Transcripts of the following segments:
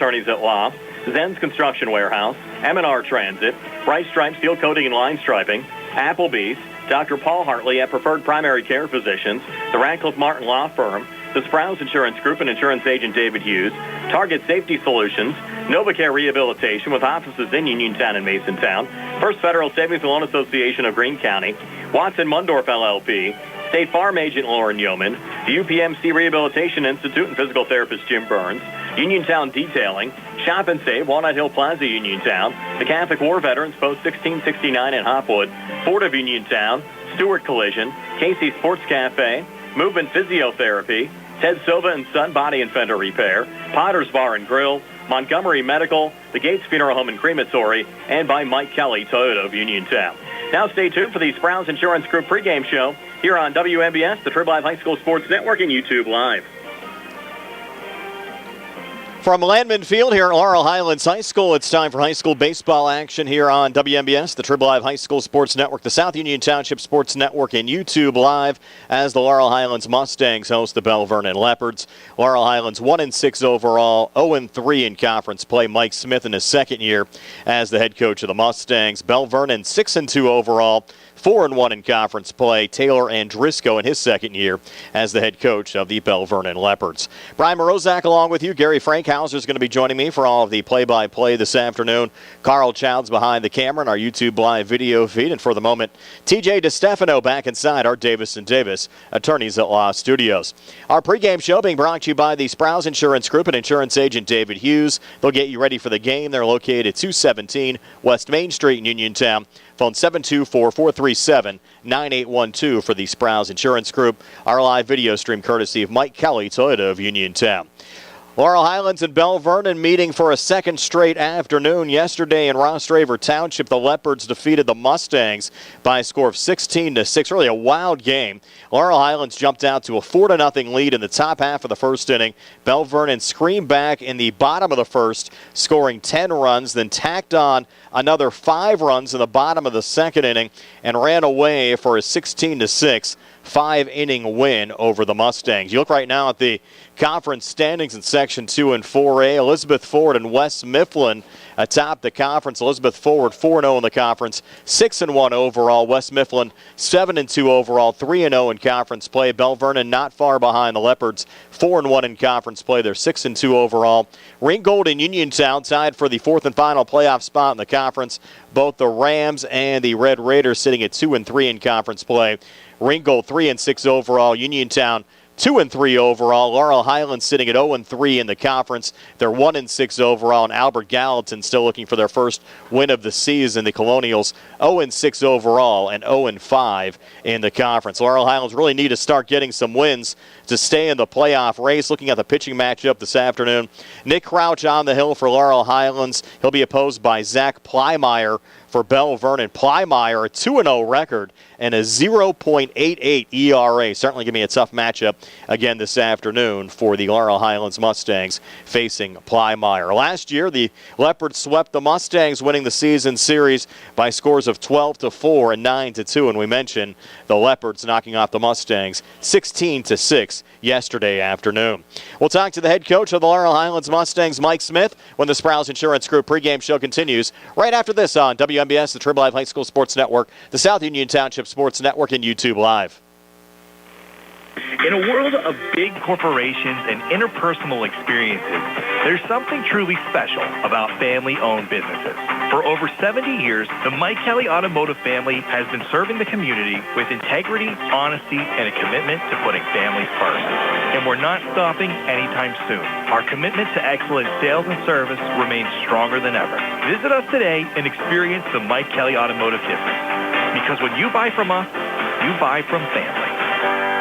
Attorneys at Law, Zen's Construction Warehouse, M&R Transit, Bright Stripe Steel Coating and Line Striping, Applebee's, Dr. Paul Hartley at Preferred Primary Care Physicians, the Radcliffe Martin Law Firm, the Sprouse Insurance Group and Insurance Agent David Hughes, Target Safety Solutions, NovaCare Rehabilitation with offices in Uniontown and Masontown, First Federal Savings and Loan Association of Greene County, Watson Mundorf LLP, State Farm Agent Lauren Yeoman, the UPMC Rehabilitation Institute and physical therapist Jim Burns, Uniontown Detailing, Shop and Save, Walnut Hill Plaza, Uniontown, the Catholic War Veterans Post 1669 in Hopwood, Ford of Uniontown, Stewart Collision, Casey Sports Cafe, Movement Physiotherapy, Ted Silva and Son Body and Fender Repair, Potter's Bar and Grill, Montgomery Medical, the Gates Funeral Home and Crematory, and by Mike Kelly, Toyota of Uniontown. Now stay tuned for the Sprouse Insurance Group pregame show here on WMBS, the Trib Live High School Sports Network, and YouTube Live. From Landman Field here at Laurel Highlands High School, it's time for high school baseball action here on WMBS, the Trib Live High School Sports Network, the South Union Township Sports Network, and YouTube Live as the Laurel Highlands Mustangs host the Belle Vernon Leopards. Laurel Highlands 1-6 overall, 0-3 in conference play. Mike Smith in his second year as the head coach of the Mustangs. Belle Vernon 6-2 overall, 4-1 in conference play. Taylor Andrisco in his second year as the head coach of the Belle Vernon Leopards. Brian Morozak along with you. Gary Frankhauser is going to be joining me for all of the play-by-play this afternoon. Carl Childs behind the camera in our YouTube Live video feed. And for the moment, TJ DeStefano back inside our Davis & Davis Attorneys at Law studios. Our pregame show being brought to you by the Sprouse Insurance Group and Insurance Agent David Hughes. They'll get you ready for the game. They're located at 217 West Main Street in Uniontown. Phone 724-437-9812 for the Sprouse Insurance Group. Our live video stream courtesy of Mike Kelly, Toyota of Uniontown. Laurel Highlands and Belle Vernon meeting for a second straight afternoon. Yesterday in Rostraver Township, the Leopards defeated the Mustangs by a score of 16-6. Really a wild game. Laurel Highlands jumped out to a 4-0 lead in the top half of the first inning. Belle Vernon screamed back in the bottom of the first, scoring 10 runs, then tacked on another 5 runs in the bottom of the second inning and ran away for a 16-6 5-inning win over the Mustangs. You look right now at the conference standings in Section 2 and 4A. Elizabeth Forward and West Mifflin atop the conference. Elizabeth Forward 4-0 in the conference, 6-1 overall. West Mifflin 7-2 overall, 3-0 in conference play. Belle Vernon not far behind the Leopards, 4-1 in conference play. They're 6-2 overall. Ringgold and Uniontown tied for the fourth and final playoff spot in the conference. Both the Rams and the Red Raiders sitting at 2-3 in conference play. Ringgold 3-6 overall. Uniontown 2-3 overall. Laurel Highlands sitting at 0-3 in the conference. They're 1-6 overall. And Albert Gallatin still looking for their first win of the season. The Colonials 0-6 overall and 0-5 in the conference. Laurel Highlands really need to start getting some wins to stay in the playoff race. Looking at the pitching matchup this afternoon, Nick Crouch on the hill for Laurel Highlands. He'll be opposed by Zach Plymeyer for Belle Vernon. Plymeyer, a 2-0 record and a 0.88 ERA. Certainly going to be a tough matchup again this afternoon for the Laurel Highlands Mustangs facing Plymeyer. Last year, the Leopards swept the Mustangs, winning the season series by scores of 12-4 and 9-2. And we mentioned the Leopards knocking off the Mustangs 16-6 yesterday afternoon. We'll talk to the head coach of the Laurel Highlands Mustangs, Mike Smith, when the Sprouse Insurance Group pregame show continues right after this on WMBS, the Trib Live High School Sports Network, the South Union Township Sports Network, and YouTube Live. In a world of big corporations and interpersonal experiences, there's something truly special about family-owned businesses. For over 70 years, the Mike Kelly Automotive family has been serving the community with integrity, honesty, and a commitment to putting families first. And we're not stopping anytime soon. Our commitment to excellent sales and service remains stronger than ever. Visit us today and experience the Mike Kelly Automotive difference. Because when you buy from us, you buy from family.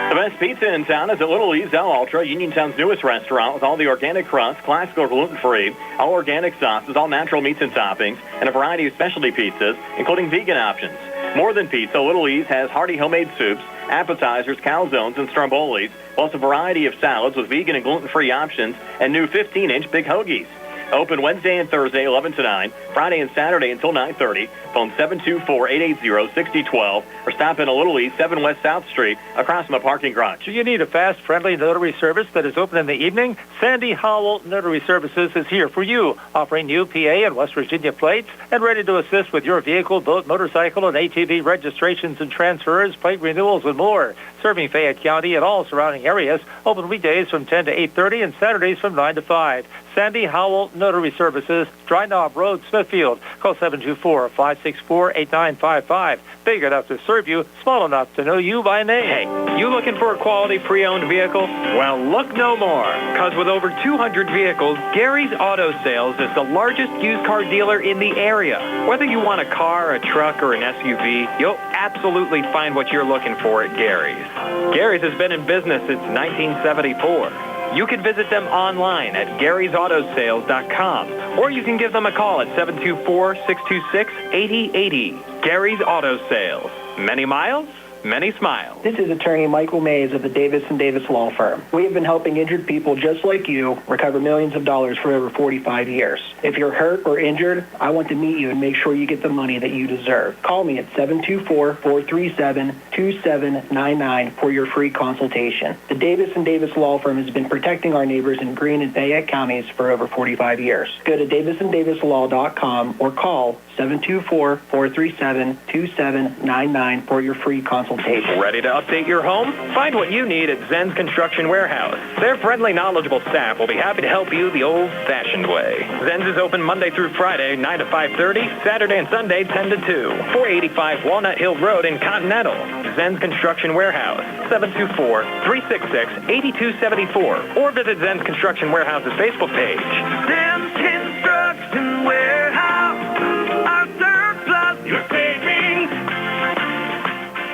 The best pizza in town is at Little E's El Ultra, Uniontown's newest restaurant, with all the organic crusts, classic or gluten-free, all organic sauces, all natural meats and toppings, and a variety of specialty pizzas, including vegan options. More than pizza, Little E's has hearty homemade soups, appetizers, calzones, and strombolis, plus a variety of salads with vegan and gluten-free options, and new 15-inch big hoagies. Open Wednesday and Thursday, 11 to 9. Friday and Saturday until 9:30. Phone 724-880-6012 or stop in a Little East, 7 West South Street, across from the parking garage. Do you need a fast, friendly notary service that is open in the evening? Sandy Howell Notary Services is here for you, offering new PA and West Virginia plates and ready to assist with your vehicle, boat, motorcycle, and ATV registrations and transfers, plate renewals, and more. Serving Fayette County and all surrounding areas. Open weekdays from 10 to 8:30 and Saturdays from 9 to 5. Sandy Howell Notary Services, Dry Knob Road, Smithfield. Call 724-564-8955. Big enough to serve you, small enough to know you by name. Hey, you looking for a quality pre-owned vehicle? Well, look no more, because with over 200 vehicles, Gary's Auto Sales is the largest used car dealer in the area. Whether you want a car, a truck, or an SUV, you'll absolutely find what you're looking for at Gary's. Gary's has been in business since 1974. You can visit them online at Gary'sAutoSales.com, or you can give them a call at 724-626-8080. Gary's Auto Sales. Many miles, many smiles. This is attorney Michael Mays of the Davis & Davis Law Firm. We have been helping injured people just like you recover millions of dollars for over 45 years. If you're hurt or injured, I want to meet you and make sure you get the money that you deserve. Call me at 724-437-2799 for your free consultation. The Davis & Davis Law Firm has been protecting our neighbors in Greene and Fayette counties for over 45 years. Go to davisanddavislaw.com or call 724-437-2799 for your free consultation. Ready to update your home? Find what you need at Zen's Construction Warehouse. Their friendly, knowledgeable staff will be happy to help you the old-fashioned way. Zen's is open Monday through Friday, 9 to 5:30, Saturday and Sunday, 10 to 2. 485 Walnut Hill Road in Continental. Zen's Construction Warehouse, 724-366-8274. Or visit Zen's Construction Warehouse's Facebook page. Zen's Construction Warehouse, our surplus, your savings.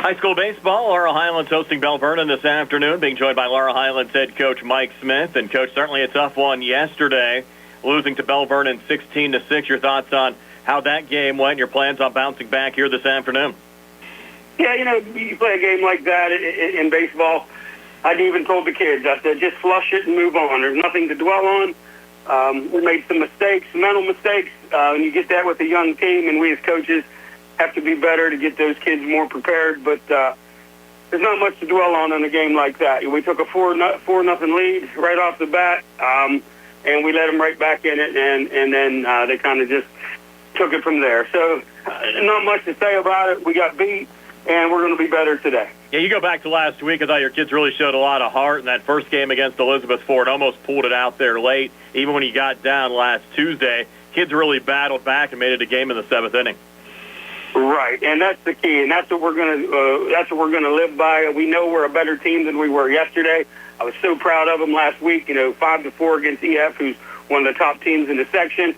High school baseball, Laurel Highlands hosting Belle Vernon this afternoon, being joined by Laurel Highlands head coach Mike Smith. And, Coach, certainly a tough one yesterday, losing to Belle Vernon 16-6. Your thoughts on how that game went, your plans on bouncing back here this afternoon? Yeah, you play a game like that in baseball. I'd even told the kids, I said, just flush it and move on. There's nothing to dwell on. We made some mistakes, mental mistakes, and you get that with a young team, and we as coaches have to be better to get those kids more prepared. But there's not much to dwell on in a game like that. We took a 4-0 lead right off the bat, and we let them right back in it, and then they kind of just took it from there. So not much to say about it. We got beat, and we're going to be better today. Yeah, you go back to last week. I thought your kids really showed a lot of heart in that first game against Elizabeth Ford. Almost pulled it out there late, even when you got down last Tuesday. Kids really battled back and made it a game in the 7th inning. Right, and that's the key, and that's what we're going to live by. We know we're a better team than we were yesterday. I was so proud of them last week. 5-4 against EF, who's one of the top teams in the section.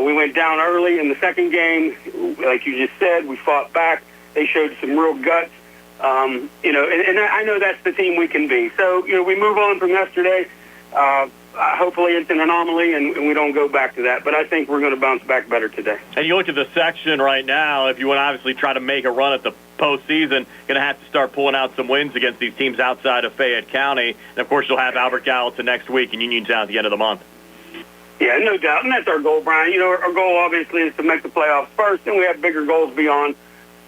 We went down early in the second game, like you just said. We fought back. They showed some real guts. And I know that's the team we can be. So we move on from yesterday. Hopefully it's an anomaly and we don't go back to that. But I think we're going to bounce back better today. And you look at the section right now, if you want to obviously try to make a run at the postseason, going to have to start pulling out some wins against these teams outside of Fayette County. And, of course, you'll have Albert Gallatin next week in Uniontown at the end of the month. Yeah, no doubt. And that's our goal, Brian. Our goal, obviously, is to make the playoffs first, and we have bigger goals beyond.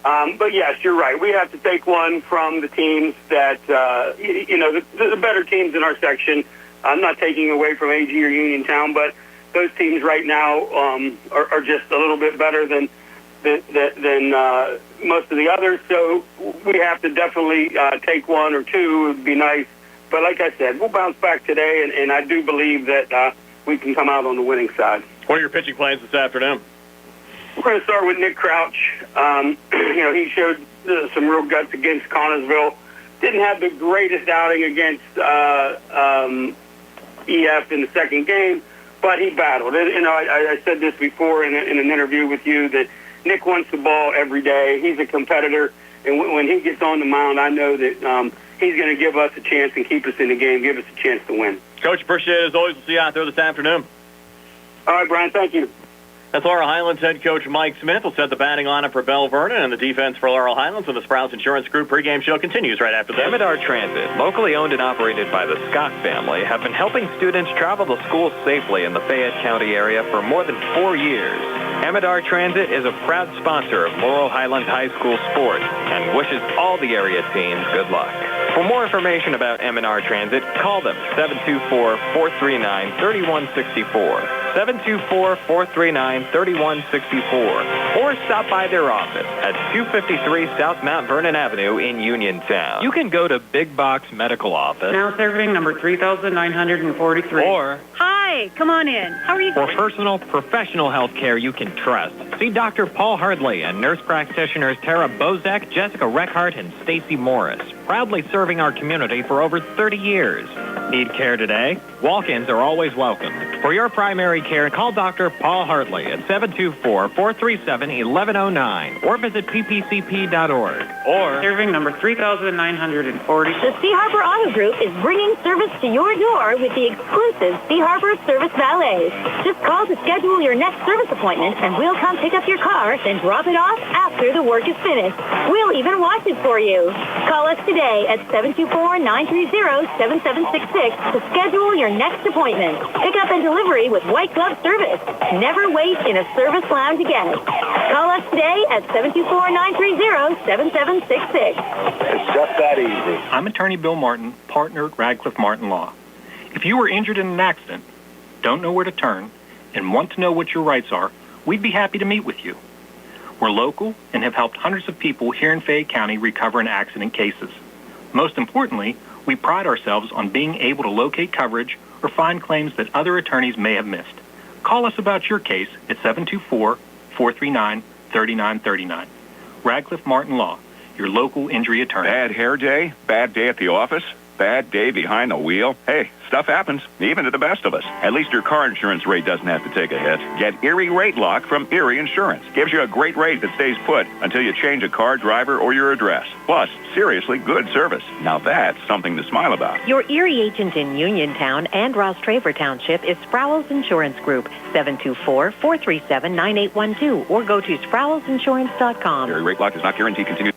But, yes, you're right. We have to take one from the teams that, the better teams in our section. I'm not taking away from AG or Uniontown, but those teams right now are just a little bit better than most of the others. So we have to definitely take one or two. It would be nice. But like I said, we'll bounce back today, and I do believe that we can come out on the winning side. What are your pitching plans this afternoon? We're going to start with Nick Crouch. He showed some real guts against Connersville. Didn't have the greatest outing against EF in the second game, but he battled. I said this before in an interview with you that Nick wants the ball every day. He's a competitor, and when he gets on the mound, I know that he's going to give us a chance and keep us in the game, give us a chance to win. Coach, appreciate it as always. We'll see you out there this afternoon. All right, Brian, thank you. That's Laurel Highlands head coach Mike Smith will set the batting lineup for Belle Vernon and the defense for Laurel Highlands, and the Sprouse Insurance Group pregame show continues right after this. Amidar Transit, locally owned and operated by the Scott family, have been helping students travel to school safely in the Fayette County area for more than 4 years. Amidar Transit is a proud sponsor of Laurel Highlands High School sports and wishes all the area teams good luck. For more information about Amidar Transit, call them 724-439-3164. 724-439-3164, or stop by their office at 253 South Mount Vernon Avenue in Uniontown. You can go to Big Box Medical Office. Now serving number 3,943. Or, hi, come on in. How are you for doing? personal, professional health care you can trust, see Dr. Paul Hardley and nurse practitioners Tara Bozak, Jessica Reckhart, and Stacy Morris, proudly serving our community for over 30 years. Need care today? Walk-ins are always welcome. For your primary care, call Dr. Paul Hartley at 724-437-1109 or visit ppcp.org. Or Serving number 3,940. The Sea Harbor Auto Group is bringing service to your door with the exclusive Sea Harbor Service Valet. Just call to schedule your next service appointment, and we'll come pick up your car, then drop it off after the work is finished. We'll even wash it for you. Call us today at 724-930-7766 to schedule your next appointment. Pick up and delivery with white glove service. Never wait in a service lounge again. Call us today at 724-930-7766. It's just that easy. I'm attorney Bill Martin, partner at Radcliffe Martin Law. If you were injured in an accident, don't know where to turn, and want to know what your rights are, we'd be happy to meet with you. We're local and have helped hundreds of people here in Fayette County recover in accident cases. Most importantly, we pride ourselves on being able to locate coverage or find claims that other attorneys may have missed. Call us about your case at 724-439-3939. Radcliffe Martin Law, your local injury attorney. Bad hair day? Bad day at the office? Bad day behind the wheel? Hey, stuff happens, even to the best of us. At least your car insurance rate doesn't have to take a hit. Get Erie Rate Lock from Erie Insurance. Gives you a great rate that stays put until you change a car, driver, or your address. Plus, seriously good service. Now that's something to smile about. Your Erie agent in Uniontown and Ross Traver Township is Sproul's Insurance Group, 724-437-9812, or go to sproulsinsurance.com. Erie Rate Lock does not guarantee continued.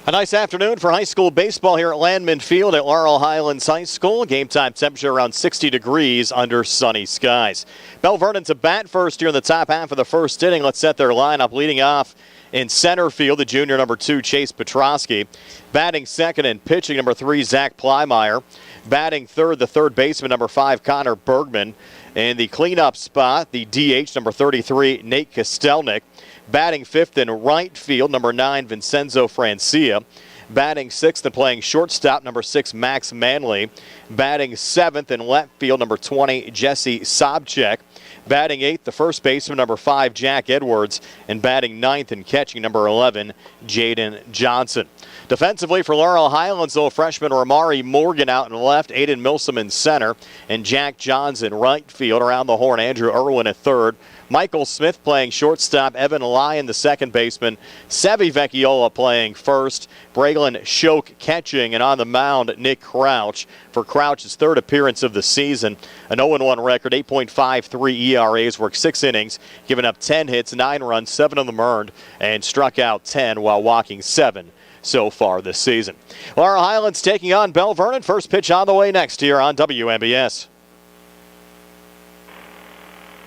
A nice afternoon for high school baseball here at Landman Field at Laurel Highlands High School. Game time temperature around 60 degrees under sunny skies. Belle Vernon to bat first here in the top half of the first inning. Let's set their lineup. Leading off in center field, the junior number 2, Chase Petrosky. Batting second and pitching number 3, Zach Plymeyer. Batting third, the third baseman number 5, Connor Bergman. In the cleanup spot, the DH number 33, Nate Kostelnik. Batting fifth in right field, number 9, Vincenzo Francia. Batting sixth and playing shortstop, number 6, Max Manley. Batting seventh in left field, number 20, Jesse Sobchak. Batting eighth, the first baseman, number 5, Jack Edwards. And batting ninth and catching, number 11, Jaden Johnson. Defensively for Laurel Highlands, though, freshman Ramari Morgan out in left, Aiden Milsom in center, and Jack Johns in right field. Around the horn, Andrew Irwin at third. Michael Smith playing shortstop, Evan Lyon the second baseman, Sevi Vecchiola playing first, Braylon Shoke catching, and on the mound, Nick Crouch for Crouch's third appearance of the season. An 0-1 record, 8.53 ERAs, worked 6 innings, giving up 10 hits, 9 runs, 7 of them earned, and struck out 10 while walking 7 so far this season. Laurel Highlands taking on Belle Vernon. First pitch on the way next here on WMBS.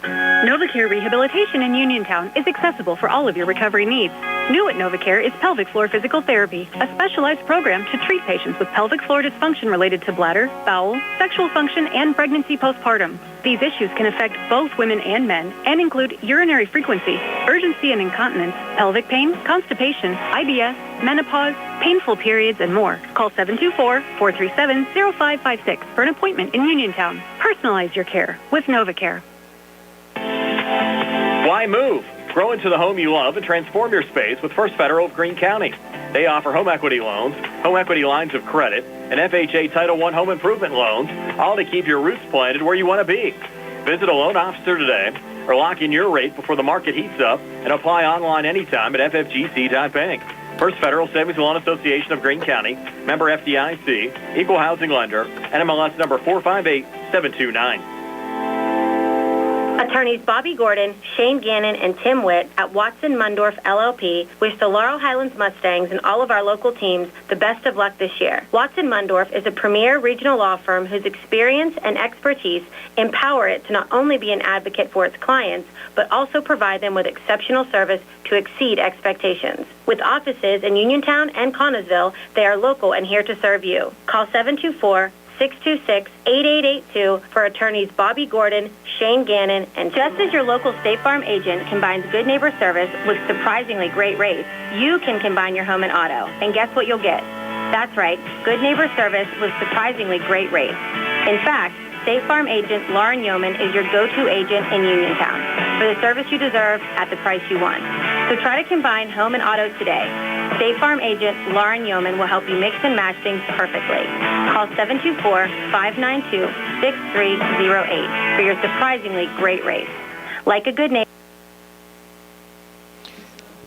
NovaCare Rehabilitation in Uniontown is accessible for all of your recovery needs. New at NovaCare is pelvic floor physical therapy, a specialized program to treat patients with pelvic floor dysfunction related to bladder, bowel, sexual function, and pregnancy postpartum. These issues can affect both women and men and include urinary frequency, urgency and incontinence, pelvic pain, constipation, IBS, menopause, painful periods, and more. Call 724-437-0556 for an appointment in Uniontown. Personalize your care with NovaCare. Why move? Grow into the home you love and transform your space with First Federal of Greene County. They offer home equity loans, home equity lines of credit, and FHA Title I home improvement loans, all to keep your roots planted where you want to be. Visit a loan officer today or lock in your rate before the market heats up and apply online anytime at ffgc.bank. First Federal Savings and Loan Association of Greene County, member FDIC, equal housing lender, NMLS number 458 729. Attorneys Bobby Gordon, Shane Gannon, and Tim Witt at Watson Mundorf LLP wish the Laurel Highlands Mustangs and all of our local teams the best of luck this year. Watson Mundorf is a premier regional law firm whose experience and expertise empower it to not only be an advocate for its clients, but also provide them with exceptional service to exceed expectations. With offices in Uniontown and Connellsville, they are local and here to serve you. Call 724-626-8882 for attorneys Bobby Gordon, Shane Gannon, and just as your local State Farm agent combines good neighbor service with surprisingly great rates, you can combine your home and auto. And guess what you'll get? That's right, good neighbor service with surprisingly great rates. In fact, State Farm agent Lauren Yeoman is your go-to agent in Uniontown for the service you deserve at the price you want. So try to combine home and auto today. State Farm agent Lauren Yeoman will help you mix and match things perfectly. Call 724-592-6308 for your surprisingly great rates. Like a good neighbor.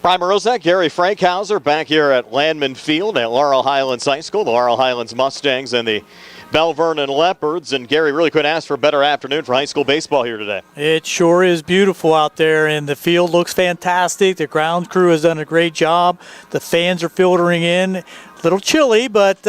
Brian Morozek, Gary Frankhauser back here at Landman Field at Laurel Highlands High School. The Laurel Highlands Mustangs and the Belle Vernon Leopards. And Gary, really couldn't ask for a better afternoon for high school baseball here today. It sure is beautiful out there, and the field looks fantastic. The ground crew has done a great job. The fans are filtering in. A little chilly, but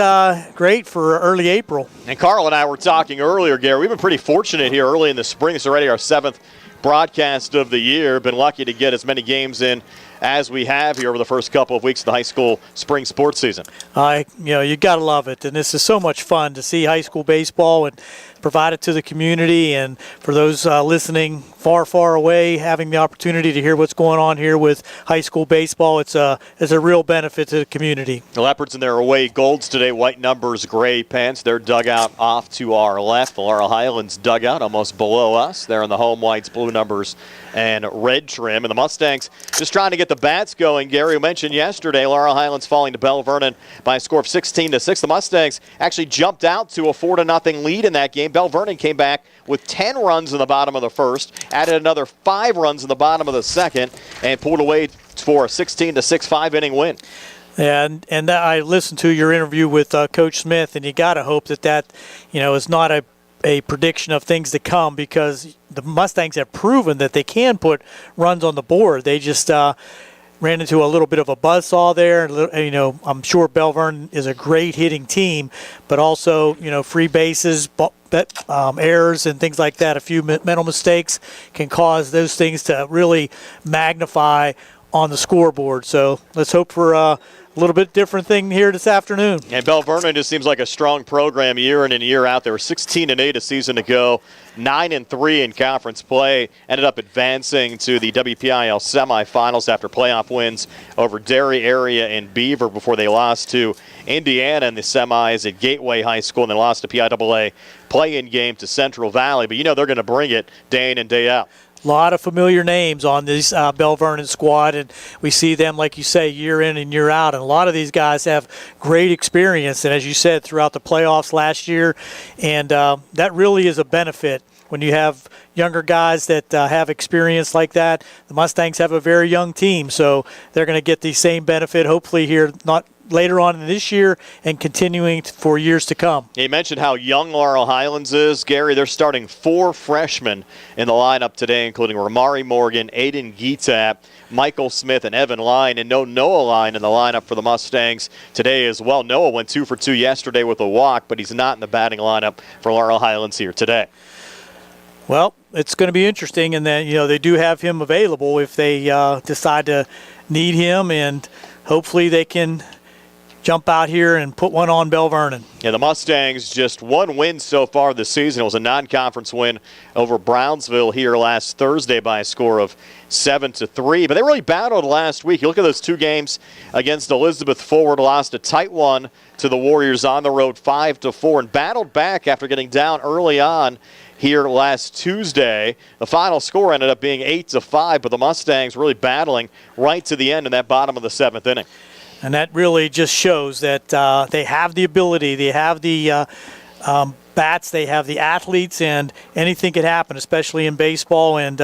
great for early April. And Carl and I were talking earlier, Gary. We've been pretty fortunate here early in the spring. It's already our 7th broadcast of the year. Been lucky to get as many games in as we have here over the first couple of weeks of the high school spring sports season. You got to love it, and this is so much fun to see high school baseball and provide it to the community. And for those listening far, far away, having the opportunity to hear what's going on here with high school baseball, it's a real benefit to the community. The Leopards in their away golds today, white numbers, gray pants. Their dugout off to our left. The Laurel Highlands dugout almost below us. They're in the home whites, blue numbers, and red trim. And the Mustangs just trying to get the bats going. Gary mentioned yesterday, Laurel Highlands falling to Belle Vernon by a score of 16-6. The Mustangs actually jumped out to a 4-0 lead in that game. Belle Vernon came back with 10 runs in the bottom of the first, added another 5 runs in the bottom of the second, and pulled away for a 16-6 5-inning win. And I listened to your interview with Coach Smith, and you got to hope that is not a prediction of things to come, because the Mustangs have proven that they can put runs on the board. They just ran into a little bit of a buzzsaw there. I'm sure Belle Vernon is a great hitting team, but also, free bases, errors and things like that, a few mental mistakes can cause those things to really magnify on the scoreboard. So let's hope for a little bit different thing here this afternoon. And Belle Vernon just seems like a strong program year in and year out. They were 16-8 a season ago, 9-3 in conference play. Ended up advancing to the WPIAL semifinals after playoff wins over Derry area and Beaver before they lost to Indiana in the semis at Gateway High School, and then lost to PIAA play-in game to Central Valley. But they're going to bring it day in and day out. A lot of familiar names on this Belle Vernon squad, and we see them, like you say, year in and year out. And a lot of these guys have great experience, and as you said, throughout the playoffs last year. And that really is a benefit when you have younger guys that have experience like that. The Mustangs have a very young team, so they're going to get the same benefit, hopefully here, not later on in this year and continuing for years to come. You mentioned how young Laurel Highlands is. Gary, they're starting 4 freshmen in the lineup today, including Ramari Morgan, Aiden Gitap, Michael Smith, and Evan Line, and no Noah Line in the lineup for the Mustangs today as well. Noah went 2 for 2 yesterday with a walk, but he's not in the batting lineup for Laurel Highlands here today. Well, it's going to be interesting, and then they do have him available if they decide to need him, and hopefully they can jump out here and put one on Belle Vernon. Yeah, the Mustangs just 1 win so far this season. It was a non-conference win over Brownsville here last Thursday by a score of 7-3. But they really battled last week. You look at those 2 games against Elizabeth Forward, lost a tight one to the Warriors on the road 5-4, and battled back after getting down early on here last Tuesday. The final score ended up being 8-5, but the Mustangs really battling right to the end in that bottom of the 7th inning. And that really just shows that they have the ability, they have the bats, they have the athletes, and anything could happen, especially in baseball. And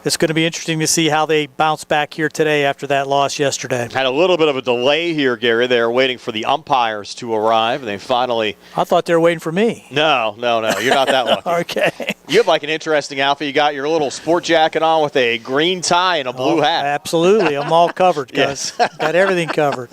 it's going to be interesting to see how they bounce back here today after that loss yesterday. Had a little bit of a delay here, Gary. They were waiting for the umpires to arrive, and they finally... I thought they were waiting for me. No. You're not that lucky. Okay. You have like an interesting outfit. You got your little sport jacket on with a green tie and a blue hat. Absolutely. I'm all covered, guys. Yes. Got everything covered.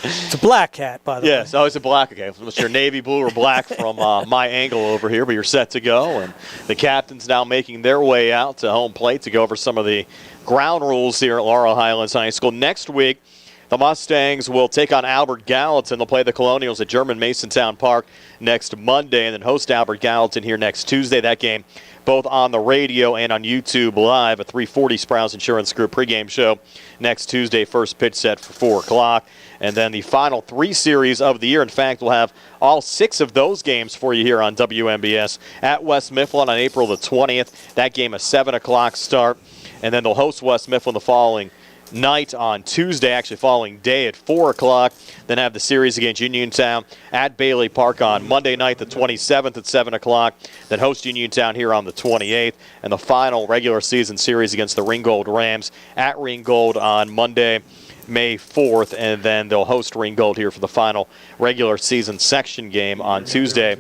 It's a black hat, by the way. Yes, it's a black. Okay, it's your navy blue or black from my angle over here, but you're set to go. And the captains now making their way out to home plate to go over some of the ground rules here at Laurel Highlands High School. Next week, the Mustangs will take on Albert Gallatin. They'll play the Colonials at German Masontown Park next Monday and then host Albert Gallatin here next Tuesday. That game both on the radio and on YouTube Live, a 3:40 Sprouse Insurance Group pregame show next Tuesday, first pitch set for 4 o'clock. And then the final 3 series of the year. In fact, we'll have all 6 of those games for you here on WMBS at West Mifflin on April the 20th. That game a 7 o'clock start. And then they'll host West Mifflin the following night on Tuesday, actually following day at 4 o'clock. Then have the series against Uniontown at Bailey Park on Monday night, the 27th at 7 o'clock. Then host Uniontown here on the 28th. And the final regular season series against the Ringgold Rams at Ringgold on Monday, May 4th. And then they'll host Ringgold here for the final regular season section game on Tuesday,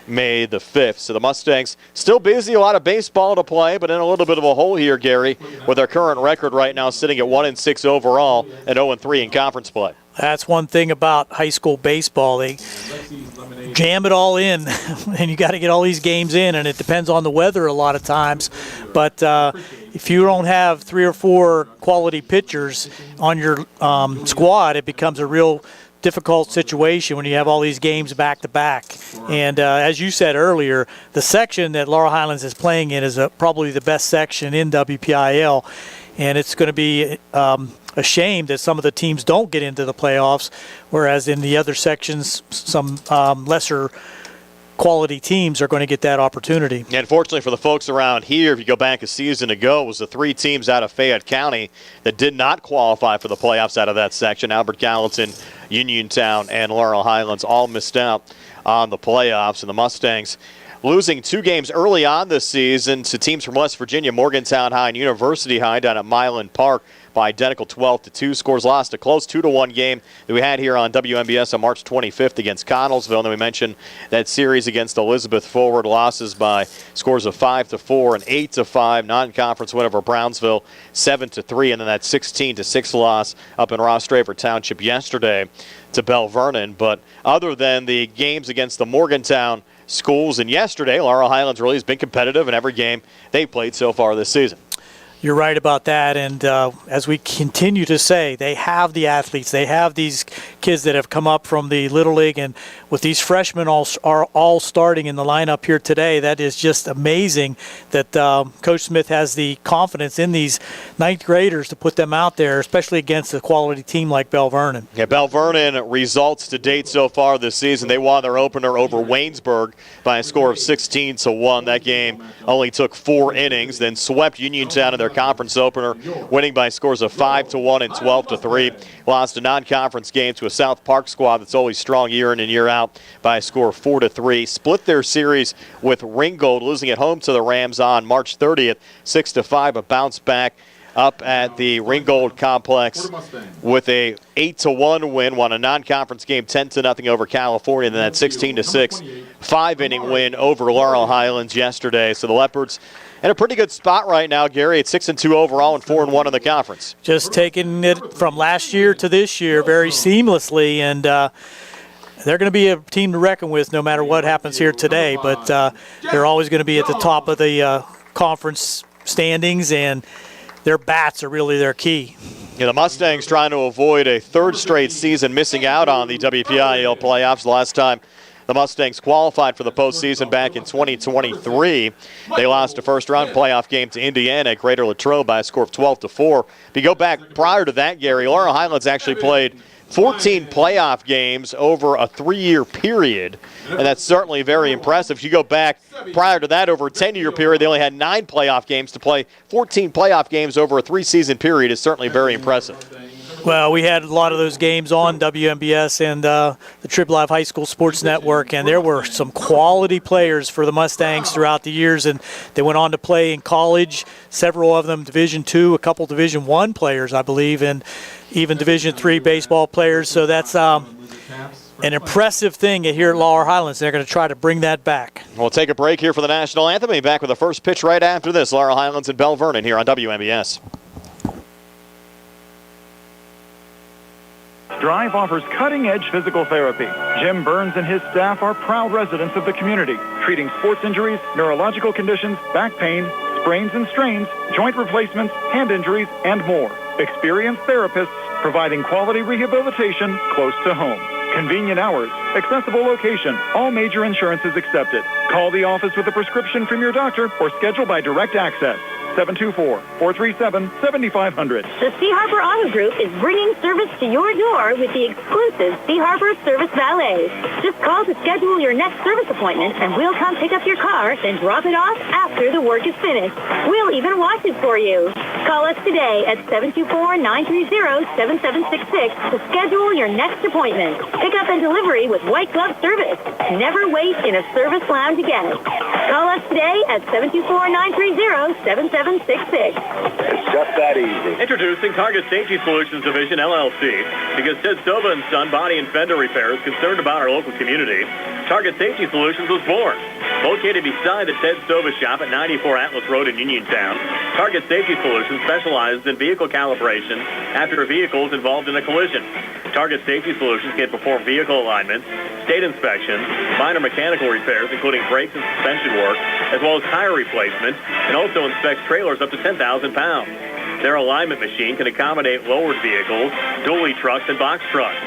May the 5th. So the Mustangs still busy, a lot of baseball to play, but in a little bit of a hole here, Gary, with their current record right now sitting at 1-6 overall and 0-3 in conference play. That's one thing about high school baseball. They jam it all in, and you got to get all these games in, and it depends on the weather a lot of times. But if you don't have 3 or 4 quality pitchers on your squad, it becomes a real difficult situation when you have all these games back to back. And as you said earlier, the section that Laurel Highlands is playing in is probably the best section in WPIAL, and it's going to be a shame that some of the teams don't get into the playoffs, whereas in the other sections, some lesser quality teams are going to get that opportunity. And unfortunately for the folks around here, if you go back a season ago, it was the 3 teams out of Fayette County that did not qualify for the playoffs out of that section. Albert Gallatin, Uniontown, and Laurel Highlands all missed out on the playoffs. And the Mustangs losing 2 games early on this season to teams from West Virginia, Morgantown High and University High down at Milan Park by identical 12-2 scores. Lost a close 2-1 game that we had here on WMBS on March 25th against Connellsville. And then we mentioned that series against Elizabeth Forward, losses by scores of 5-4 and 8-5. Non-conference win over Brownsville, 7-3, and then that 16-6 loss up in Ross Draper Township yesterday to Belle Vernon. But other than the games against the Morgantown schools and yesterday, Laurel Highlands really has been competitive in every game they played so far this season. You're right about that, and as we continue to say, they have the athletes. They have these kids that have come up from the Little League, and with these freshmen are all starting in the lineup here today, that is just amazing that Coach Smith has the confidence in these 9th graders to put them out there, especially against a quality team like Belle Vernon. Yeah, Belle Vernon results to date so far this season. They won their opener over Waynesburg by a score of 16-1. That game only took 4 innings, then swept Uniontown in their conference opener, winning by scores of 5-1 and 12-3. Lost a non-conference game to a South Park squad that's always strong year in and year out by a score of 4-3. Split their series with Ringgold, losing at home to the Rams on March 30th, 6-5. A bounce back up at the Ringgold complex with a 8-1 win. Won a non-conference game 10-0 over California, and then that 16-6 5-inning win over Laurel Highlands yesterday. So the Leopards in a pretty good spot right now, Gary, at 6-2 overall and 4-1 in the conference. Just taking it from last year to this year very seamlessly, and they're going to be a team to reckon with no matter what happens here today. But they're always going to be at the top of the conference standings, and their bats are really their key. Yeah, the Mustangs trying to avoid a 3rd straight season missing out on the WPIAL playoffs. The last time the Mustangs qualified for the postseason back in 2023. They lost a first-round playoff game to Indiana at Greater Latrobe by a score of 12-4. If you go back prior to that, Gary, Laurel Highlands actually played 14 playoff games over a 3-year period, and that's certainly very impressive. If you go back prior to that, over a 10-year period, they only had 9 playoff games to play. 14 playoff games over a 3-season period is certainly very impressive. Well, we had a lot of those games on WMBS and the Trib Live High School Sports Network, and there were some quality players for the Mustangs throughout the years, and they went on to play in college, several of them Division II, a couple Division I players, I believe, and even Division III baseball players. So that's an impressive thing here at Laurel Highlands. They're going to try to bring that back. We'll take a break here for the national anthem. We'll be back with the first pitch right after this. Laurel Highlands and Belle Vernon here on WMBS. Drive offers cutting-edge physical therapy. Jim Burns and his staff are proud residents of the community, treating sports injuries, neurological conditions, back pain, sprains and strains, joint replacements, hand injuries, and more. Experienced therapists providing quality rehabilitation close to home. Convenient hours, accessible location, all major insurances accepted. Call the office with a prescription from your doctor or schedule by direct access. 724-437-7500. The Sea Harbor Auto Group is bringing service to your door with the exclusive Sea Harbor Service Valet. Just call to schedule your next service appointment, and we'll come pick up your car, then drop it off after the work is finished. We'll even wash it for you. Call us today at 724-930-7766 to schedule your next appointment. Pickup and delivery with white glove service. Never wait in a service lounge again. Call us today at 724-930-7766. It's just that easy. Introducing Target Safety Solutions Division, LLC. Because Ted Sova and Son Body and Fender Repair is concerned about our local community, Target Safety Solutions was born. Located beside the Ted Sova shop at 94 Atlas Road in Uniontown, Target Safety Solutions specializes in vehicle calibration after a vehicle is involved in a collision. Target Safety Solutions can perform vehicle alignments, state inspections, minor mechanical repairs, including brakes and suspension work, as well as tire replacement, and also inspects trailers up to 10,000 pounds. Their alignment machine can accommodate lowered vehicles, dually trucks, and box trucks.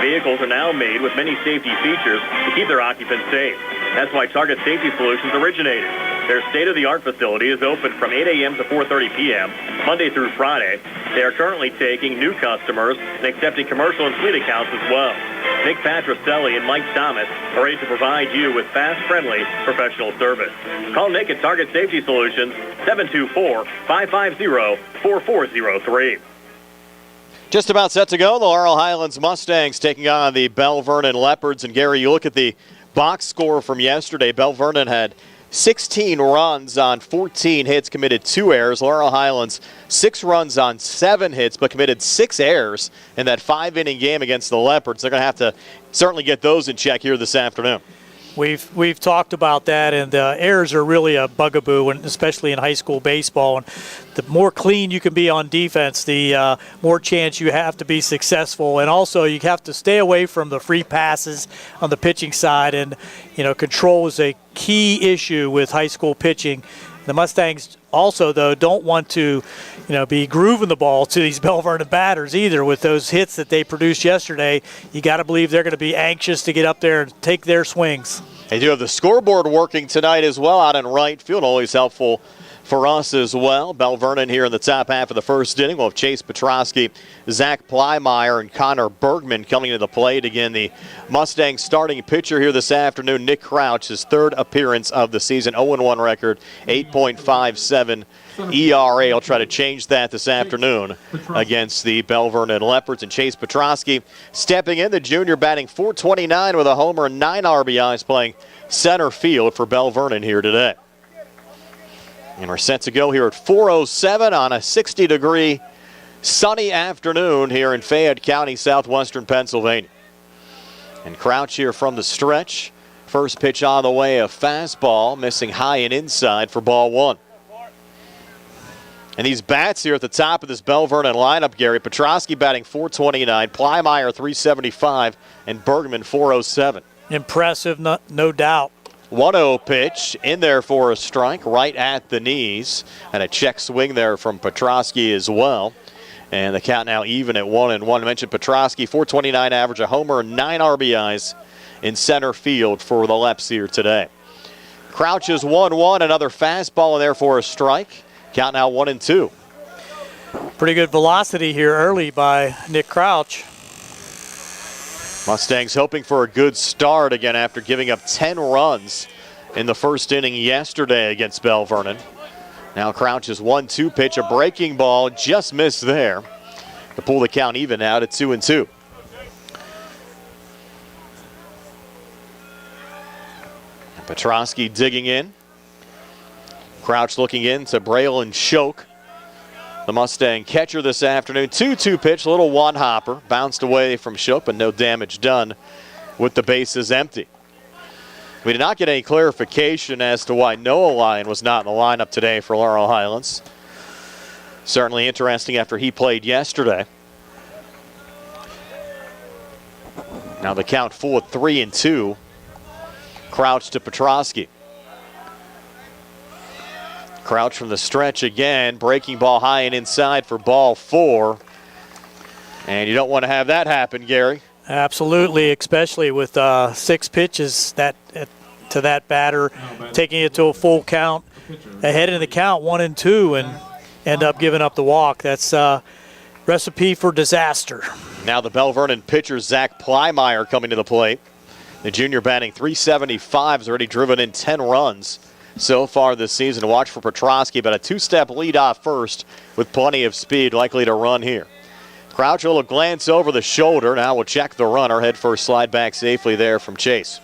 Vehicles are now made with many safety features to keep their occupants safe. That's why Target Safety Solutions originated. Their state-of-the-art facility is open from 8 a.m. to 4:30 p.m., Monday through Friday. They are currently taking new customers and accepting commercial and fleet accounts as well. Nick Patricelli and Mike Thomas are ready to provide you with fast, friendly, professional service. Call Nick at Target Safety Solutions, 724-550-4403. Just about set to go. The Laurel Highlands Mustangs taking on the Belle Vernon Leopards. And Gary, you look at the box score from yesterday. Belle Vernon had 16 runs on 14 hits, committed 2 errors. Laurel Highlands, 6 runs on 7 hits, but committed 6 errors in that 5-inning game against the Leopards. They're going to have to certainly get those in check here this afternoon. We've talked about that, and errors are really a bugaboo, and especially in high school baseball. And the more clean you can be on defense, the more chance you have to be successful. And also, you have to stay away from the free passes on the pitching side. And control is a key issue with high school pitching. The Mustangs also, though, don't want to, be grooving the ball to these Belle Vernon batters either. With those hits that they produced yesterday, you got to believe they're going to be anxious to get up there and take their swings. They do have the scoreboard working tonight as well out in right field. Always helpful for us as well. Belle Vernon here in the top half of the first inning. We'll have Chase Petrosky, Zach Plymeyer, and Connor Bergman coming to the plate. Again, the Mustangs starting pitcher here this afternoon, Nick Crouch, his 3rd appearance of the season, 0-1 record, 8.57 ERA. He'll try to change that this afternoon against the Belle Vernon Leopards. And Chase Petrosky stepping in, the junior, batting .429 with a homer and 9 RBIs, playing center field for Belle Vernon here today. And we're set to go here at 4:07 on a 60-degree sunny afternoon here in Fayette County, southwestern Pennsylvania. And Crouch here from the stretch. First pitch on the way, a fastball, missing high and inside for ball 1. And these bats here at the top of this Belle Vernon lineup, Gary, Petrosky batting .429, Plymeyer .375, and Bergman .407. Impressive, no doubt. 1-0 pitch in there for a strike right at the knees, and a check swing there from Petrosky as well. And the count now even at 1-1. I mentioned Petrosky, .429 average, a homer, 9 RBIs in center field for the Leps here today. Crouch is 1-1, another fastball in there for a strike. Count now 1-2. Pretty good velocity here early by Nick Crouch. Mustangs hoping for a good start again after giving up 10 runs in the first inning yesterday against Belle Vernon. Now Crouch's 1-2 pitch, a breaking ball, just missed there. to pull the count even out at 2-2. Petrosky digging in. Crouch looking in to Braylon Choke, the Mustang catcher this afternoon. 2-2 pitch, a little one-hopper. Bounced away from Choke, but no damage done with the bases empty. We did not get any clarification as to why Noah Lyon was not in the lineup today for Laurel Highlands. Certainly interesting after he played yesterday. Now the count full at 3-2. Crouch to Petrosky. Crouch from the stretch again. Breaking ball high and inside for ball 4. And you don't want to have that happen, Gary. Absolutely, especially with 6 pitches to that batter, taking it to a full count, ahead in the count 1-2, and end up giving up the walk. That's a recipe for disaster. Now the Belle Vernon pitcher, Zach Plymeyer, coming to the plate. The junior batting .375, has already driven in 10 runs so far this season. Watch for Petrosky, but a 2-step lead off first with plenty of speed, likely to run here. Crouch will glance over the shoulder. Now we'll check the runner. Head first, slide back safely there from Chase.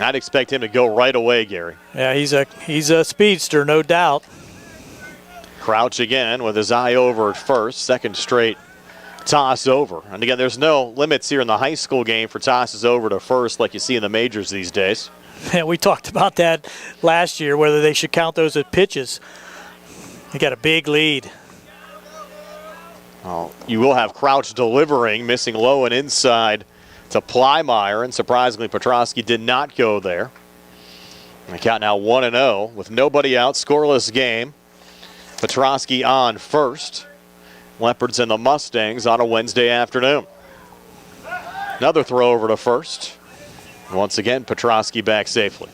I'd expect him to go right away, Gary. Yeah, he's a speedster, no doubt. Crouch again with his eye over at first. Second straight toss over. And again, there's no limits here in the high school game for tosses over to first like you see in the majors these days. Yeah, we talked about that last year, whether they should count those as pitches. They got a big lead. Oh, you will have Crouch delivering, missing low and inside to Plymeyer, and surprisingly Petrosky did not go there. The count now 1-0 with nobody out, scoreless game. Petrosky on first. Leopards and the Mustangs on a Wednesday afternoon. Another throw over to first. Once again, Petrosky back safely.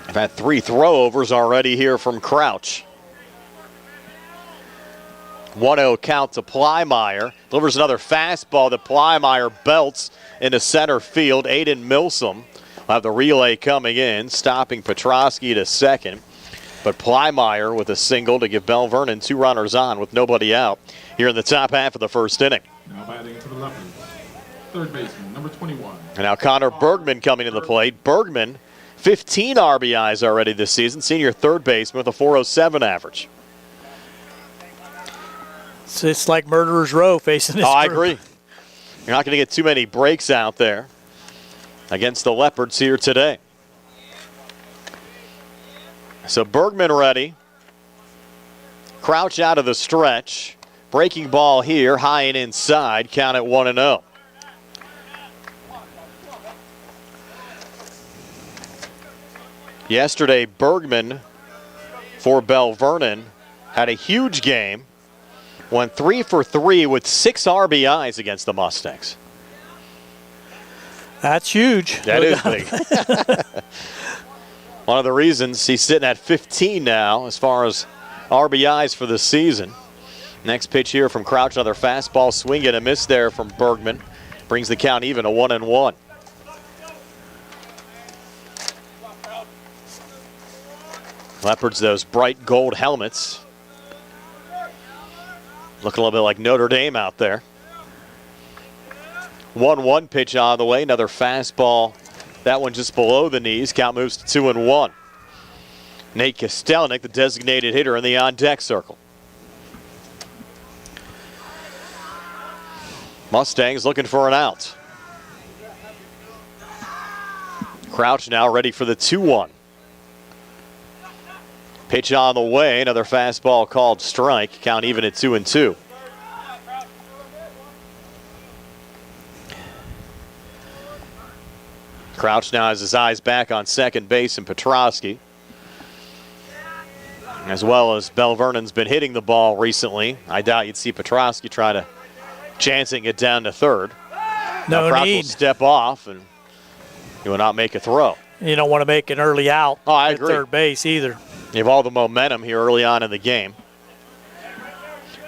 I've had 3 throwovers already here from Crouch. 1-0 count to Plymeyer. Delivers another fastball that Plymeyer belts into center field. Aiden Milsom will have the relay coming in, stopping Petrosky to second. But Plymeyer with a single to give Belle Vernon 2 runners on with nobody out here in the top half of the first inning. Now batting to the left, third baseman, number 21. And now Connor Bergman coming to the plate. Bergman, 15 RBIs already this season. Senior third baseman with a .407 average. It's like Murderer's Row facing this group. I agree. You're not going to get too many breaks out there against the Leopards here today. So Bergman ready. Crouch out of the stretch. Breaking ball here, high and inside. Count at 1-0. Yesterday, Bergman for Belle Vernon had a huge game. Went 3 for 3 with 6 RBIs against the Mustangs. That's huge. That is big. One of the reasons he's sitting at 15 now as far as RBIs for the season. Next pitch here from Crouch, another fastball swing and a miss there from Bergman. Brings the count even to 1-1. Leopards, those bright gold helmets. Looking a little bit like Notre Dame out there. 1-1 pitch on the way. Another fastball. That one just below the knees. Count moves to 2-1. Nate Kostelnik, the designated hitter in the on-deck circle. Mustangs looking for an out. Crouch now ready for the 2-1. Pitch on the way. Another fastball called strike. Count even at 2-2. Crouch now has his eyes back on second base and Petrosky. As well as Belle Vernon's been hitting the ball recently. I doubt you'd see Petrosky try to chancing it down to third. No Crouch need. will step off and he will not make a throw. You don't want to make an early out I at agree. third base either. You have all the momentum here early on in the game.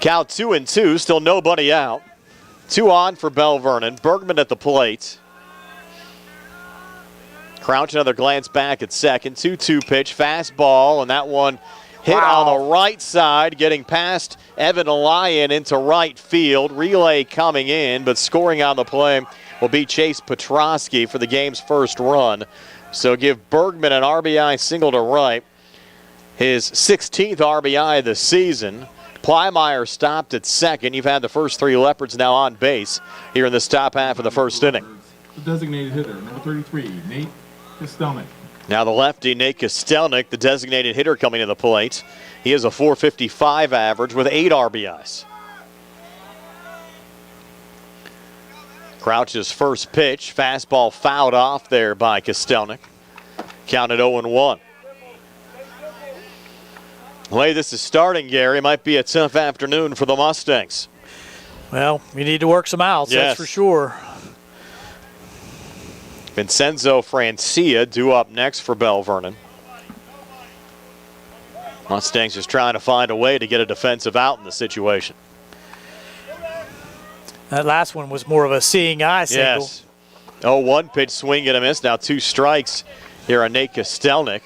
Count 2-2, still nobody out. 2 on for Belle Vernon. Bergman at the plate. Crouch, another glance back at second. 2-2 pitch, fastball, and that one hit on the right side, getting past Evan Lyon into right field. Relay coming in, but scoring on the play will be Chase Petrosky for the game's first run. So give Bergman an RBI single to right. His 16th RBI of the season. Plymire stopped at second. You've had the first three Leopards now on base here in this top half of the first inning. The designated hitter, number 33, Nate Kostelnik. Now the lefty, Nate Kostelnik, the designated hitter coming to the plate. He has a .455 average with 8 RBIs. Crouch's first pitch, fastball fouled off there by Kostelnik. Counted 0-1. The way this is starting, Gary, might be a tough afternoon for the Mustangs. Well, we need to work some outs, that's for sure. Vincenzo Francia due up next for Belle Vernon. Mustangs just trying to find a way to get a defensive out in the situation. That last one was more of a seeing eye single. Yes. 0-1 pitch, swing and a miss. Now 2 strikes here on Nate Kostelnik.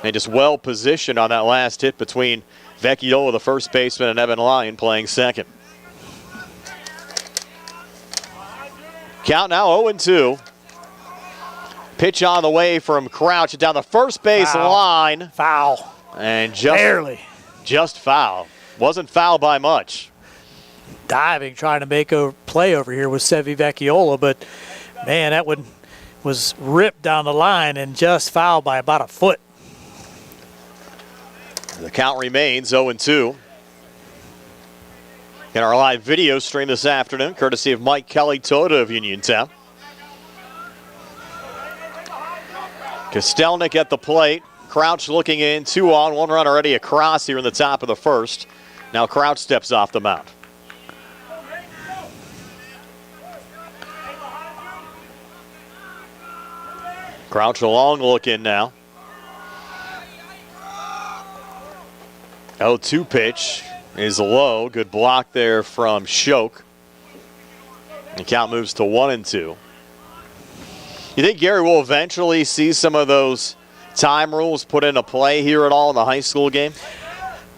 And just well positioned on that last hit between Vecchiola, the first baseman, and Evan Lyon playing second. Count now 0-2. Pitch on the way from Crouch down the first base line. Foul. And just barely. Just foul. Wasn't foul by much. Diving, trying to make a play over here with Sevi Vecchiola, but man, that one was ripped down the line and just fouled by about a foot. The count remains 0-2. In our live video stream this afternoon, courtesy of Mike Kelly, Toyota of Uniontown. Kostelnik at the plate. Crouch looking in, 2 on, 1 run already across here in the top of the first. Now Crouch steps off the mound. Crouch a long look in now. 0-2 pitch is low. Good block there from Schoch. The count moves to 1-2. You think Gary will eventually see some of those time rules put into play here at all in the high school game?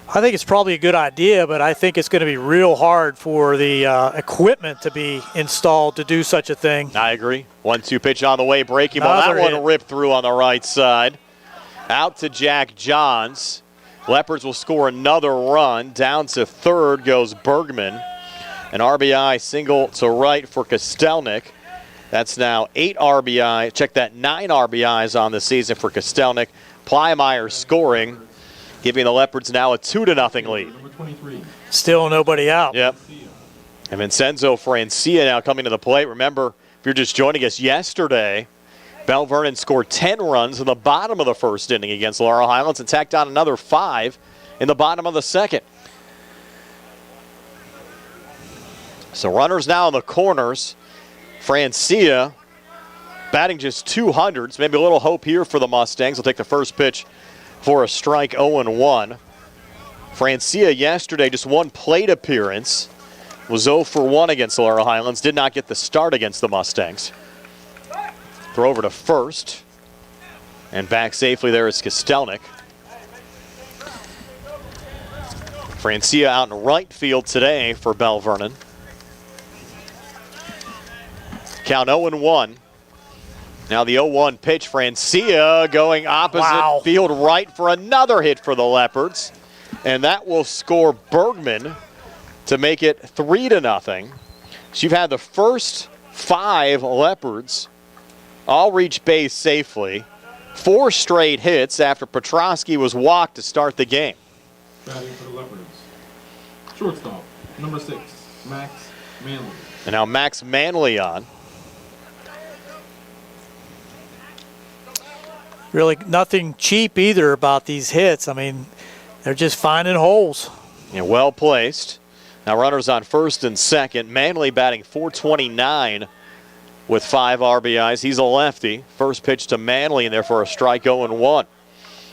I think it's probably a good idea, but I think it's going to be real hard for the equipment to be installed to do such a thing. I agree. 1-2 pitch on the way, breaking ball. That one ripped through on the right side. Out to Jack Johns. Leopards will score another run. Down to third goes Bergman. An RBI single to right for Kostelnik. That's now 8 RBI. Check that, 9 RBIs on the season for Kostelnik. Plymire scoring, giving the Leopards now a 2-0 lead. Still nobody out. Yep. And Vincenzo Francia now coming to the plate. Remember, if you're just joining us yesterday, Belle Vernon scored 10 runs in the bottom of the first inning against Laurel Highlands and tacked on another 5 in the bottom of the second. So runners now in the corners. Francia batting just 200s. Maybe a little hope here for the Mustangs. Will take the first pitch for a strike, 0-1. Francia yesterday just 1 plate appearance. Was 0 for 1 against Laurel Highlands. Did not get the start against the Mustangs. Throw over to first. And back safely there is Kostelnik. Francia out in right field today for Belle Vernon. Count 0-1. Now the 0-1 pitch. Francia going opposite field right for another hit for the Leopards. And that will score Bergman to make it 3-0. So you've had the first 5 Leopards all reach base safely. 4 straight hits after Petrosky was walked to start the game. Batting for the Leopards. Shortstop, number 6, Max Manley. And now Max Manley on. Really nothing cheap either about these hits. I mean, they're just finding holes. And well placed. Now runners on first and second. Manley batting .429 with 5 RBIs. He's a lefty. First pitch to Manley in there for a strike, 0-1.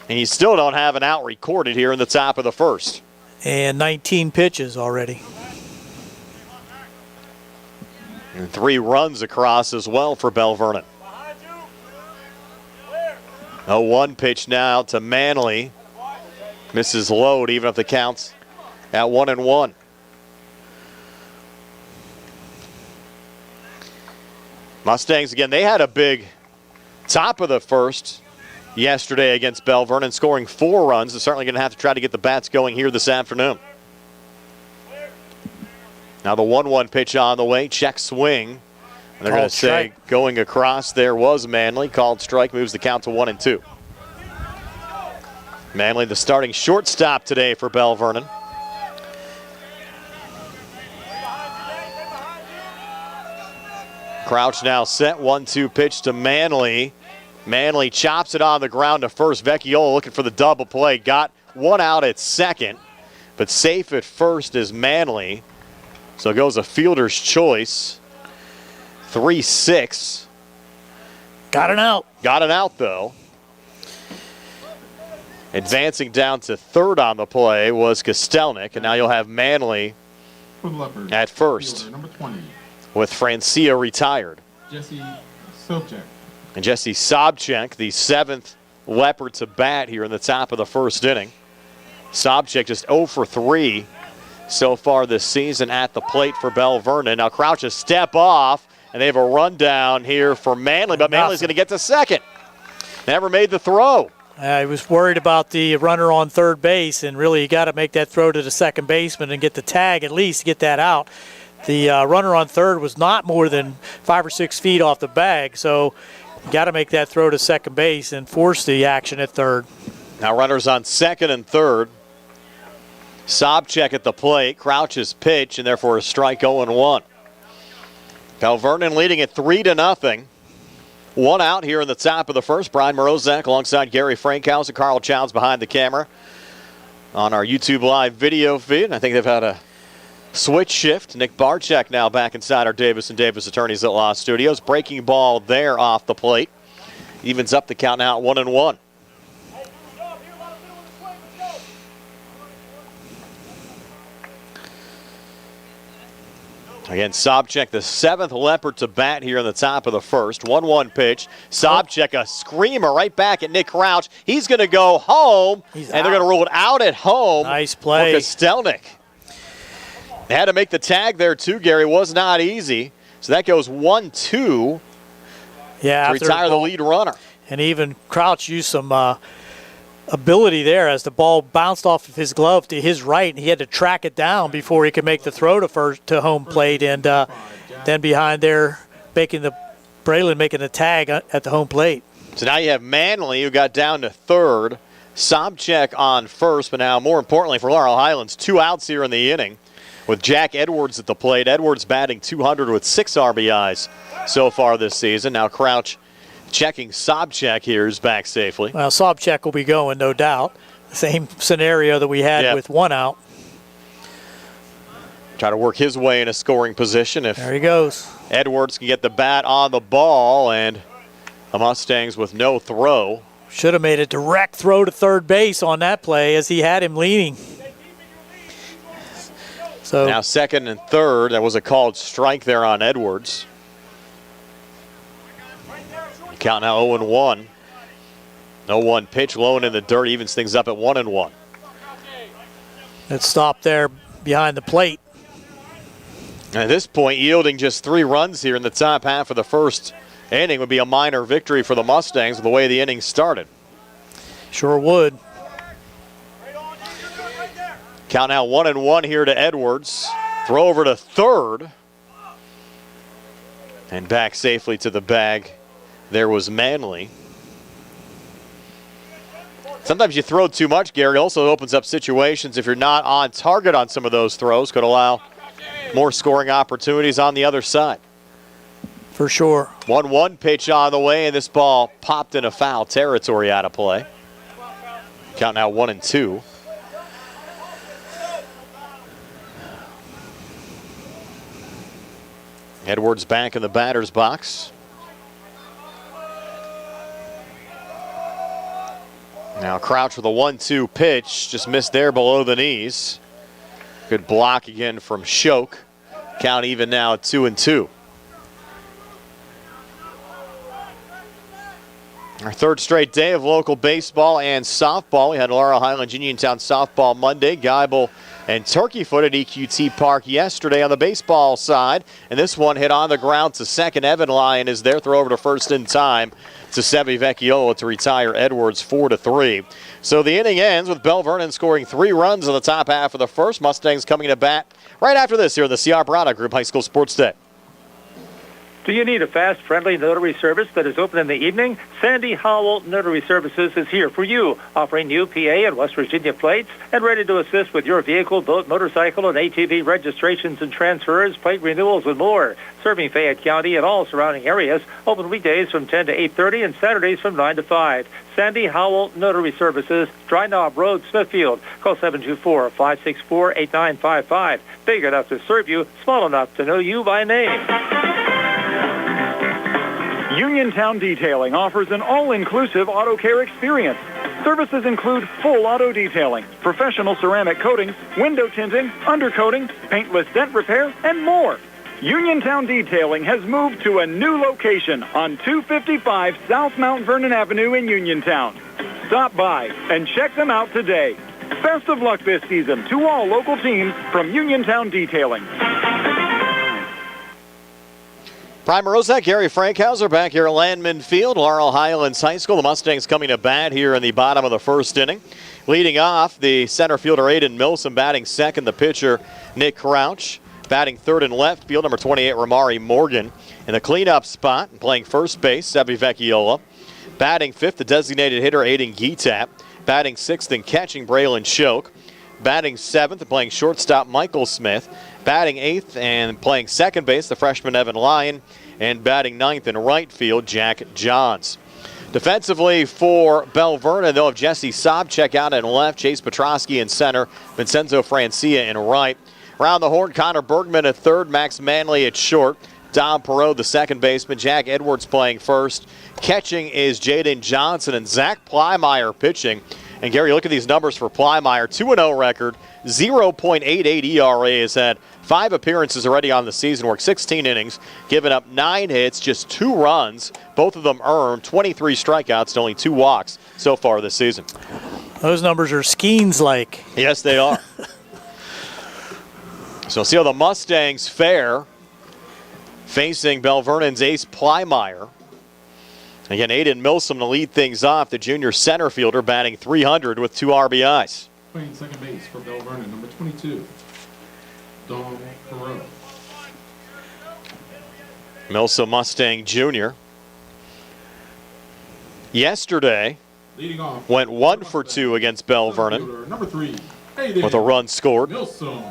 And you still don't have an out recorded here in the top of the first. And 19 pitches already. And 3 runs across as well for Belle Vernon. 0-1 pitch now to Manley. Misses load, even if the count's at 1-1. Mustangs, again, they had a big top of the first yesterday against Belle Vernon, scoring 4 runs. They're certainly going to have to try to get the bats going here this afternoon. Now the 1-1 pitch on the way, check swing. And they're going to say going across there was Manley. Called strike, moves the count to 1-2. Manley, the starting shortstop today for Belle Vernon. Crouch now set, 1-2 pitch to Manley. Manley chops it on the ground to first. Vecchiola looking for the double play. Got one out at second, but safe at first is Manley. So it goes a fielder's choice. 3-6. Got an out. Got an out, though. Advancing down to third on the play was Kostelnik, and now you'll have Manley at first. Number 20. With Francia retired. Jesse Sobchak. And Jesse Sobchak, the 7th Leopard to bat here in the top of the first inning. Sobchak just 0 for 3 so far this season at the plate for Belle Vernon. Now Crouch a step off, and they have a rundown here for Manley, but Manley's going to get to second. Never made the throw. I was worried about the runner on third base, and really you got to make that throw to the second baseman and get the tag at least to get that out. The runner on third was not more than 5 or 6 feet off the bag, so you got to make that throw to second base and force the action at third. Now runners on second and third. Sobchak at the plate, Crouch's pitch, and therefore a strike 0-1. Belle Vernon leading at 3-0. 1 out here in the top of the first. Brian Morozak alongside Gary Frankhouse and Carl Childs behind the camera on our YouTube live video feed. I think they've had a switch shift. Nick Barczyk now back inside our Davis & Davis Attorneys at Law Studios. Breaking ball there off the plate. Evens up the count now at 1-1. Again, Sobchak, the 7th Leopard to bat here in the top of the first. 1-1 pitch. Sobchak, a screamer right back at Nick Crouch. He's going to go home, and they're going to rule it out at home. Nice play. For Kostelnik. They had to make the tag there, too, Gary. Was not easy. So that goes 1-2 to retire the lead runner. And even Crouch used some ability there as the ball bounced off of his glove to his right, and he had to track it down before he could make the throw to home plate. And then behind there, Braylon making the tag at the home plate. So now you have Manley, who got down to third. Sobchak on first, but now more importantly for Laurel Highlands, 2 outs here in the inning with Jack Edwards at the plate. Edwards batting .200 with 6 RBIs so far this season. Now Crouch checking Sobchak here is back safely. Well, Sobchak will be going, no doubt. Same scenario that we had with 1 out. Try to work his way in a scoring position if there he goes. Edwards can get the bat on the ball, and the Mustangs with no throw. Should have made a direct throw to third base on that play as he had him leaning. So now second and third, that was a called strike there on Edwards. Count now 0-1. 0-1 pitch, low and in the dirt, evens things up at 1-1. Let's stop there behind the plate. And at this point, yielding just 3 runs here in the top half of the first inning would be a minor victory for the Mustangs with the way the inning started. Sure would. Count now 1-1 here to Edwards. Throw over to third. And back safely to the bag. There was Manley. Sometimes you throw too much, Gary. Also opens up situations if you're not on target on some of those throws. Could allow more scoring opportunities on the other side. For sure. 1-1 pitch on the way, and this ball popped in a foul territory out of play. Count now 1-2. Edwards back in the batter's box. Now Crouch with a 1-2 pitch, just missed there below the knees. Good block again from Schoch. Count even now at 2-2. Our third straight day of local baseball and softball. We had Laurel Highlands Uniontown softball Monday, Geibel and Turkey Foot at EQT Park yesterday on the baseball side. And this one hit on the ground to second. Evan Lyon is there. Throw over to first in time to Sebi Vecchiola to retire Edwards 4-3. So the inning ends with Belle Vernon scoring 3 runs in the top half of the first. Mustangs coming to bat right after this here in the C.R. Brada Group High School Sports Day. Do you need a fast, friendly notary service that is open in the evening? Sandy Howell Notary Services is here for you, offering new PA and West Virginia plates and ready to assist with your vehicle, boat, motorcycle, and ATV registrations and transfers, plate renewals, and more. Serving Fayette County and all surrounding areas, open weekdays from 10 to 8:30 and Saturdays from 9 to 5. Sandy Howell Notary Services, Dry Knob Road, Smithfield. Call 724-564-8955. Big enough to serve you, small enough to know you by name. Uniontown Detailing offers an all-inclusive auto care experience. Services include full auto detailing, professional ceramic coatings, window tinting, undercoating, paintless dent repair, and more. Uniontown Detailing has moved to a new location on 255 South Mount Vernon Avenue in Uniontown. Stop by and check them out today. Best of luck this season to all local teams from Uniontown Detailing. Brian Morozak, Gary Frankhauser back here at Landman Field, Laurel Highlands High School. The Mustangs coming to bat here in the bottom of the first inning. Leading off, the center fielder Aiden Milsom, batting second, the pitcher Nick Crouch. Batting third and left field, number 28, Ramari Morgan. In the cleanup spot, playing first base, Sebi Vecchiola. Batting fifth, the designated hitter Aiden Geetap. Batting sixth and catching, Braylon Choke. Batting seventh and playing shortstop, Michael Smith. Batting eighth and playing second base, the freshman Evan Lyon. And batting ninth in right field, Jack Johns. Defensively for Belle Vernon, they'll have Jesse Sobchak out in left, Chase Petrosky in center, Vincenzo Francia in right. Around the horn, Connor Bergman at third, Max Manley at short. Dom Perot, the second baseman. Jack Edwards playing first. Catching is Jaden Johnson and Zach Plymeyer pitching. And Gary, look at these numbers for Plymeyer. 2-0 record, 0.88 ERA. Has had 5 appearances already on the season, worked 16 innings, given up 9 hits, just 2 runs, both of them earned, 23 strikeouts, and only 2 walks so far this season. Those numbers are Skeens-like. Yes, they are. So see how the Mustangs fare facing Belle Vernon's ace Plymeyer. Again, Aiden Milsom to lead things off, the junior center fielder, batting .300 with 2 RBIs. Playing second base for Belle Vernon, number 22, Dom Perot. Milsom Mustang Jr. Yesterday Leading off, went 1 for 2 against Belle Vernon. Number 3, with a run scored. Milsom.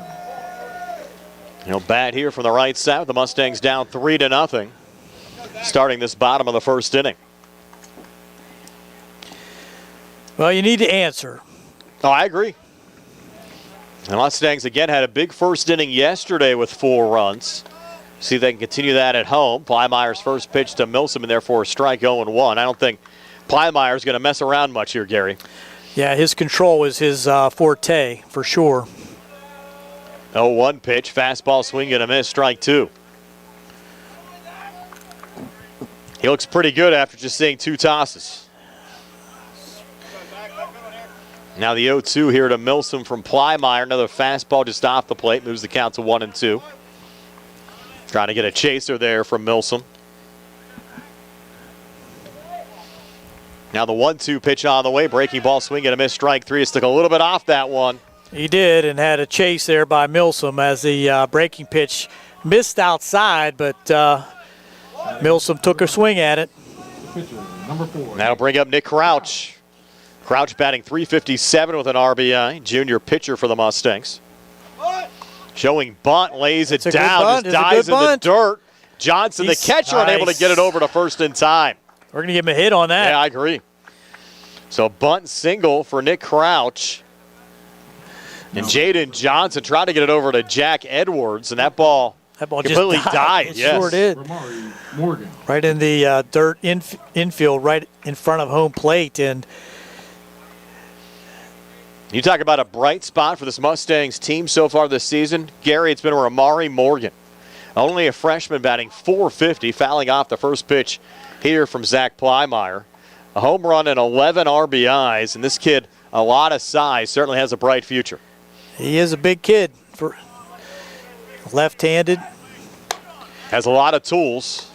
He'll bat here from the right side. The Mustangs down 3-0, starting this bottom of the first inning. Well, you need to answer. Oh, I agree. The Mustangs again had a big first inning yesterday with 4 runs. See if they can continue that at home. Plymeyer's first pitch to Milsom, and therefore a strike 0-1. I don't think Plymeyer's going to mess around much here, Gary. Yeah, his control was his forte for sure. 0-1 pitch, fastball swing and a miss, strike 2. He looks pretty good after just seeing 2 tosses. Now the 0-2 here to Milsom from Plymeyer. Another fastball just off the plate, moves the count to 1-2. Trying to get a chaser there from Milsom. Now the 1-2 pitch on the way, breaking ball swing and a miss, strike 3. It took a little bit off that one. He did, and had a chase there by Milsom as the breaking pitch missed outside, but Milsom took a swing at it. Pitcher, number 4. That'll bring up Nick Crouch. Crouch batting .357 with an RBI. Junior pitcher for the Mustangs. Showing bunt, lays it down, just dives in the dirt. Johnson, the catcher, unable to get it over to first in time. We're going to give him a hit on that. Yeah, I agree. So bunt single for Nick Crouch. And Jaden Johnson tried to get it over to Jack Edwards, and that ball completely just died. It yes. sure did. Ramari Morgan. Right in the dirt infield, right in front of home plate. And you talk about a bright spot for this Mustangs team so far this season. Gary, it's been Ramari Morgan. Only a freshman batting .450, fouling off the first pitch here from Zach Plymeyer. A home run and 11 RBIs, and this kid, a lot of size, certainly has a bright future. He is a big kid, for left-handed. Has a lot of tools.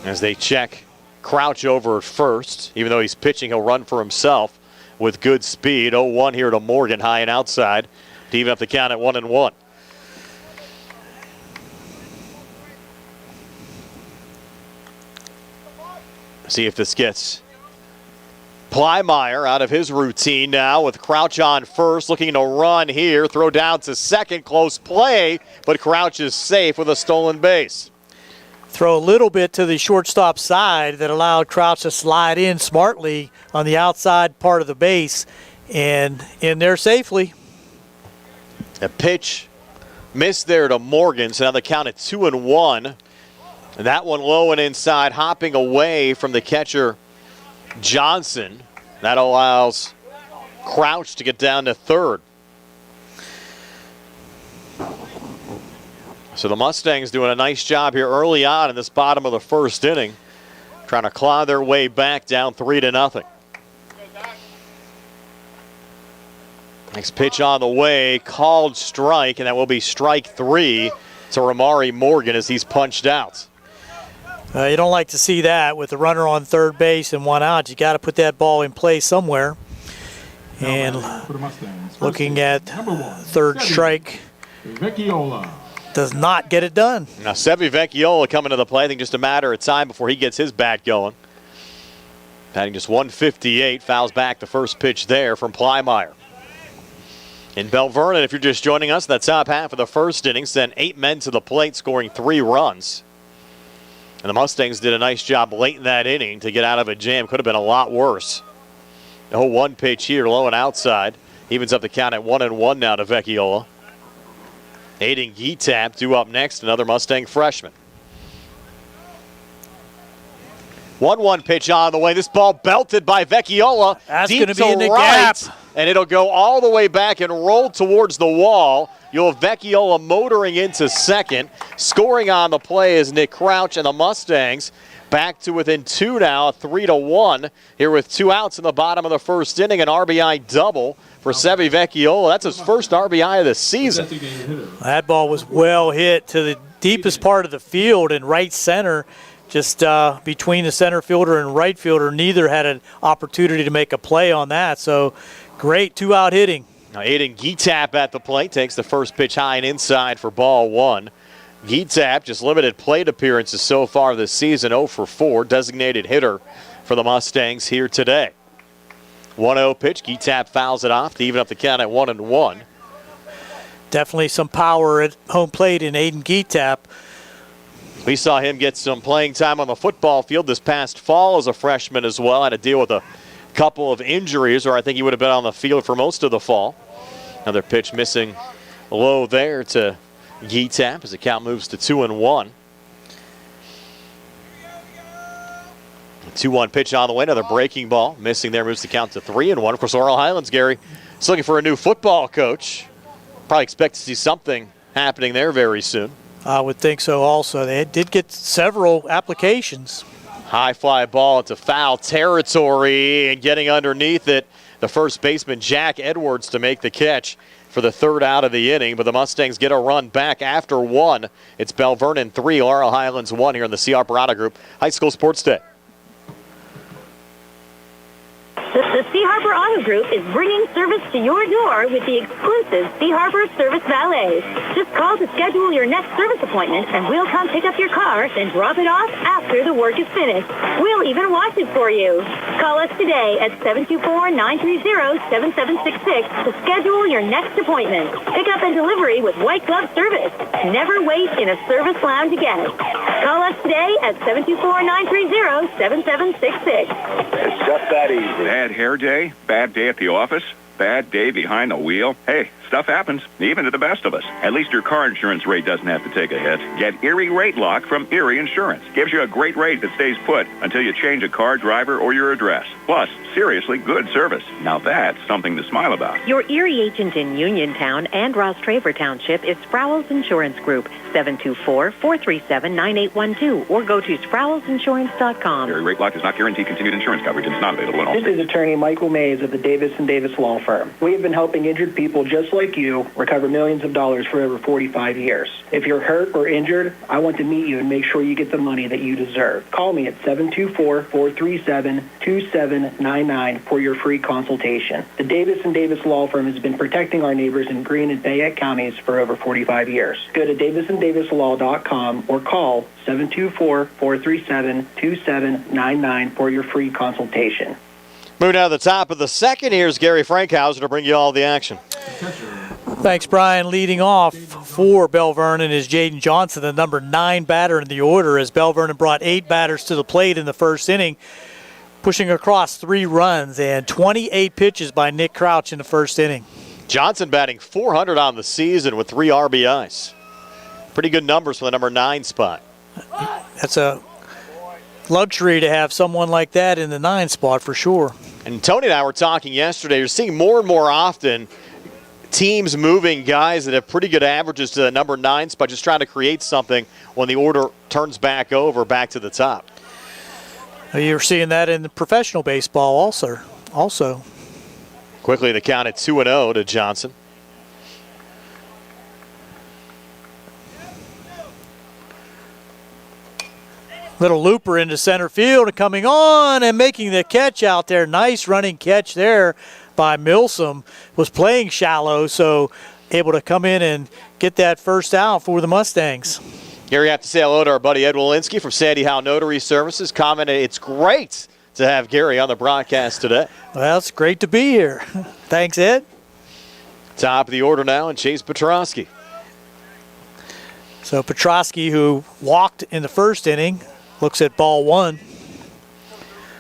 As they check Crouch over at first. Even though he's pitching, he'll run for himself with good speed. 0-1 here to Morgan, high and outside to even up the count at 1-1. See if this gets Plymeyer out of his routine now with Crouch on first, looking to run here. Throw down to second, close play, but Crouch is safe with a stolen base. Throw a little bit to the shortstop side that allowed Crouch to slide in smartly on the outside part of the base and in there safely. A pitch missed there to Morgan, so now the count at 2-1. And that one low and inside, hopping away from the catcher, Johnson. That allows Crouch to get down to third. So the Mustangs doing a nice job here early on in this bottom of the first inning, trying to claw their way back down 3-0. Next pitch on the way, called strike, and that will be strike 3 to Ramari Morgan as he's punched out. You don't like to see that with the runner on third base and 1 out. You got to put that ball in play somewhere. And looking at third strike, Vecchiola does not get it done. Now Sevi Vecchiola coming to the play. I think just a matter of time before he gets his bat going. Batting just 158, fouls back the first pitch there from Plymeyer. In Belle Vernon, if you're just joining us, the top half of the first inning sent 8 men to the plate, scoring 3 runs. And the Mustangs did a nice job late in that inning to get out of a jam. Could have been a lot worse. 0-1 pitch here, low and outside. Evens up the count at 1-1 now to Vecchiola. Aiden Gitap due up next, another Mustang freshman. 1-1 pitch on the way. This ball belted by Vecchiola. That's deep going to be in the right, gap. and it'll go all the way back and roll towards the wall. You'll have Vecchiola motoring into second. Scoring on the play is Nick Crouch, and the Mustangs back to within 2 now, 3-1 here with 2 outs in the bottom of the first inning. An RBI double for Sevi Vecchiola. That's his first RBI of the season. That ball was well hit to the deepest part of the field in right center. Just between the center fielder and right fielder, neither had an opportunity to make a play on that. So great 2-out hitting. Now Aiden Gitap at the plate takes the first pitch high and inside for ball 1. Gitap just limited plate appearances so far this season, 0 for 4, designated hitter for the Mustangs here today. 1-0 pitch, Gitap fouls it off to even up the count at 1-1. Definitely some power at home plate in Aiden Gitap. We saw him get some playing time on the football field this past fall as a freshman as well. Had to deal with a couple of injuries, or I think he would have been on the field for most of the fall. Another pitch missing low there to Gitap as the count moves to 2-1. 2-1 pitch on the way, another breaking ball. Missing there, moves the count to 3-1. Of course, Laurel Highlands, Gary, is looking for a new football coach. Probably expect to see something happening there very soon. I would think so also. They did get several applications. High fly ball into foul territory, and getting underneath it, the first baseman, Jack Edwards, to make the catch for the 3rd out of the inning. But the Mustangs get a run back after 1. It's Belle Vernon 3, Laurel Highlands 1 here in the C.R. Parada Group High School Sports Day. The Sea Harbor Auto Group is bringing service to your door with the exclusive Sea Harbor Service Valet. Just call to schedule your next service appointment, and we'll come pick up your car, then drop it off after the work is finished. We'll even wash it for you. Call us today at 724-930-7766 to schedule your next appointment. Pickup and delivery with white glove service. Never wait in a service lounge again. Call us today at 724-930-7766. It's just that easy. Bad hair day? Bad day at the office? Bad day behind the wheel? Hey, stuff happens, even to the best of us. At least your car insurance rate doesn't have to take a hit. Get Erie Rate Lock from Erie Insurance. Gives you a great rate that stays put until you change a car, driver, or your address. Plus, seriously good service. Now that's something to smile about. Your Erie agent in Uniontown and Ross Traver Township is Sprowell's Insurance Group, 724-437-9812, or go to SproulsInsurance.com. Erie Rate Lock does not guarantee continued insurance coverage and is not available in all This states. is attorney Michael Mays of the Davis & Davis Law Firm. We have been helping injured people just like you recover millions of dollars for over 45 years. If you're hurt or injured, I want to meet you and make sure you get the money that you deserve. Call me at 724-437-2799 for your free consultation. The Davis & Davis Law Firm has been protecting our neighbors in Greene and Fayette counties for over 45 years. Go to davisanddavislaw.com or call 724-437-2799 for your free consultation. Moving down to the top of the second, here's Gary Frankhauser to bring you all the action. Thanks, Brian. Leading off for Belle Vernon is Jaden Johnson, the number 9 batter in the order, as Belle Vernon brought 8 batters to the plate in the first inning, pushing across 3 runs and 28 pitches by Nick Crouch in the first inning. Johnson batting .400 on the season with 3 RBIs. Pretty good numbers for the number 9 spot. That's a luxury to have someone like that in the 9 spot for sure. And Tony and I were talking yesterday. You're seeing more and more often teams moving guys that have pretty good averages to the number 9 spot, just trying to create something when the order turns back over, back to the top. You're seeing that in the professional baseball also. Quickly, the count at 2-0 to Johnson. Little looper into center field and coming on and making the catch out there. Nice running catch there by Milsom. Was playing shallow, so able to come in and get that first out for the Mustangs. Here we have to say hello to our buddy Ed Walensky from Sandy Howe Notary Services. Commented, it's great to have Gary on the broadcast today. Well, it's great to be here. Thanks, Ed. Top of the order now, and Chase Petrosky. So Petrosky, who walked in the first inning, looks at ball 1.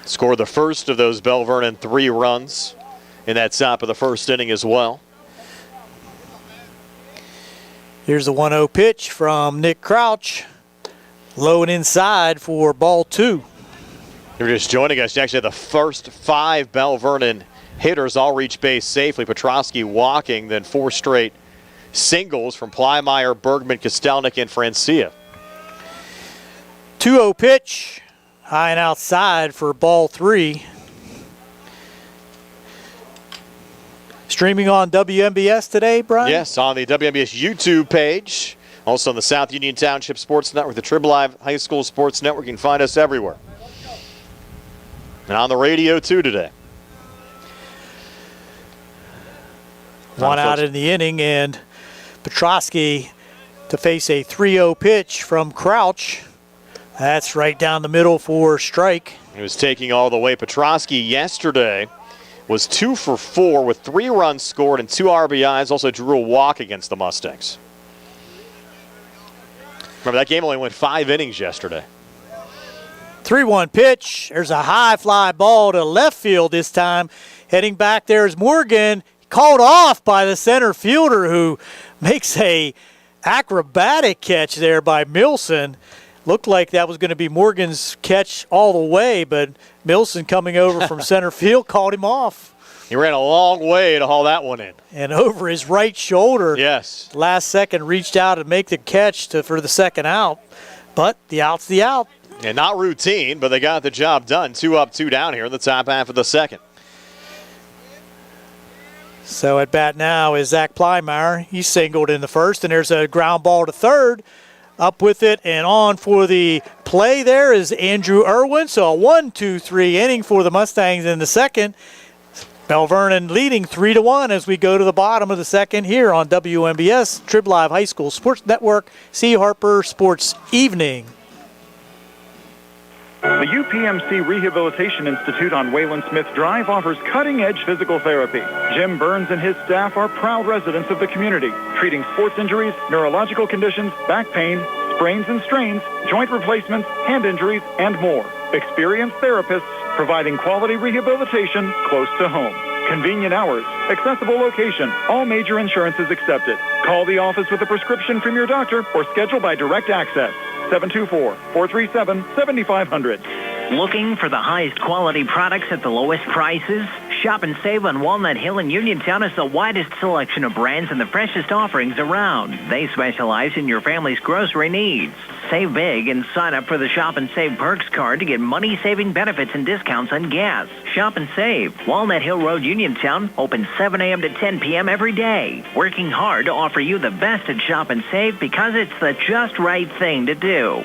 Scored the first of those Belle Vernon 3 runs in that top of the first inning as well. Here's the 1-0 pitch from Nick Crouch. Low and inside for ball 2. You're just joining us. You actually had the first 5 Belle Vernon hitters all reach base safely. Petrosky walking, then 4 straight singles from Plymire, Bergman, Kostelnik, and Francia. 2-0 pitch, high and outside for ball 3. Streaming on WMBS today, Brian? Yes, on the WMBS YouTube page. Also on the South Union Township Sports Network, the Trib Live High School Sports Network. You can find us everywhere. And on the radio, too, today. One out in the inning, and Petrosky to face a 3-0 pitch from Crouch. That's right down the middle for strike. He was taking all the way. Petrosky yesterday was 2 for 4 with 3 runs scored and 2 RBIs. Also drew a walk against the Mustangs. Remember, that game only went 5 innings yesterday. 3-1 pitch. There's a high fly ball to left field this time. Heading back there is Morgan. Called off by the center fielder, who makes a acrobatic catch there by Milson. Looked like that was going to be Morgan's catch all the way, but Milson coming over from center field called him off. He ran a long way to haul that one in. And over his right shoulder. Yes. Last second reached out to make the catch for the second out. But the out's the out. And not routine, but they got the job done. 2 up, 2 down here in the top half of the second. So at bat now is Zach Plymire. He singled in the first, and there's a ground ball to third. Up with it and on for the play there is Andrew Irwin. So a 1-2-3 inning for the Mustangs in the second. Belle Vernon leading 3-1 as we go to the bottom of the second here on WMBS, Trib Live High School Sports Network, C. Harper Sports Evening. The UPMC Rehabilitation Institute on Wayland Smith Drive offers cutting-edge physical therapy. Jim Burns and his staff are proud residents of the community, treating sports injuries, neurological conditions, back pain, sprains and strains, joint replacements, hand injuries, and more. Experienced therapists providing quality rehabilitation close to home. Convenient hours, accessible location, all major insurances accepted. Call the office with a prescription from your doctor or schedule by direct access. 724-437-7500. Looking for the highest quality products at the lowest prices? Shop and save on Walnut Hill in Uniontown has the widest selection of brands and the freshest offerings around. They specialize in your family's grocery needs. Save big and sign up for the Shop and Save Perks card to get money-saving benefits and discounts on gas. Shop and save. Walnut Hill Road, Uniontown, open 7 a.m. to 10 p.m. every day. Working hard to offer you the best at Shop and Save because it's the just right thing to do.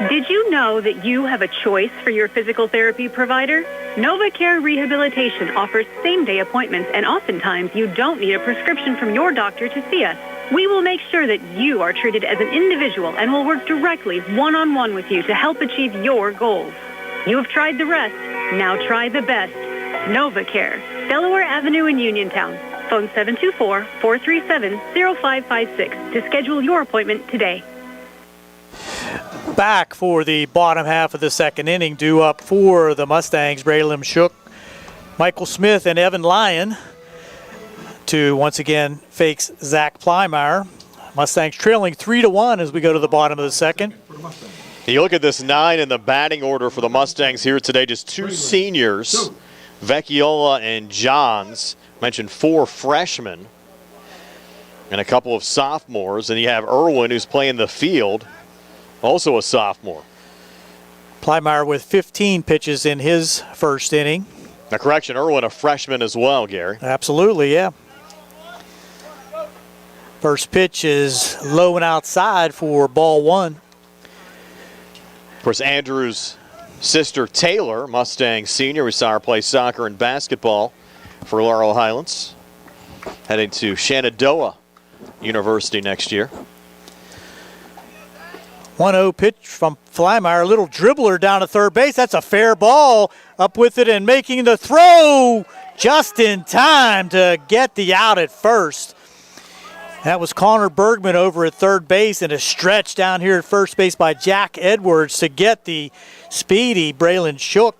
Did you know that you have a choice for your physical therapy provider? NovaCare Rehabilitation offers same-day appointments, and oftentimes you don't need a prescription from your doctor to see us. We will make sure that you are treated as an individual and will work directly one-on-one with you to help achieve your goals. You have tried the rest. Now try the best. NovaCare, Delaware Avenue in Uniontown. Phone 724-437-0556 to schedule your appointment today. Back for the bottom half of the second inning, due up for the Mustangs, Braylon Shook, Michael Smith, and Evan Lyon to once again face Zach Plymire. Mustangs trailing 3-1 as we go to the bottom of the second. You look at this 9 in the batting order for the Mustangs here today, just 2 seniors, Vecchiola and Johns. Mentioned 4 freshmen and a couple of sophomores, and you have Irwin who's playing the field, also a sophomore. Plymire with 15 pitches in his first inning. Now, correction, Irwin a freshman as well, Gary. Absolutely, yeah. First pitch is low and outside for ball 1. Of course, Andrew's sister Taylor, Mustang senior, we saw her play soccer and basketball for Laurel Highlands. Heading to Shenandoah University next year. 1-0 pitch from Plymire, a little dribbler down to third base. That's a fair ball. Up with it and making the throw just in time to get the out at first. That was Connor Bergman over at third base, and a stretch down here at first base by Jack Edwards to get the speedy Braylon Shook.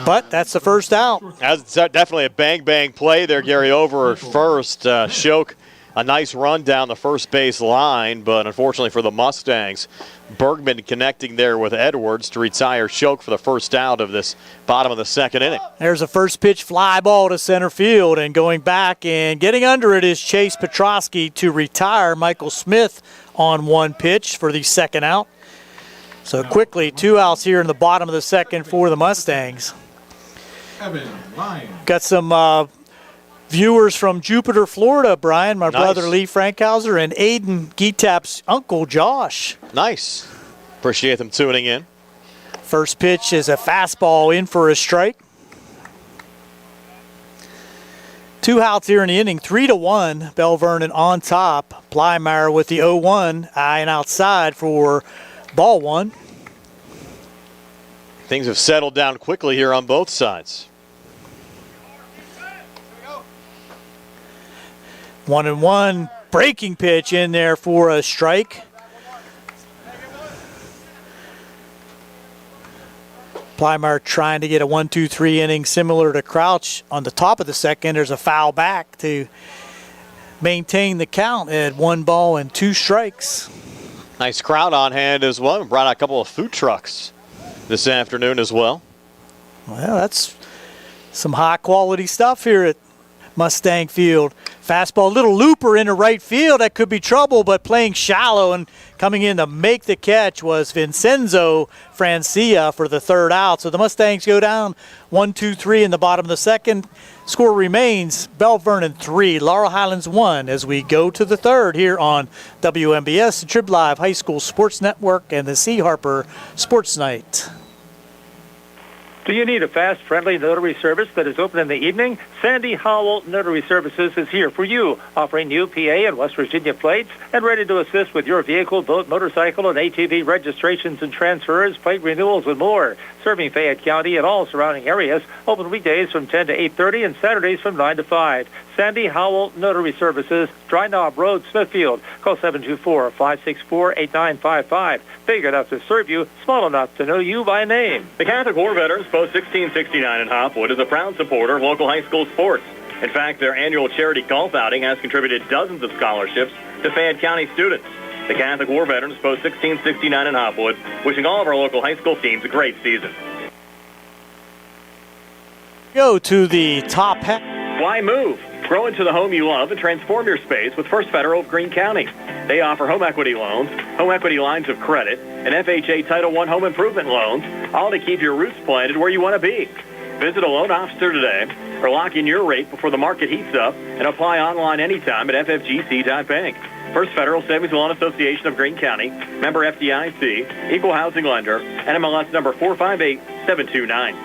But that's the first out. That's definitely a bang-bang play there, Gary, over at first. Shook, a nice run down the first base line, but unfortunately for the Mustangs, Bergman connecting there with Edwards to retire Shook for the first out of this bottom of the second inning. There's a first pitch fly ball to center field, and going back and getting under it is Chase Petrosky to retire Michael Smith on one pitch for the second out. So quickly, 2 outs here in the bottom of the second for the Mustangs. Got some viewers from Jupiter, Florida, Brian, my brother Lee Frankhauser, and Aiden Geetap's uncle Josh. Nice. Appreciate them tuning in. First pitch is a fastball in for a strike. 2 outs here in the inning, 3-1. Belle Vernon on top. Plymire with the 0-1, eye and outside for ball 1. Things have settled down quickly here on both sides. 1-1, breaking pitch in there for a strike. Plymire trying to get a 1-2-3 inning similar to Crouch. On the top of the second, there's a foul back to maintain the count at 1 ball and 2 strikes. Nice crowd on hand as well. We brought out a couple of food trucks this afternoon as well. Well, that's some high quality stuff here at Mustang Field. Fastball, little looper into right field. That could be trouble, but playing shallow and coming in to make the catch was Vincenzo Francia for the third out. So the Mustangs go down 1-2-3 in the bottom of the second. Score remains Belle Vernon 3, Laurel Highlands 1 as we go to the third here on WMBS, the Trib Live High School Sports Network, and the C. Harper Sports Night. Do you need a fast, friendly notary service that is open in the evening? Sandy Howell Notary Services is here for you, offering new PA and West Virginia plates and ready to assist with your vehicle, boat, motorcycle, and ATV registrations and transfers, plate renewals, and more. Serving Fayette County and all surrounding areas, open weekdays from 10 to 8:30 and Saturdays from 9 to 5. Sandy Howell Notary Services, Dry Knob Road, Smithfield. Call 724-564-8955. Big enough to serve you, small enough to know you by name. The Catholic War Veterans Post 1669 in Hopwood is a proud supporter of local high school sports. In fact, their annual charity golf outing has contributed dozens of scholarships to Fayette County students. The Catholic War Veterans Post 1669 in Hopwood, wishing all of our local high school teams a great season. Go to the top half. Why move? Grow into the home you love and transform your space with First Federal of Greene County. They offer home equity loans, home equity lines of credit, and FHA Title I home improvement loans, all to keep your roots planted where you want to be. Visit a loan officer today or lock in your rate before the market heats up and apply online anytime at ffgc.bank. First Federal Savings and Loan Association of Greene County, member FDIC, equal housing lender, NMLS number 458729.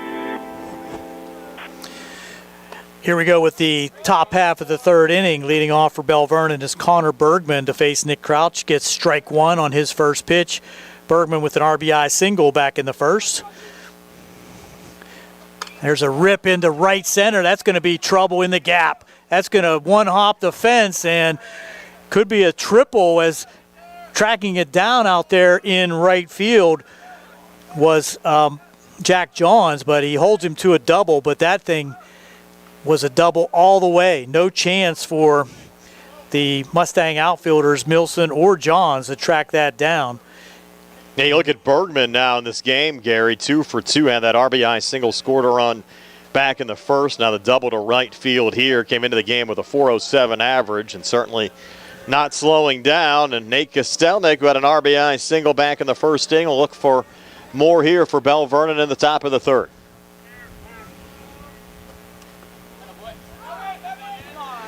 Here we go with the top half of the third inning. Leading off for Belle Vernon is Connor Bergman to face Nick Crouch. Gets strike one on his first pitch. Bergman with an RBI single back in the first. There's a rip into right center. That's going to be trouble in the gap. That's going to one-hop the fence and could be a triple, as tracking it down out there in right field was Jack Johns, but he holds him to a double, but that thing was a double all the way. No chance for the Mustang outfielders, Milson or Johns, to track that down. Now you look at Bergman now in this game, Gary, 2 for 2, had that RBI single, scored a run back in the first. Now the double to right field here, came into the game with a 407 average and certainly not slowing down. And Nate Kostelnik, who had an RBI single back in the first inning, will look for more here for Belle Vernon in the top of the third.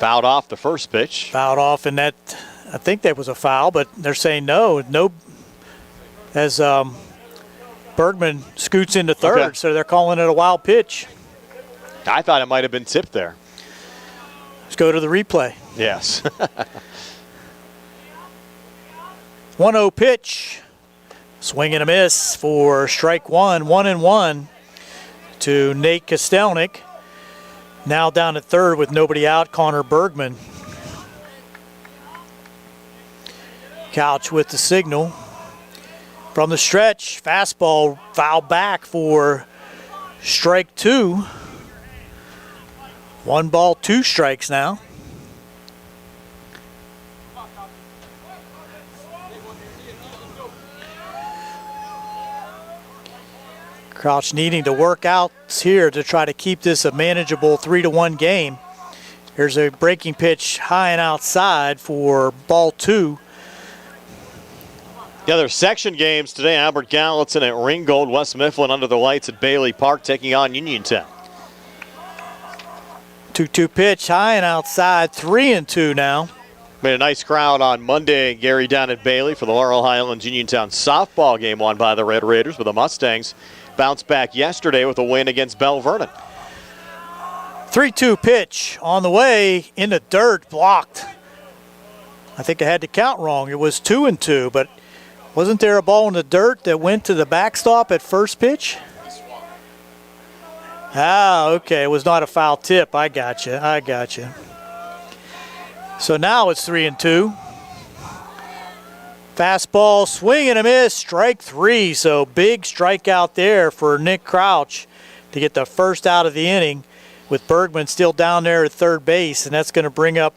Fouled off the first pitch. Fouled off, and that, I think that was a foul, but they're saying no, as Bergman scoots into third, okay. So they're calling it a wild pitch. I thought it might have been tipped there. Let's go to the replay. Yes. 1-0 pitch. Swing and a miss for strike one, 1-1 to Nate Kostelnik. Now down at third with nobody out, Connor Bergman. Couch with the signal. From the stretch, fastball foul back for strike two. 1 ball, 2 strikes now. Crouch needing to work out here to try to keep this a manageable 3-1 game. Here's a breaking pitch high and outside for ball 2. Yeah, there's section games today. Albert Gallatin at Ringgold, West Mifflin under the lights at Bailey Park taking on Uniontown. 2-2 pitch high and outside, 3-2 now. Made a nice crowd on Monday, Gary, down at Bailey for the Laurel Highlands Uniontown softball game won by the Red Raiders, but the Mustangs bounced back yesterday with a win against Belle Vernon. 3-2 pitch on the way in the dirt, blocked. I think I had to count wrong. It was 2-2, but wasn't there a ball in the dirt that went to the backstop at first pitch? Ah, okay. It was not a foul tip. I got you. So now it's 3-2. Fastball, swing and a miss, strike 3. So big strikeout there for Nick Crouch to get the first out of the inning with Bergman still down there at third base. And that's going to bring up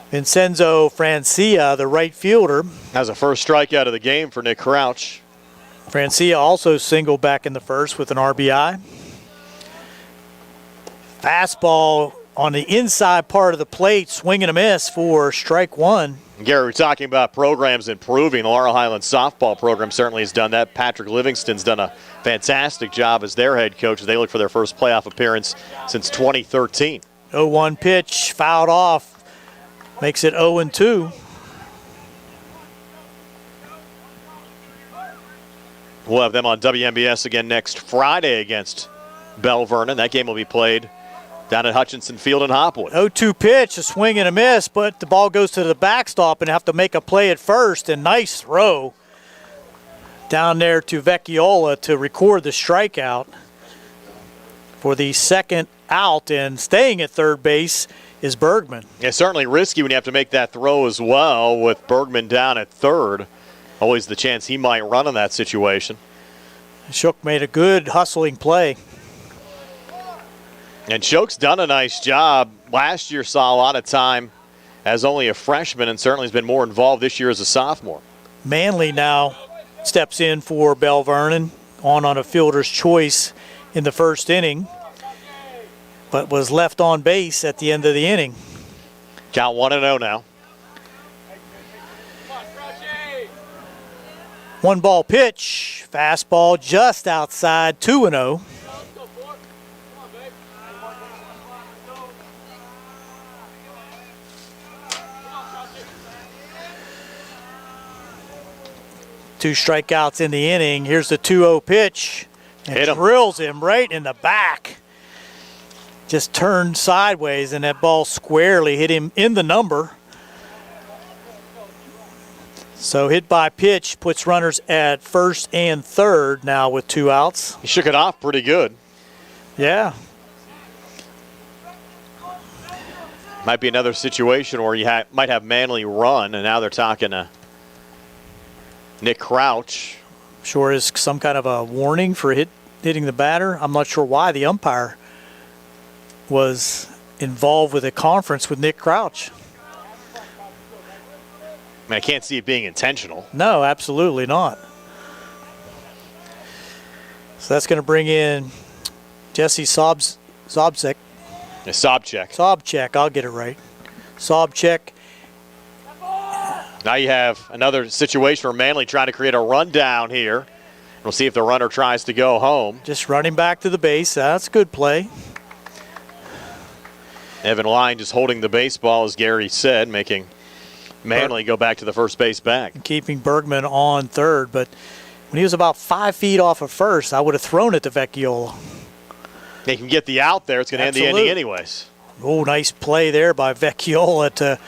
Vincenzo Francia, the right fielder. Has a first strikeout of the game for Nick Crouch. Francia also singled back in the first with an RBI. Fastball on the inside part of the plate, swing and a miss for strike 1. Gary, we're talking about programs improving. The Laurel Highlands softball program certainly has done that. Patrick Livingston's done a fantastic job as their head coach as they look for their first playoff appearance since 2013. 0-1 pitch, fouled off, makes it 0-2. We'll have them on WMBS again next Friday against Belle Vernon. That game will be played down at Hutchinson Field in Hopwood. 0-2 pitch, a swing and a miss, but the ball goes to the backstop and have to make a play at first. And nice throw down there to Vecchiola to record the strikeout for the second out. And staying at third base is Bergman. Yeah, certainly risky when you have to make that throw as well with Bergman down at third. Always the chance he might run in that situation. Shook made a good hustling play. And Shoke's done a nice job. Last year saw a lot of time as only a freshman and certainly has been more involved this year as a sophomore. Manley now steps in for Belle Vernon on a fielder's choice in the first inning, but was left on base at the end of the inning. Count 1-0 now. 1-ball pitch, fastball just outside, 2-0. Two strikeouts in the inning. Here's the 2-0 pitch. It drills him right in the back. Just turned sideways, and that ball squarely hit him in the number. So hit by pitch puts runners at first and third now with 2 outs. He shook it off pretty good. Yeah. Might be another situation where you might have Manley run, and now they're talking to Nick Crouch. Sure is some kind of a warning for hitting the batter. I'm not sure why the umpire was involved with a conference with Nick Crouch. I mean, I can't see it being intentional. No, absolutely not. So that's going to bring in Jesse Sobczak. Sobczak, I'll get it right. Sobczak. Now you have another situation where Manley trying to create a rundown here. We'll see if the runner tries to go home. Just running back to the base. That's a good play. Evan Line just holding the baseball, as Gary said, making Manley go back to the first base back. And keeping Bergman on third, but when he was about 5 feet off of first, I would have thrown it to Vecchiola. They can get the out there. It's going to end the inning anyways. Oh, nice play there by Vecchiola to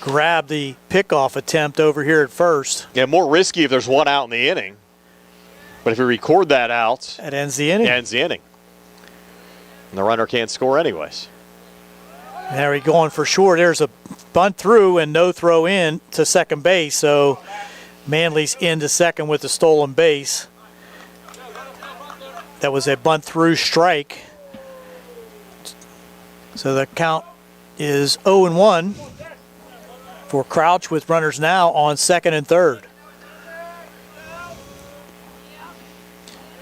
grab the pickoff attempt over here at first. Yeah, more risky if there's 1 out in the inning. But if you record that out, it ends the inning. It ends the inning. And the runner can't score anyways. There he going for sure. There's a bunt through and no throw in to second base. So Manley's into second with the stolen base. That was a bunt through strike. So the count is 0-1 for Crouch with runners now on second and third.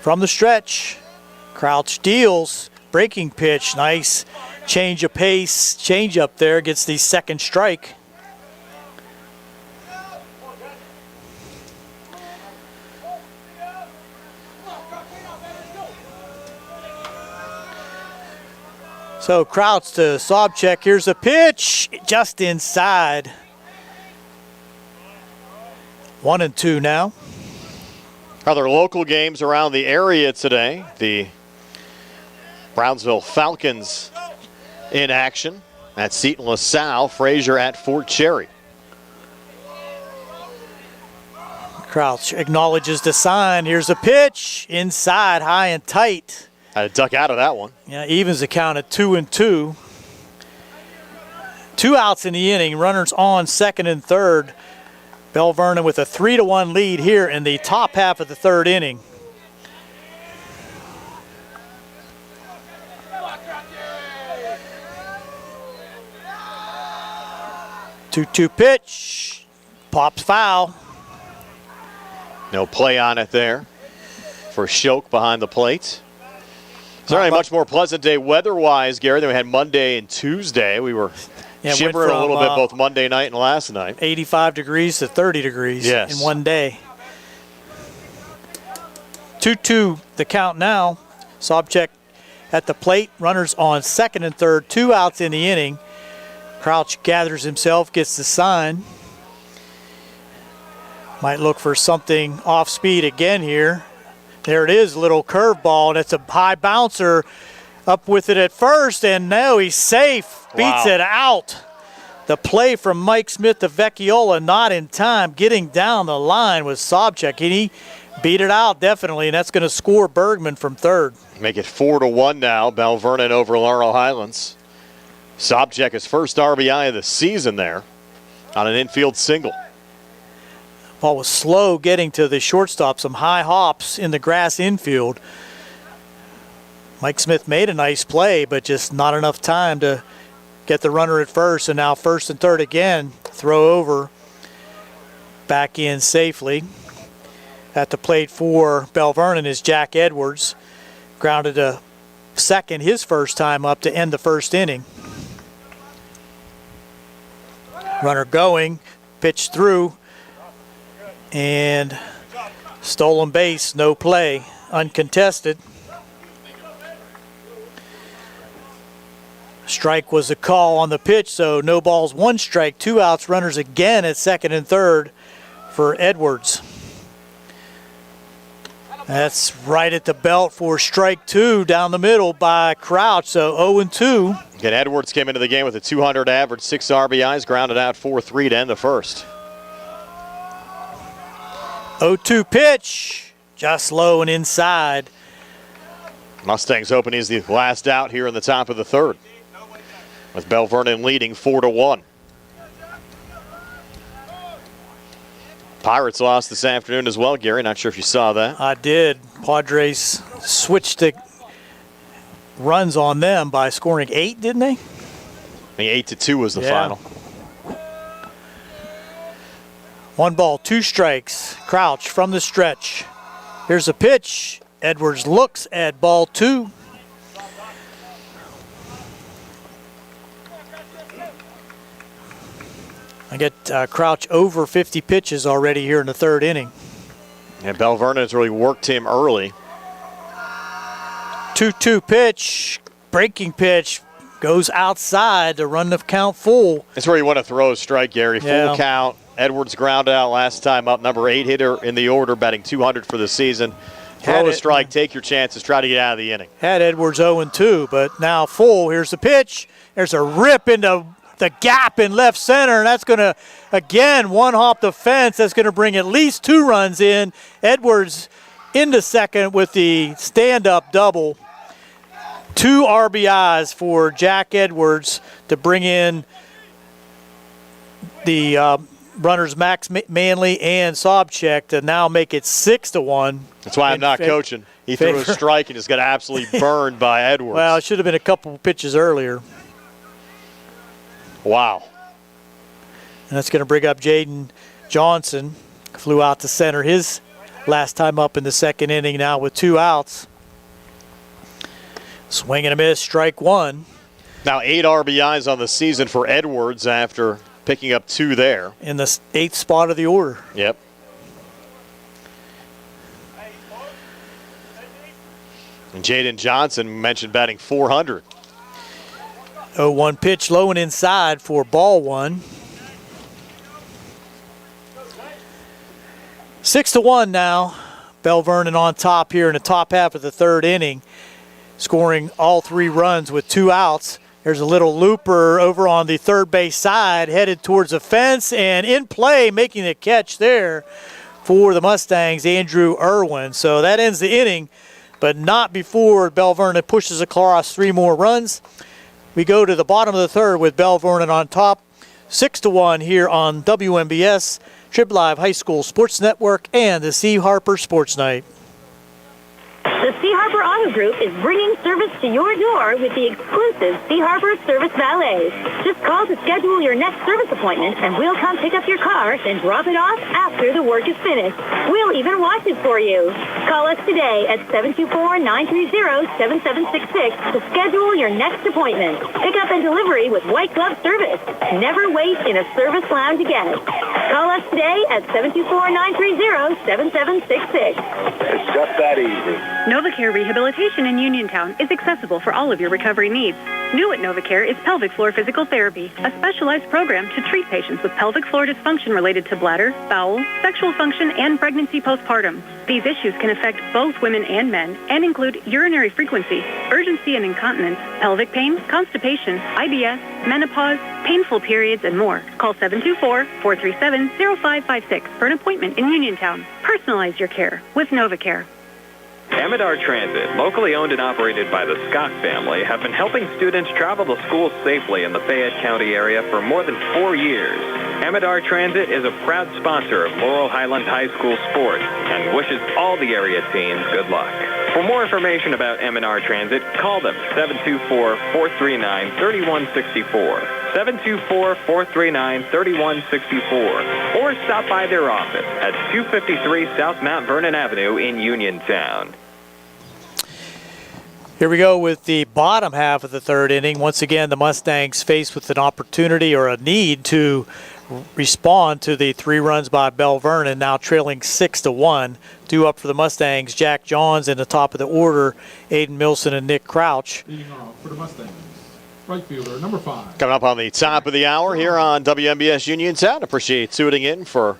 From the stretch, Crouch deals, breaking pitch, nice change of pace, change up there, gets the second strike. So Crouch to Sobczak, here's a pitch, just inside. 1-2 now. Other local games around the area today. The Brownsville Falcons in action at Seton LaSalle. Frazier at Fort Cherry. Crouch acknowledges the sign. Here's a pitch, inside, high and tight. Had to duck out of that one. Yeah, evens the count at 2-2. 2 outs in the inning. Runners on second and third. Belle Vernon with a 3-1 lead here in the top half of the third inning. Two-two pitch, pops foul. No play on it there for Shoke behind the plate. Certainly a much more pleasant day weather-wise, Gary, than we had Monday and Tuesday. We were shivering a little bit both Monday night and last night. 85 degrees to 30 degrees in one day. 2-2 the count now. Sobczak at the plate. Runners on second and third. 2 outs in the inning. Crouch gathers himself, gets the sign. Might look for something off speed again here. There it is, little curveball, and it's a high bouncer. Up with it at first, and now he's safe. Beats it out. The play from Mike Smith to Vecchiola, not in time. Getting down the line was Sobczak, and he beat it out definitely, and that's going to score Bergman from third. Make it 4-1 now. Belle Vernon over Laurel Highlands. Sobczak his first RBI of the season there on an infield single. Ball was slow getting to the shortstop. Some high hops in the grass infield. Mike Smith made a nice play, but just not enough time to get the runner at first, and now first and third again. Throw over, back in safely. At the plate for Belle Vernon is Jack Edwards. Grounded a second his first time up to end the first inning. Runner going, pitch through, and stolen base, no play, uncontested. Strike was the call on the pitch, so no balls, 1 strike, 2 outs, runners again at second and third for Edwards. That's right at the belt for strike 2 down the middle by Crouch, so 0-2. Again, Edwards came into the game with a 200 average, 6 RBIs, grounded out 4-3 to end the first. 0-2 pitch, just low and inside. Mustangs opening is the last out here in the top of the third, with Belle Vernon leading 4-1. Pirates lost this afternoon as well, Gary. Not sure if you saw that. I did. Padres switched the runs on them by scoring 8, didn't they? I mean, 8-2 was the final. 1 ball, 2 strikes. Crouch from the stretch. Here's a pitch. Edwards looks at ball 2. I get Crouch over 50 pitches already here in the third inning. And Belle Vernon has really worked him early. 2-2 pitch, breaking pitch, goes outside to run the count full. That's where you want to throw a strike, Gary. Full count. Edwards ground out last time up, number 8 hitter in the order, batting 200 for the season. Throw a strike, take your chances, try to get out of the inning. Had Edwards 0-2, but now full. Here's the pitch. There's a rip into the gap in left center, and that's going to, again, one hop the fence. That's going to bring at least 2 runs in. Edwards into second with the stand-up double. 2 RBIs for Jack Edwards to bring in the runners Max Manley and Sobchak to now make it 6-1. That's why I'm not coaching. He threw a strike and just got absolutely burned by Edwards. Well, it should have been a couple pitches earlier. Wow. And that's going to bring up Jaden Johnson. Flew out to center his last time up in the second inning now with 2 outs. Swing and a miss, strike 1. Now 8 RBIs on the season for Edwards after picking up 2 there. In the 8th spot of the order. Yep. And Jaden Johnson mentioned batting 400. 0-1 pitch, low and inside for ball 1. 6-1 now. Belle Vernon on top here in the top half of the third inning, scoring all 3 runs with 2 outs. There's a little looper over on the third base side, headed towards the fence, and in play, making the catch there for the Mustangs, Andrew Irwin. So that ends the inning, but not before Belle Vernon pushes across 3 more runs. We go to the bottom of the third with Belle Vernon on top, 6-1 here on WMBS, Trib Live High School Sports Network, and the C. Harper Sports Night. The C. Harper Auto Group is bringing service to your door with the exclusive C. Harper Service Valet. Just call to schedule your next service appointment, and we'll come pick up your car and drop it off after the work is finished. We'll even wash it for you. Call us today at 724-930-7766 to schedule your next appointment. Pickup and delivery with white glove service. Never wait in a service lounge again. Call us today at 724-930-7766. It's just that easy. NovaCare Rehabilitation in Uniontown is accessible for all of your recovery needs. New at NovaCare is pelvic floor physical therapy, a specialized program to treat patients with pelvic floor dysfunction related to bladder, bowel, sexual function, and pregnancy postpartum. These issues can affect both women and men and include urinary frequency, urgency and incontinence, pelvic pain, constipation, IBS, menopause, painful periods, and more. Call 724-437-0556 for an appointment in Uniontown. Personalize your care with NovaCare. Amador Transit, locally owned and operated by the Scott family, have been helping students travel to school safely in the Fayette County area for more than 4 years. Amador Transit is a proud sponsor of Laurel Highlands High School sports and wishes all the area teams good luck. For more information about M&R Transit, call them 724-439-3164. 724-439-3164. Or stop by their office at 253 South Mount Vernon Avenue in Uniontown. Here we go with the bottom half of the third inning. Once again, the Mustangs faced with an opportunity or a need to respond to the 3 runs by Belle Vernon, now trailing 6-1. Due up for the Mustangs, Jack Johns in the top of the order, Aiden Milson and Nick Crouch. Leading off for the Mustangs, right fielder, number 5. Coming up on the top of the hour here on WMBS Uniontown. Appreciate tuning in for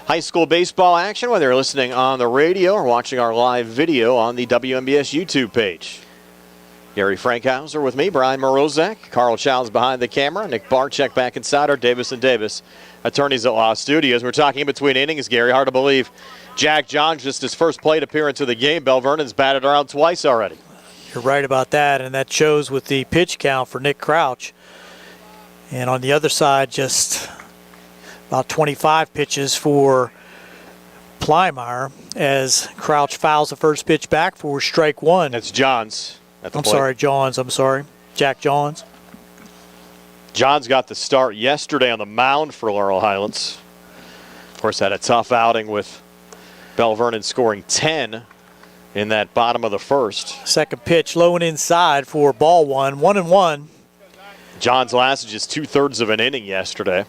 high school baseball action, whether you're listening on the radio or watching our live video on the WMBS YouTube page. Gary Frankhauser with me, Brian Morozak, Carl Childs behind the camera, Nick Barczyk back inside our Davis & Davis Attorneys at Law studios. We're talking in between innings, Gary. Hard to believe Jack Johns, just his first plate appearance of the game. Belle Vernon's batted around twice already. You're right about that, and that shows with the pitch count for Nick Crouch. And on the other side, just about 25 pitches for Plymire as Crouch fouls the first pitch back for strike 1. That's Johns. I'm sorry, Johns. I'm sorry. Jack Johns. Johns got the start yesterday on the mound for Laurel Highlands. Of course, had a tough outing with Belle Vernon scoring 10 in that bottom of the first. Second pitch low and inside for ball 1. 1-1. Johns lasted just 2/3 of an inning yesterday.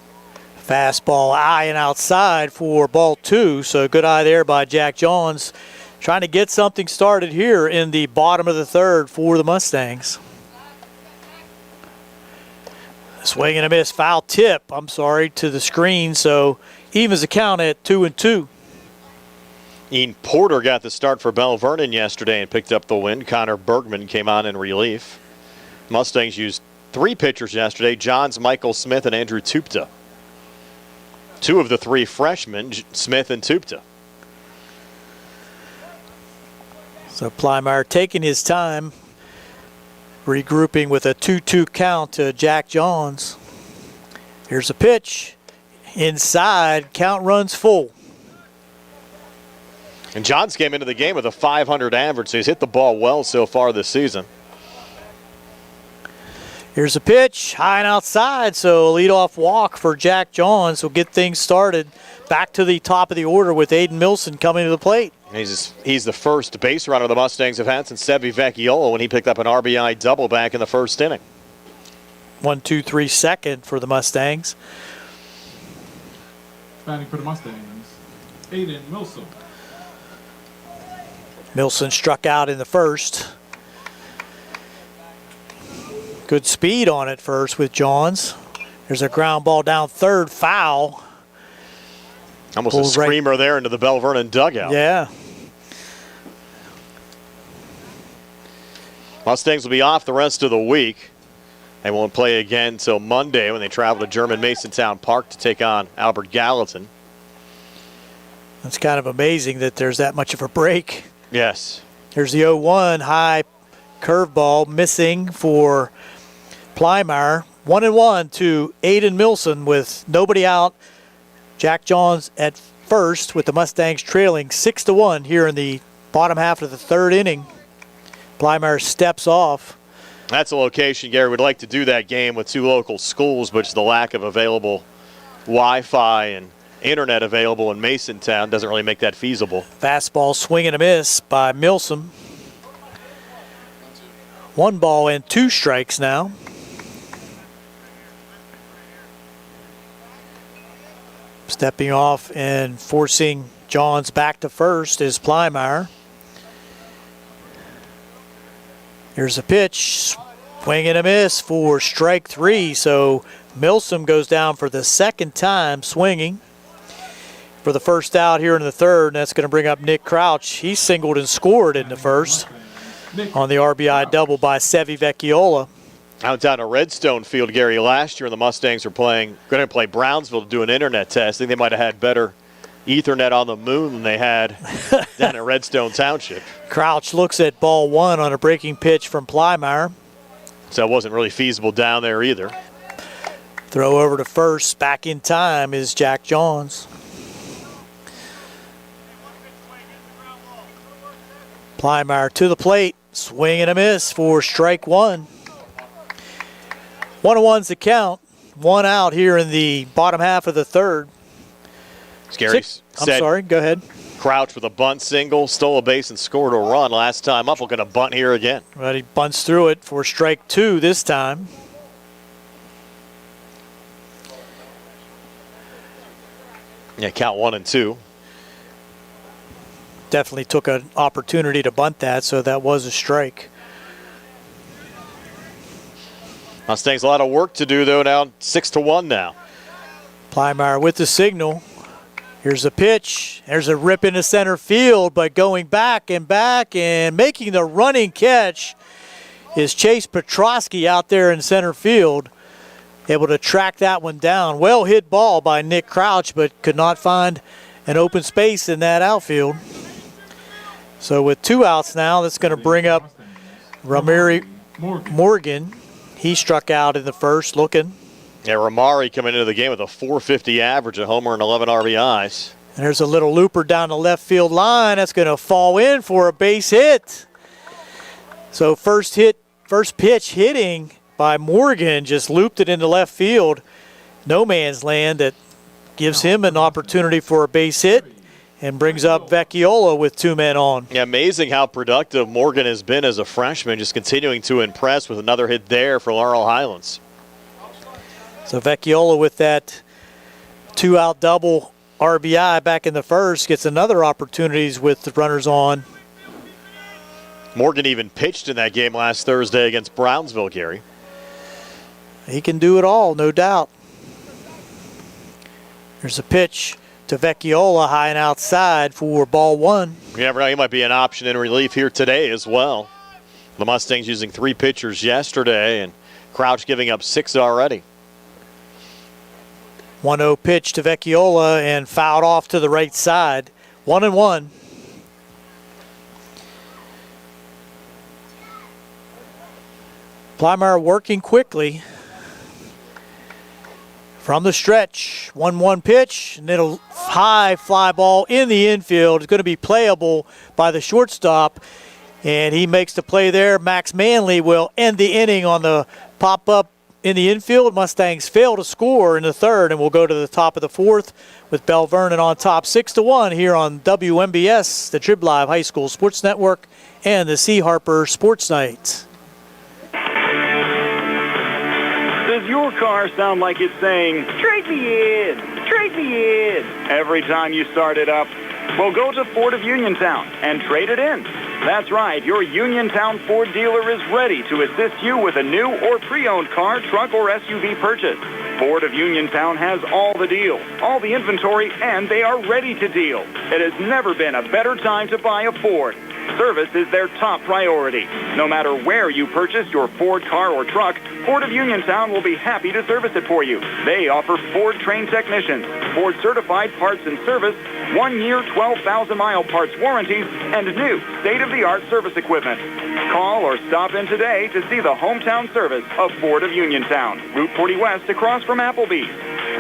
Fastball eye and outside for ball 2. So good eye there by Jack Johns. Trying to get something started here in the bottom of the third for the Mustangs. Swing and a miss, foul tip, to the screen. So evens the count at 2-2. Ian Porter got the start for Belle Vernon yesterday and picked up the win. Connor Bergman came on in relief. Mustangs used 3 pitchers yesterday, Johns, Michael Smith, and Andrew Tupta. 2 of the 3 freshmen, Smith and Tupta. So Plymire taking his time, regrouping with a 2-2 count to Jack Johns. Here's a pitch. Inside, count runs full. And Johns came into the game with a .500 average, so he's hit the ball well so far this season. Here's a pitch, high and outside, so a leadoff walk for Jack Johns will get things started. Back to the top of the order with Aiden Milson coming to the plate. He's the first base runner the Mustangs have had since Sevi Vecchiola when he picked up an RBI double back in the first inning. 1-2-3 second for the Mustangs. Batting for the Mustangs, Aiden Milson. Milson struck out in the first. Good speed on it first with Johns. There's a ground ball down third, foul. Almost a screamer there into the Belle Vernon dugout. Yeah. Mustangs will be off the rest of the week. They won't play again until Monday when they travel to German Masontown Park to take on Albert Gallatin. It's kind of amazing that there's that much of a break. Yes. Here's the 0-1 high curveball missing for Plymire. 1-1 to Aiden Milson with nobody out. Jack Johns at first with the Mustangs trailing 6-1 here in the bottom half of the third inning. Plymire steps off. That's a location Gary would like to do that game with 2 local schools, but the lack of available Wi-Fi and internet available in Masontown doesn't really make that feasible. Fastball swing and a miss by Milson. 1 ball and 2 strikes now. Stepping off and forcing Johns back to first is Plymire. Here's a pitch, swing and a miss for strike 3. So Milsom goes down for the second time swinging for the first out here in the third, and that's going to bring up Nick Crouch. He singled and scored in the first on the RBI double by Sevi Vecchiola. Out down to Redstone Field, Gary, last year the Mustangs were going to play Brownsville to do an internet test. I think they might have had better Ethernet on the moon than they had down at Redstone Township. Crouch looks at ball 1 on a breaking pitch from Plymire. So it wasn't really feasible down there either. Throw over to first, back in time is Jack Johns. Plymire to the plate. Swing and a miss for strike one. 1-1's the count. One out here in the bottom half of the third. Scary. I'm sorry, go ahead. Crouch with a bunt single, stole a base and scored a run last time up. We're going to bunt here again. But he bunts through it for strike two this time. Yeah, count 1 and 2. Definitely took an opportunity to bunt that, so that was a strike. Mustangs a lot of work to do, though, now 6-1 now. Plymire with the signal. Here's a pitch. There's a rip into center field, but going back and making the running catch is Chase Petrosky out there in center field. Able to track that one down. Well hit ball by Nick Crouch, but could not find an open space in that outfield. So with 2 outs now, that's going to bring up Ramiri Morgan. He struck out in the first looking. Yeah, Ramari coming into the game with a .450 average, a homer and 11 RBIs. And there's a little looper down the left field line. That's going to fall in for a base hit. So first pitch hitting by Morgan just looped it into left field. No man's land that gives him an opportunity for a base hit and brings up Vecchiola with 2 men on. Yeah, amazing how productive Morgan has been as a freshman, just continuing to impress with another hit there for Laurel Highlands. So Vecchiola with that 2-out double RBI back in the first gets another opportunities with the runners on. Morgan even pitched in that game last Thursday against Brownsville, Gary. He can do it all, no doubt. There's a pitch to Vecchiola high and outside for ball 1. You never know, he might be an option in relief here today as well. The Mustangs using 3 pitchers yesterday, and Crouch giving up 6 already. 1-0 pitch to Vecchiola and fouled off to the right side. 1-1. Plymire working quickly from the stretch. 1-1 pitch, and it'll high fly ball in the infield. It's going to be playable by the shortstop, and he makes the play there. Max Manley will end the inning on the pop-up in the infield. Mustangs fail to score in the third, and we'll go to the top of the fourth with Belle Vernon on top 6-1 here on WMBS, the Trib Live High School Sports Network, and the C. Harper Sports Night. Does your car sound like it's saying, "Trade me in, trade me in," every time you start it up? Well, go to Ford of Uniontown and trade it in. That's right, your Uniontown Ford dealer is ready to assist you with a new or pre-owned car, truck, or SUV purchase. Ford of Uniontown has all the deals, all the inventory, and they are ready to deal. It has never been a better time to buy a Ford. Service is their top priority. No matter where you purchase your Ford car or truck, Ford of Uniontown will be happy to service it for you. They offer Ford-trained technicians, Ford-certified parts and service, 1-year, 12,000-mile parts warranties, and new state-of-the-art service equipment. Call or stop in today to see the hometown service of Ford of Uniontown, Route 40 West across from Applebee's.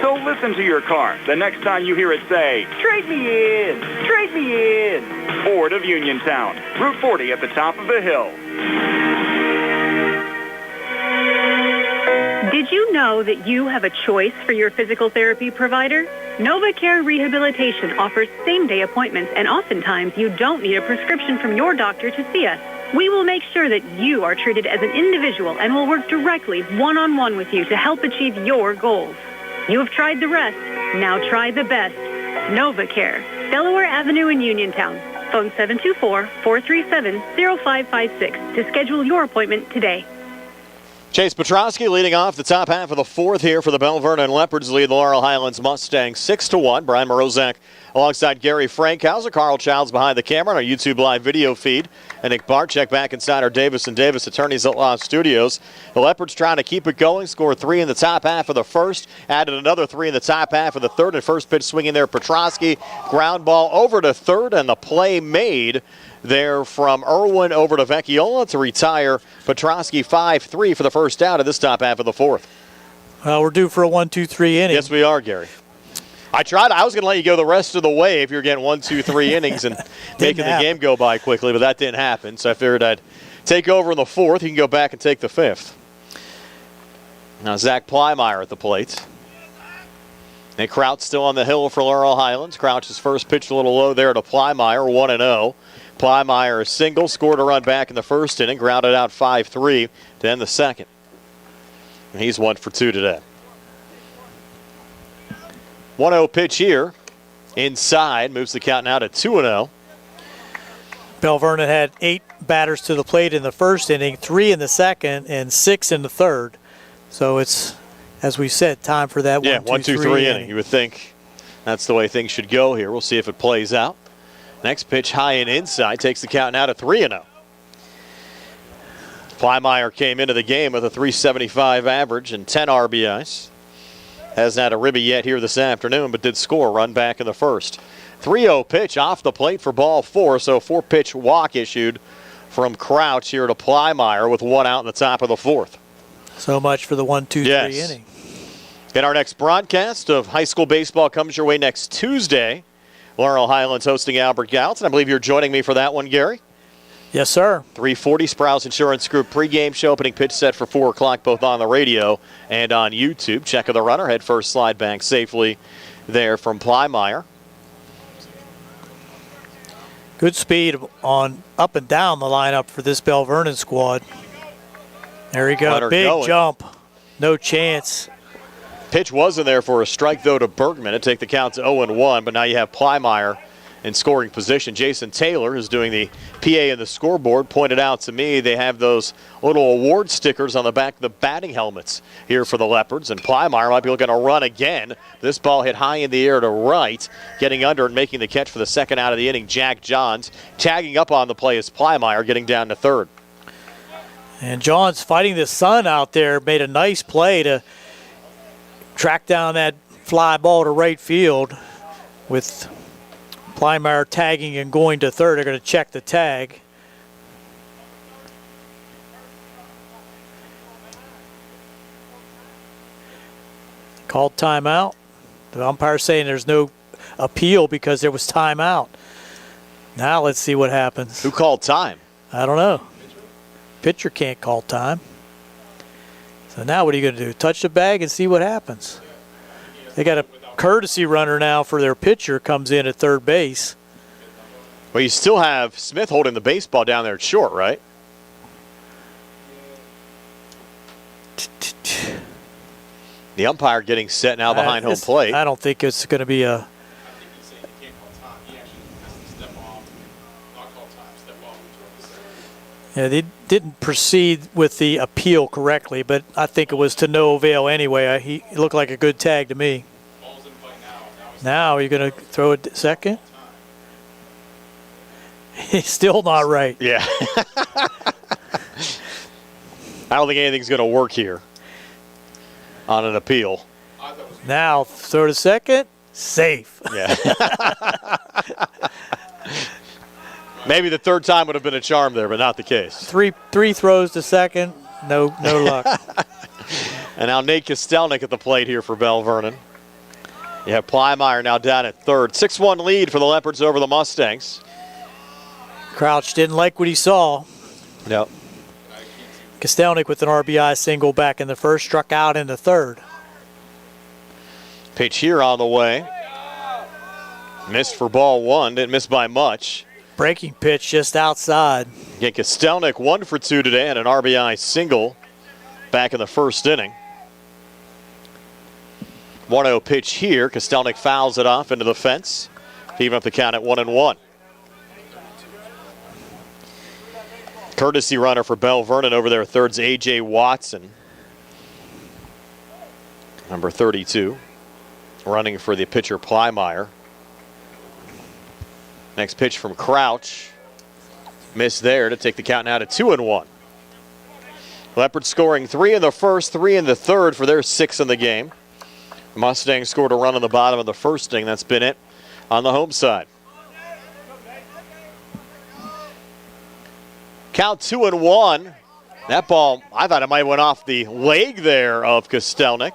So listen to your car the next time you hear it say, "Trade me in, trade me in." Ford of Uniontown, Route 40 at the top of the hill. Did you know that you have a choice for your physical therapy provider? NovaCare Rehabilitation offers same-day appointments, and oftentimes you don't need a prescription from your doctor to see us. We will make sure that you are treated as an individual and will work directly one-on-one with you to help achieve your goals. You have tried the rest. Now try the best. NovaCare, Delaware Avenue in Uniontown. Phone 724-437-0556 to schedule your appointment today. Chase Petrosky leading off the top half of the fourth here for the Belle Vernon Leopards, lead Laurel Highlands Mustangs 6-1. Brian Morozak alongside Gary Frankhauser. Carl Childs behind the camera on our YouTube live video feed. And Nick Barczyk back inside our Davis & Davis Attorneys at Law Studios. The Leopards trying to keep it going. Scored 3 in the top half of the first. Added another 3 in the top half of the third. And first pitch swinging there, Petrosky. Ground ball over to third, and the play made there from Irwin over to Vecchiola to retire Petrosky 5-3 for the first out of this top half of the fourth. We're due for a 1-2-3 inning. Yes, we are, Gary. I tried. I was going to let you go the rest of the way if you're getting 1, 2, 3 innings and making the game go by quickly, but that didn't happen. So I figured I'd take over in the 4th. You can go back and take the 5th. Now Zach Plymeyer at the plate. And Crouch still on the hill for Laurel Highlands. Crouch's first pitch a little low there to Plymeyer, 1-0. Plymeyer a single, scored a run back in the first inning, grounded out 5-3 to end the second. And he's 1 for 2 today. 1-0 pitch here. Inside, moves the count now to 2-0. Belle Vernon had 8 batters to the plate in the first inning, 3 in the second, and 6 in the third. So it's, as we said, time for that 1, 2, 3 inning. You would think that's the way things should go here. We'll see if it plays out. Next pitch high and inside takes the count now to 3-0. Plymeyer came into the game with a .375 average and 10 RBIs. Hasn't had a ribby yet here this afternoon, but did score a run back in the first. 3-0 pitch off the plate for ball 4, so 4-pitch walk issued from Crouch here to Plymeyer with 1 out in the top of the 4th. So much for the 1, 2, 3 inning. And our next broadcast of high school baseball comes your way next Tuesday. Laurel Highlands hosting Albert Gallatin. I believe you're joining me for that one, Gary. Yes, sir. 3:40 Sprouse Insurance Group pregame show, opening pitch set for 4 o'clock, both on the radio and on YouTube. Check of the runner, head first, slide back safely there from Plymeyer. Good speed on up and down the lineup for this Belle Vernon squad. There you go, big jump, no chance. Pitch wasn't there for a strike, though, to Bergman to take the count to 0-1, but now you have Plymeyer in scoring position. Jason Taylor, who's doing the PA and the scoreboard, pointed out to me they have those little award stickers on the back of the batting helmets here for the Leopards, and Plymeyer might be looking to run again. This ball hit high in the air to right, getting under and making the catch for the second out of the inning. Jack Johns tagging up on the play as Plymeyer getting down to third. And Johns fighting the sun out there, made a nice play to track down that fly ball to right field with Plymeyer tagging and going to third. They're going to check the tag. Called timeout. The umpire saying there's no appeal because there was timeout. Now let's see what happens. Who called time? I don't know. Pitcher can't call time. So now what are you going to do? Touch the bag and see what happens. They got a courtesy runner now for their pitcher, comes in at third base. Well, you still have Smith holding the baseball down there at short, right? The umpire getting set now behind home plate. I don't think it's going to be a... Yeah, they didn't proceed with the appeal correctly, but I think it was to no avail anyway. He looked like a good tag to me. Now you're going to throw it second? He's still not right. Yeah. I don't think anything's going to work here on an appeal. Now throw to second, safe. Yeah. Maybe the third time would have been a charm there, but not the case. Three throws to second, no luck. And now Nate Kostelnik at the plate here for Belle Vernon. You have Plymeyer now down at third. 6-1 lead for the Leopards over the Mustangs. Crouch didn't like what he saw. Yep. Kostelnik with an RBI single back in the first, struck out in the third. Pitch here on the way. Missed for ball 1, didn't miss by much. Breaking pitch just outside. Again, Kostelnik 1 for 2 today and an RBI single back in the first inning. 1-0 pitch here. Kostelnik fouls it off into the fence. Even up the count at 1-1. Courtesy runner for Belle Vernon over there. Third's A.J. Watson. Number 32. Running for the pitcher Plymeyer. Next pitch from Crouch. Missed there to take the count now to 2-1. Leopards scoring 3 in the first, 3 in the third for their 6 in the game. Mustangs scored a run on the bottom of the first inning. That's been it on the home side. Count 2-1. That ball, I thought it might have went off the leg there of Kostelnik.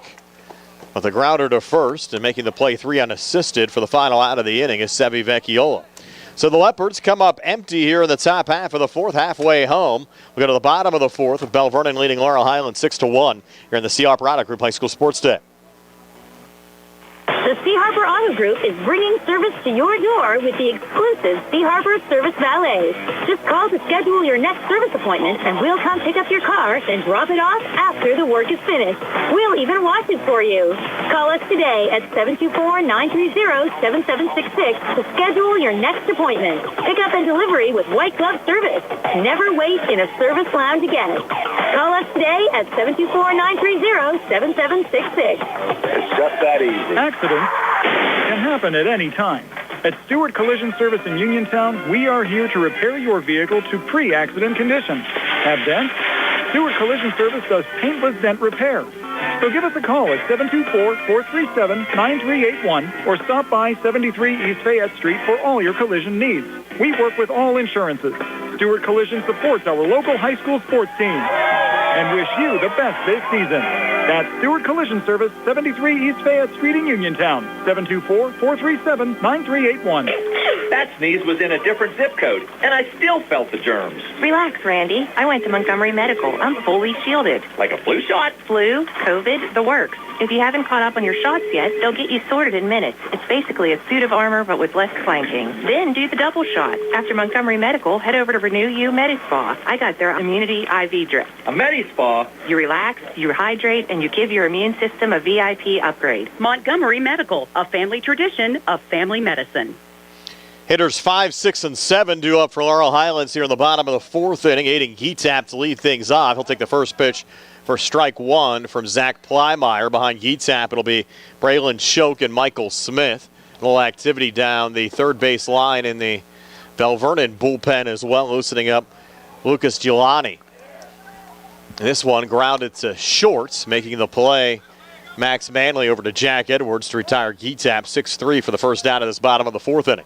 With a grounder to first and making the play 3 unassisted for the final out of the inning is Sevi Vecchiola. So the Leopards come up empty here in the top half of the fourth, halfway home. We go to the bottom of the fourth with Belle Vernon leading Laurel Highlands 6-1 here in the C. Harper Auto Group High School Sports Day. The C. Harper Auto Group is bringing service to your door with the exclusive C. Harper Service Valet. Just call to schedule your next service appointment, and we'll come pick up your car and drop it off after the work is finished. We'll even wash it for you. Call us today at 724-930-7766 to schedule your next appointment. Pickup and delivery with white glove service. Never wait in a service lounge again. Call us today at 724-930-7766. It's just that easy. Accidents can happen at any time. At Stewart Collision Service in Uniontown, we are here to repair your vehicle to pre-accident condition. Have dents? Stewart Collision Service does paintless dent repair. So give us a call at 724-437-9381 or stop by 73 East Fayette Street for all your collision needs. We work with all insurances. Stewart Collision supports our local high school sports team and wish you the best this season. That's Stewart Collision Service, 73 East Fayette Street in Uniontown, 724-437-9381. That sneeze was in a different zip code, and I still felt the germs. Relax, Randy. I went to Montgomery Medical. I'm fully shielded. Like a flu shot? Flu, COVID, the works. If you haven't caught up on your shots yet, they'll get you sorted in minutes. It's basically a suit of armor, but with less clanking. Then do the double shot. After Montgomery Medical, head over to Renew You Medispa. I got their immunity IV drip. A Medispa? You relax, you hydrate, and you give your immune system a VIP upgrade. Montgomery Medical, a family tradition of family medicine. Hitters 5, 6, and 7 due up for Laurel Highlands here in the bottom of the fourth inning. Aiden Geetap to lead things off. He'll take the first pitch for strike one from Zach Plymeyer. Behind Geetap, it'll be Braylon Choke and Michael Smith. A little activity down the third base line in the Belle Vernon bullpen as well, loosening up Lucas Giuliani. This one grounded to short, making the play. Max Manley over to Jack Edwards to retire Geetap 6-3 for the first down of this bottom of the fourth inning.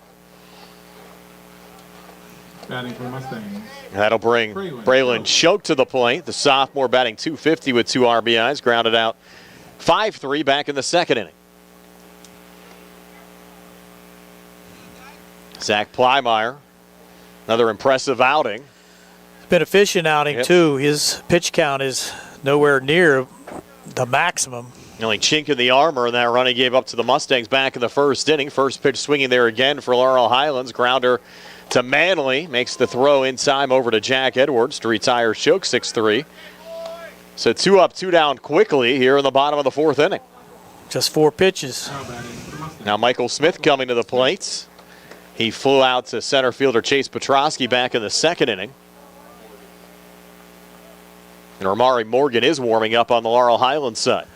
Batting for Mustangs. That'll bring Braylon Choke to the plate. The sophomore batting .250 with 2 RBIs, grounded out 5-3 back in the second inning. Zach Plymeyer, another impressive outing. It's been a efficient outing, too. His pitch count is nowhere near the maximum. The only chink in the armor in that run he gave up to the Mustangs back in the first inning. First pitch swinging there again for Laurel Highlands. Grounder to Manley. Makes the throw in time over to Jack Edwards to retire Choke 6-3. So 2 up, 2 down quickly here in the bottom of the fourth inning. Just 4 pitches. Now Michael Smith coming to the plate. He flew out to center fielder Chase Petrosky back in the second inning. And Ramari Morgan is warming up on the Laurel Highlands side.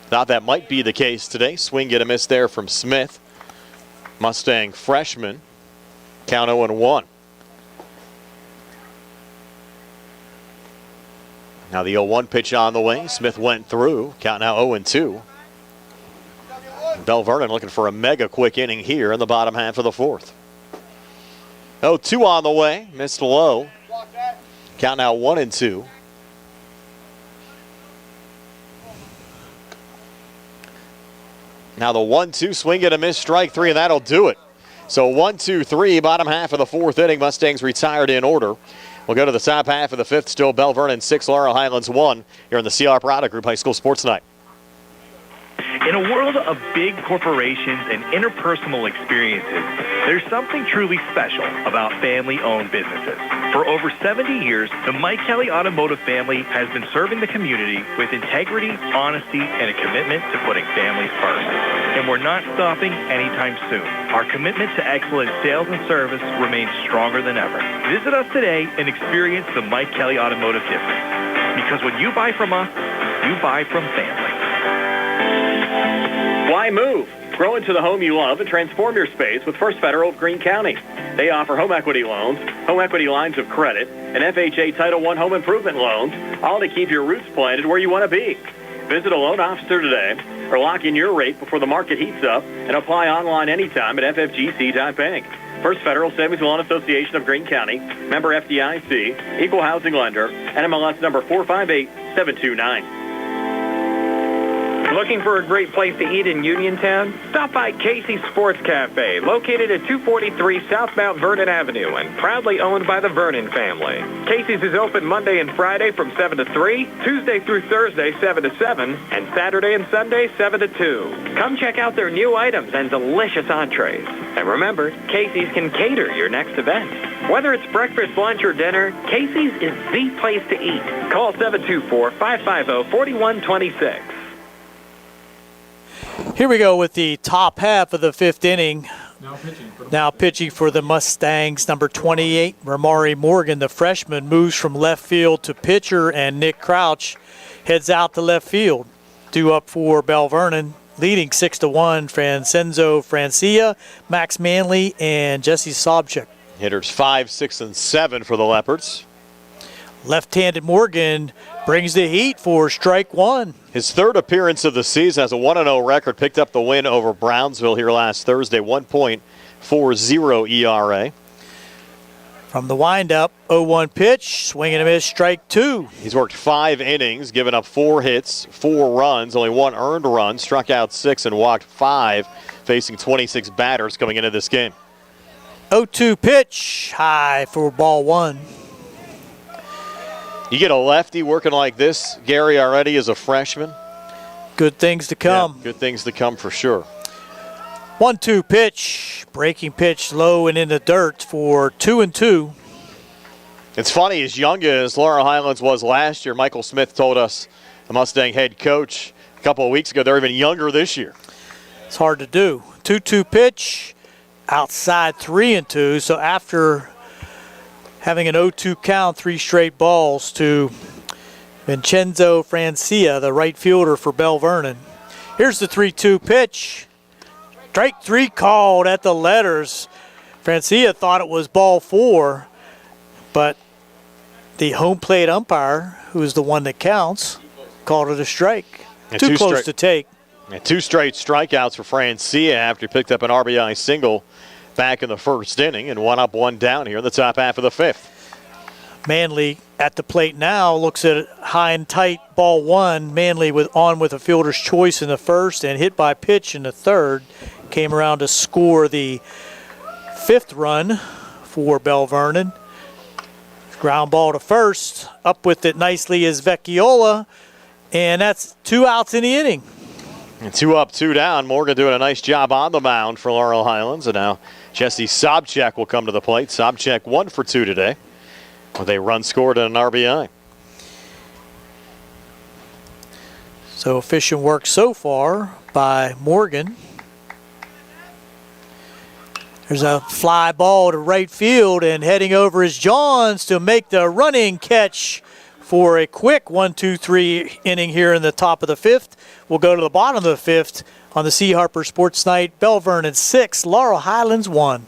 Thought that might be the case today. Swing get a miss there from Smith. Mustang freshman. Count 0-1. Now the 0-1 pitch on the way. Smith went through. Count now 0-2. Belle Vernon looking for a mega quick inning here in the bottom half of the fourth. 0-2 on the way. Missed low. Count now 1-2. Now the 1-2 swing and a miss, strike 3, and that'll do it. So 1-2-3, bottom half of the fourth inning. Mustangs retired in order. We'll go to the top half of the fifth. Still Belle Vernon 6, Laurel Highlands 1 here in the C. Harper Auto Group High School Sports Night. In a world of big corporations and interpersonal experiences, there's something truly special about family-owned businesses. For over 70 years, the Mike Kelly Automotive family has been serving the community with integrity, honesty, and a commitment to putting families first. And we're not stopping anytime soon. Our commitment to excellent sales and service remains stronger than ever. Visit us today and experience the Mike Kelly Automotive difference. Because when you buy from us, you buy from family. Why move? Grow into the home you love and transform your space with First Federal of Greene County. They offer home equity loans, home equity lines of credit, and FHA Title I home improvement loans, all to keep your roots planted where you want to be. Visit a loan officer today or lock in your rate before the market heats up and apply online anytime at ffgc.bank. First Federal Savings and Loan Association of Greene County, member FDIC, equal housing lender, NMLS number 458729. Looking for a great place to eat in Uniontown? Stop by Casey's Sports Cafe, located at 243 South Mount Vernon Avenue and proudly owned by the Vernon family. Casey's is open Monday and Friday from 7 to 3, Tuesday through Thursday 7 to 7, and Saturday and Sunday 7 to 2. Come check out their new items and delicious entrees. And remember, Casey's can cater your next event. Whether it's breakfast, lunch, or dinner, Casey's is the place to eat. Call 724-550-4126. Here we go with the top half of the fifth inning. Now pitching for the Mustangs, number 28, Ramari Morgan, the freshman, moves from left field to pitcher, and Nick Crouch heads out to left field. Due up for Belle Vernon, leading 6-1, Francenzo Francia, Max Manley, and Jesse Sobchak. Hitters 5, 6, and 7 for the Leopards. Left-handed Morgan brings the heat for strike one. His third appearance of the season, has a 1-0 record, picked up the win over Brownsville here last Thursday, 1.40 ERA. From the windup, 0-1 pitch, swing and a miss, strike two. He's worked 5 innings, given up 4 hits, 4 runs, only 1 earned run, struck out 6 and walked 5, facing 26 batters coming into this game. 0-2 pitch, high for ball one. You get a lefty working like this, Gary, already as a freshman. Good things to come. Yeah, good things to come for sure. 1-2 pitch, breaking pitch low and in the dirt for 2-2. It's funny, as young as Laurel Highlands was last year, Michael Smith told us, the Mustang head coach, a couple of weeks ago, they're even younger this year. It's hard to do. 2-2 pitch, outside 3-2. So after having an 0-2 count, 3 straight balls to Vincenzo Francia, the right fielder for Belle Vernon. Here's the 3-2 pitch. Strike 3 called at the letters. Francia thought it was ball 4, but the home plate umpire, who is the one that counts, called it a strike. Too close to take. 2 straight strikeouts for Francia after he picked up an RBI single back in the first inning, and 1 up, 1 down here in the top half of the fifth. Manley at the plate now, looks at it high and tight, ball 1. Manley with a fielder's choice in the first and hit by pitch in the third. Came around to score the 5th run for Belle Vernon. Ground ball to first. Up with it nicely is Vecchiola, and that's 2 outs in the inning. And 2 up, 2 down. Morgan doing a nice job on the mound for Laurel Highlands. And now Jesse Sobchak will come to the plate. Sobchak 1 for 2 today with a run scored and an RBI. So efficient work so far by Morgan. There's a fly ball to right field, and heading over is Johns to make the running catch for a quick 1-2-3 inning here in the top of the 5th. We'll go to the bottom of the 5th on the C. Harper Sports Night. Belle Vernon 6, Laurel Highlands 1.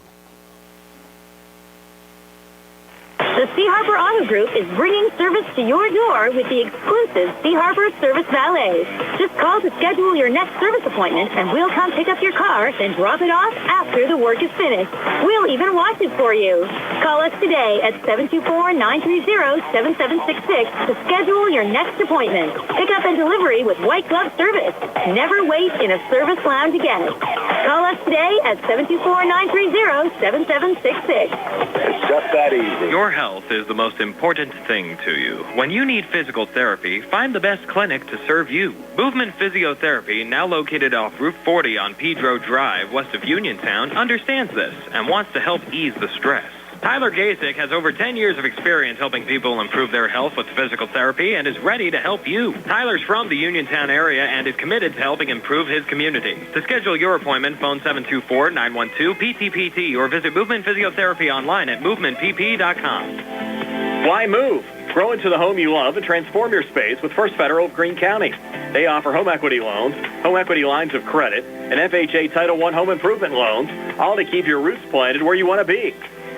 The C. Harper Auto Group is bringing service to your door with the exclusive C. Harper Service Valet. Just call to schedule your next service appointment, and we'll come pick up your car, then drop it off after the work is finished. We'll even wash it for you. Call us today at 724-930-7766 to schedule your next appointment. Pickup and delivery with white glove service. Never wait in a service lounge again. Call us today at 724-930-7766. It's just that easy. Your health is the most important thing to you. When you need physical therapy, find the best clinic to serve you. Movement Physiotherapy, now located off Route 40 on Pedro Drive, west of Uniontown, understands this and wants to help ease the stress. Tyler Gasick has over 10 years of experience helping people improve their health with physical therapy and is ready to help you. Tyler's from the Uniontown area and is committed to helping improve his community. To schedule your appointment, phone 724-912-PTPT or visit Movement Physiotherapy online at movementpp.com. Why move? Grow into the home you love and transform your space with First Federal of Greene County. They offer home equity loans, home equity lines of credit, and FHA Title I home improvement loans, all to keep your roots planted where you want to be.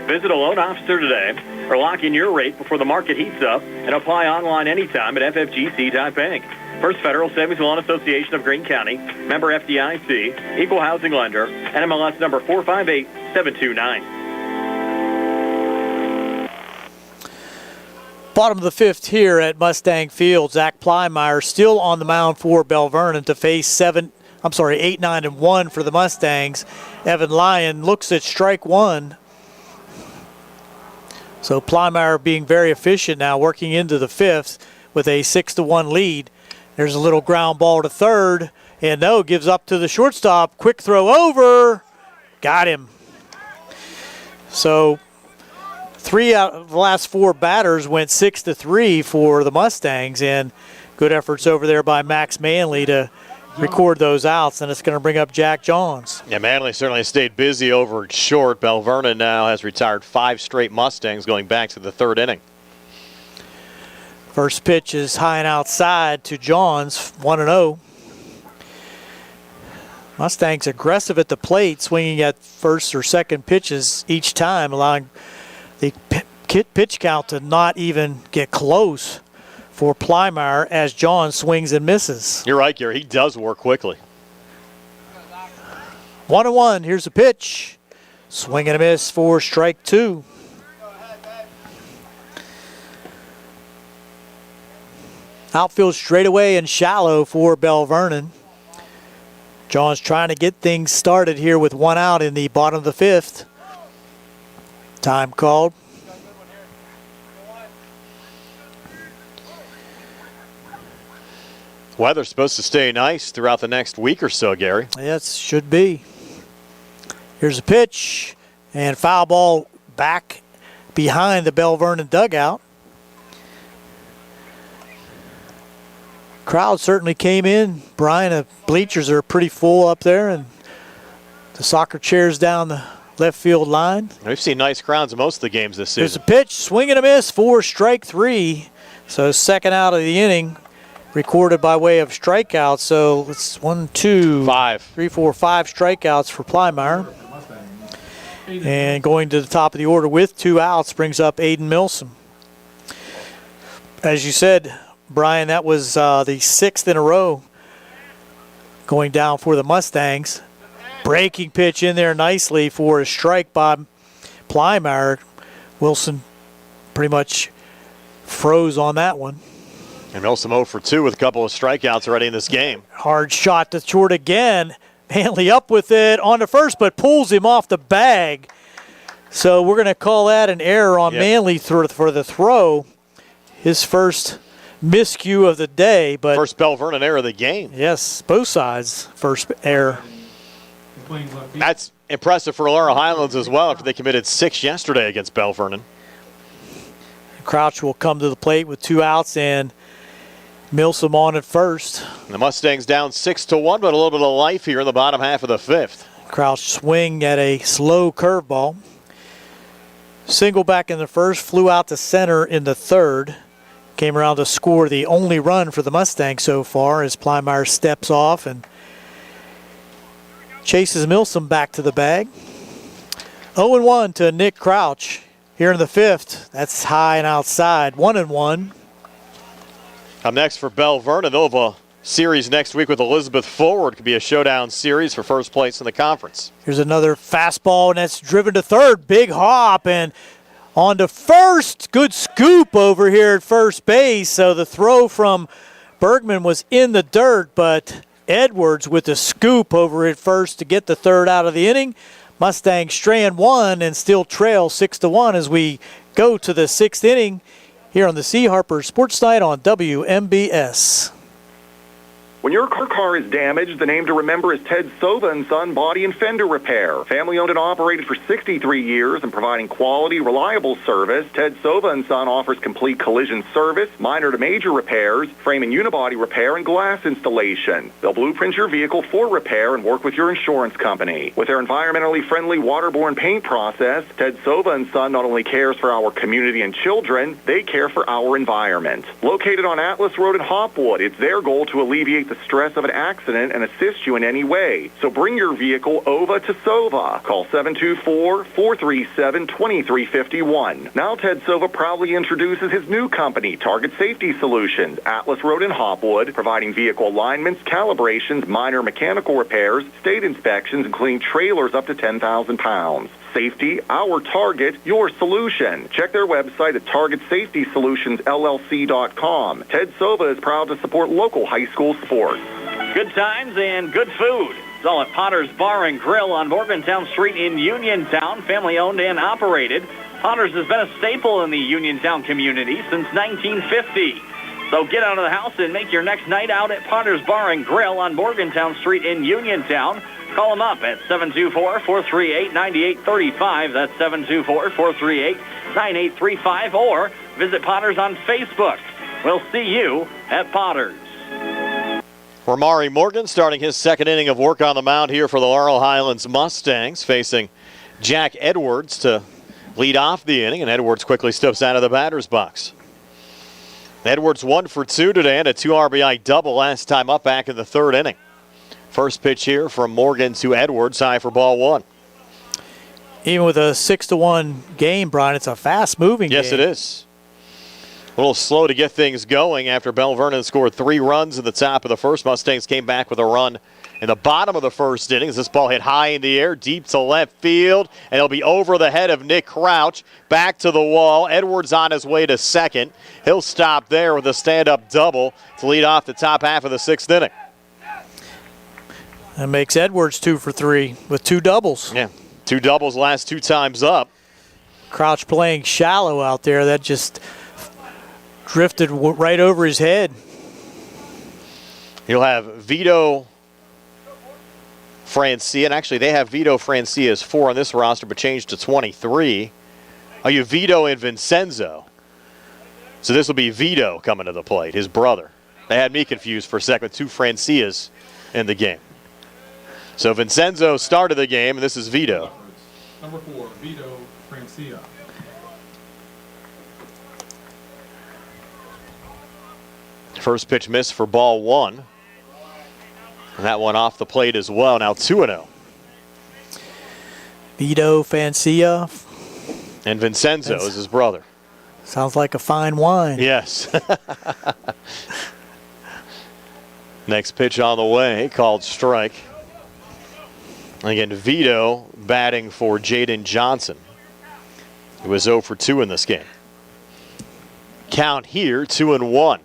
Visit a loan officer today or lock in your rate before the market heats up and apply online anytime at ffgc.bank. First Federal Savings and Loan Association of Greene County, member FDIC, equal housing lender, NMLS number 458729. Bottom of the fifth here at Mustang Field. Zach Plymeyer still on the mound for Belle Vernon to face 8, 9, and 1 for the Mustangs. Evan Lyon looks at strike one. So Plymeyer being very efficient now, working into the fifth with a 6-1 lead. There's a little ground ball to third, and no, gives up to the shortstop. Quick throw over. Got him. So 3 out of the last 4 batters went 6-3 for the Mustangs, and good efforts over there by Max Manley to record those outs, and it's going to bring up Jack Johns. Yeah, Manley certainly stayed busy over at short. Belle Vernon now has retired 5 straight Mustangs going back to the 3rd inning. First pitch is high and outside to Johns, 1-0. Mustangs aggressive at the plate, swinging at first or second pitches each time, allowing the pitch count to not even get close for Plymeyer as John swings and misses. You're right, Gary. He does work quickly. 1-1. Here's a pitch. Swing and a miss for strike 2. Outfield straightaway and shallow for Belle Vernon. John's trying to get things started here with 1 out in the bottom of the 5th. Time called. Weather's supposed to stay nice throughout the next week or so, Gary. Yes, should be. Here's a pitch, and foul ball back behind the Belle Vernon dugout. Crowd certainly came in. Brian, the bleachers are pretty full up there, and the soccer chairs down the left field line. We've seen nice crowds in most of the games this season. There's a pitch, swing and a miss for strike 3. So 2nd out of the inning, recorded by way of strikeouts. So it's 5 strikeouts for Plymeyer. And going to the top of the order with 2 outs brings up Aiden Milsom. As you said, Brian, that was the 6th in a row going down for the Mustangs. Breaking pitch in there nicely for a strike by Plymeyer. Wilson pretty much froze on that one. And Milsom 0 for 2 with a couple of strikeouts already in this game. Hard shot to short again. Manley up with it on the first, but pulls him off the bag. So we're going to call that an error on Manley for the throw. His first miscue of the day. But first Belle Vernon error of the game. Yes, both sides first error. That's impressive for Laurel Highlands as well after they committed 6 yesterday against Belle Vernon. Crouch will come to the plate with 2 outs and Milsom on at first. The Mustangs down 6-1, but a little bit of life here in the bottom half of the 5th. Crouch swing at a slow curveball. Single back in the first, flew out to center in the 3rd. Came around to score the only run for the Mustangs so far as Plymeyer steps off and chases Milsom back to the bag. 0-1 to Nick Crouch here in the 5th. That's high and outside. 1-1. Up next for Belle Vernon, they'll have a series next week with Elizabeth Forward. Could be a showdown series for first place in the conference. Here's another fastball, and that's driven to third. Big hop, and on to first. Good scoop over here at first base. So the throw from Bergman was in the dirt, but Edwards with the scoop over at first to get the 3rd out of the inning. Mustangs strand 1 and still trail 6-1 as we go to the 6th inning here on the C. Harper Sports Night on WMBS. When your car is damaged, the name to remember is Ted Sova & Son Body and Fender Repair. Family owned and operated for 63 years and providing quality, reliable service, Ted Sova & Son offers complete collision service, minor to major repairs, frame and unibody repair, and glass installation. They'll blueprint your vehicle for repair and work with your insurance company. With their environmentally friendly waterborne paint process, Ted Sova & Son not only cares for our community and children, they care for our environment. Located on Atlas Road in Hopwood, it's their goal to alleviate the stress of an accident and assist you in any way. So bring your vehicle over to Sova. Call 724-437-2351. Now Ted Sova proudly introduces his new company, Target Safety Solutions, Atlas Road in Hopwood, providing vehicle alignments, calibrations, minor mechanical repairs, state inspections, including trailers up to 10,000 pounds. Safety, our target, your solution. Check their website at targetsafetysolutionsllc.com. Ted Sova is proud to support local high school sports. Good times and good food. It's all at Potter's Bar and Grill on Morgantown Street in Uniontown, family-owned and operated. Potter's has been a staple in the Uniontown community since 1950. So get out of the house and make your next night out at Potter's Bar and Grill on Morgantown Street in Uniontown. Call them up at 724-438-9835. That's 724-438-9835. Or visit Potter's on Facebook. We'll see you at Potter's. Ramari Morgan starting his second inning of work on the mound here for the Laurel Highlands Mustangs, facing Jack Edwards to lead off the inning, and Edwards quickly steps out of the batter's box. Edwards 1 for 2 today and a 2 RBI double last time up back in the third inning. First pitch here from Morgan to Edwards, high for ball 1. Even with a 6-1 game, Brian, it's a fast-moving game. Yes, it is. A little slow to get things going after Belle Vernon scored 3 runs in the top of the first. Mustangs came back with a run in the bottom of the first inning. This ball hit high in the air, deep to left field, and it'll be over the head of Nick Crouch. Back to the wall. Edwards on his way to second. He'll stop there with a stand-up double to lead off the top half of the sixth inning. That makes Edwards 2 for 3 with 2 doubles. Yeah, 2 doubles last 2 times up. Crouch playing shallow out there. That just drifted right over his head. You'll have Vito Francia, and actually they have Vito Francia as 4 on this roster, but changed to 23. Oh, you have Vito and Vincenzo. So this will be Vito coming to the plate, his brother. They had me confused for a second with 2 Francias in the game. So Vincenzo started the game, and this is Vito. Number 4, Vito Francia. First pitch missed for ball 1. And that one off the plate as well. Now 2-0. Vito Francia. And Vincenzo is his brother. Sounds like a fine wine. Yes. Next pitch on the way, called strike. Again, Vito batting for Jaden Johnson, who was 0 for 2 in this game. Count here, 2-1.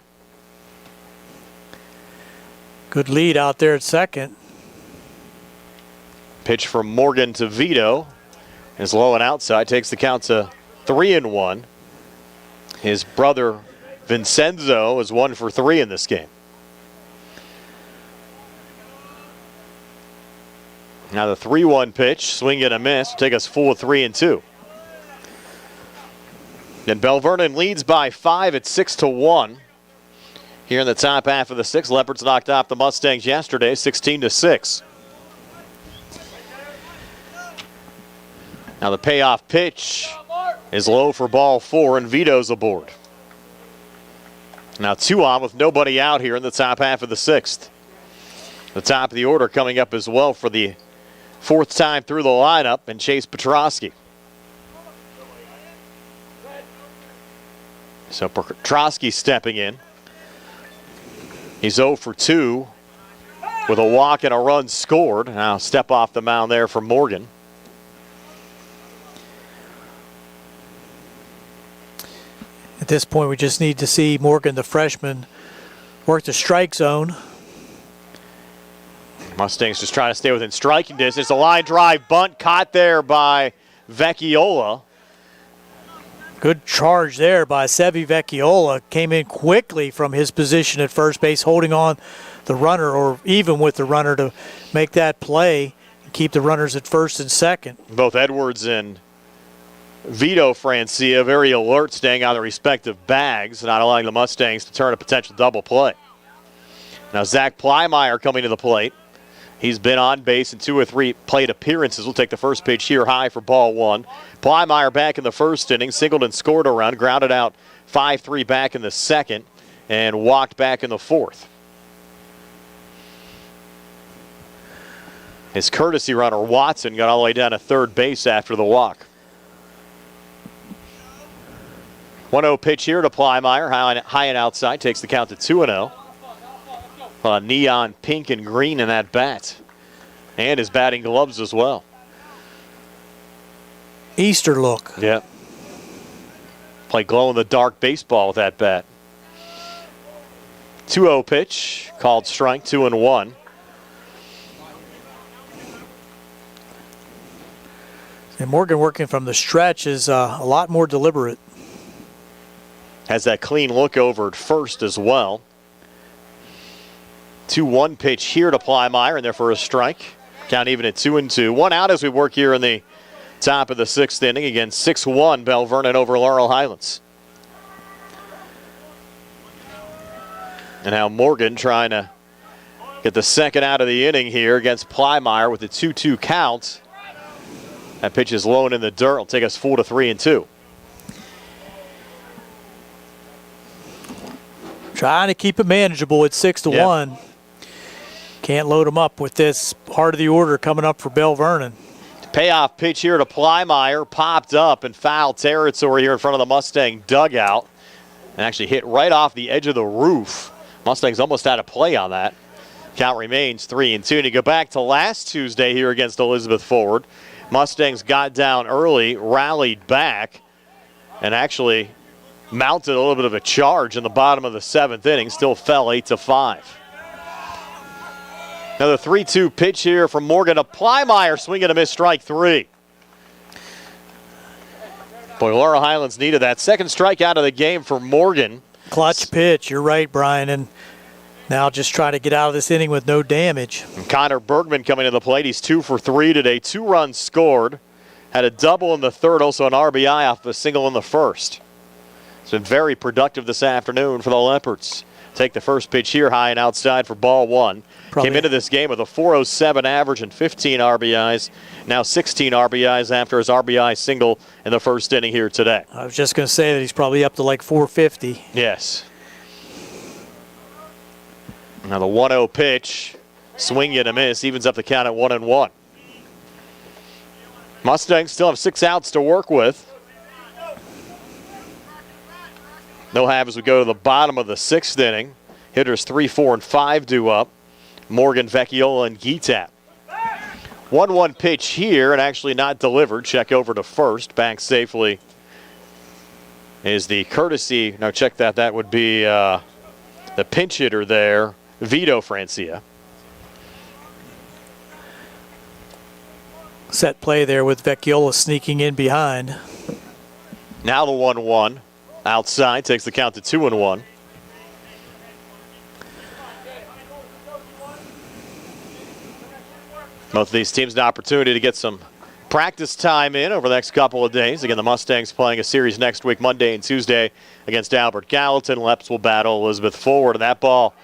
Good lead out there at second. Pitch from Morgan to Vito is low and outside, takes the count to 3-1. His brother Vincenzo is 1 for 3 in this game. Now the 3-1 pitch, swing and a miss, take us full 3-2. Then Belle Vernon leads by 5 at 6-1. Here in the top half of the sixth, Leopards knocked off the Mustangs yesterday, 16-6. Now the payoff pitch is low for ball 4, and Vito's aboard. Now 2 on with nobody out here in the top half of the sixth. The top of the order coming up as well for the 4th time through the lineup, and Chase Petrosky. So Petrosky stepping in. He's 0 for 2 with a walk and a run scored. Now step off the mound there for Morgan. At this point, we just need to see Morgan, the freshman, work the strike zone. Mustangs just trying to stay within striking distance. A line drive bunt caught there by Vecchiola. Good charge there by Sevi Vecchiola. Came in quickly from his position at first base, holding on the runner, or even with the runner, to make that play and keep the runners at first and second. Both Edwards and Vito Francia very alert, staying on their respective bags, not allowing the Mustangs to turn a potential double play. Now Zach Plymeyer coming to the plate. He's been on base in 2 or 3 plate appearances. We'll take the first pitch here high for ball 1. Plymeyer back in the first inning, singled and scored a run, grounded out 5-3 back in the second, and walked back in the 4th. His courtesy runner, Watson, got all the way down to third base after the walk. 1-0 pitch here to Plymeyer, high and outside, takes the count to 2-0. Neon pink and green in that bat. And his batting gloves as well. Easter look. Yeah. Play glow-in-the-dark baseball with that bat. 2-0 pitch, called strike, 2-1. And Morgan working from the stretch is a lot more deliberate. Has that clean look over at first as well. 2-1 pitch here to Plymire, and there for a strike. Count even at 2-2. 1 out as we work here in the top of the 6th inning. Again, 6-1 Belle Vernon over Laurel Highlands. And now Morgan trying to get the second out of the inning here against Plymire with the 2-2 count. That pitch is low and in the dirt. It'll take us 4 to 3-2. Trying to keep it manageable at 6-1. Yep. Can't load them up with this heart of the order coming up for Belle Vernon. Payoff pitch here to Plymire, popped up in foul territory here in front of the Mustang dugout, and actually hit right off the edge of the roof. Mustangs almost had a play on that. Count remains 3-2. And you go back to last Tuesday here against Elizabeth Forward. Mustangs got down early, rallied back, and actually mounted a little bit of a charge in the bottom of the 7th inning. Still fell 8-5. Another 3-2 pitch here from Morgan to Plymire, swinging a miss, strike 3. Boy, Laurel Highlands needed that second strikeout of the game for Morgan. Clutch pitch, you're right, Brian, and now just trying to get out of this inning with no damage. And Connor Bergman coming to the plate. He's 2 for 3 today. 2 runs scored. Had a double in the third, also an RBI off a single in the first. It's been very productive this afternoon for the Leopards. Take the first pitch here high and outside for ball 1. Came into this game with a .407 average and 15 RBIs. Now 16 RBIs after his RBI single in the first inning here today. I was just going to say that he's probably up to like 450. Yes. Now the 1-0 pitch, swing and a miss, evens up the count at 1-1. Mustangs still have 6 outs to work with. No have as we go to the bottom of the 6th inning. Hitters 3, 4, and 5 due up. Morgan, Vecchiola, and Gitap. 1-1 pitch here and actually not delivered. Check over to first. Back safely is the courtesy. No, check that. That would be the pinch hitter there, Vito Francia. Set play there with Vecchiola sneaking in behind. Now the 1-1. Outside, takes the count to 2-1. Both of these teams an opportunity to get some practice time in over the next couple of days. Again, the Mustangs playing a series next week, Monday and Tuesday, against Albert Gallatin. Leps will battle Elizabeth Forward. And that ball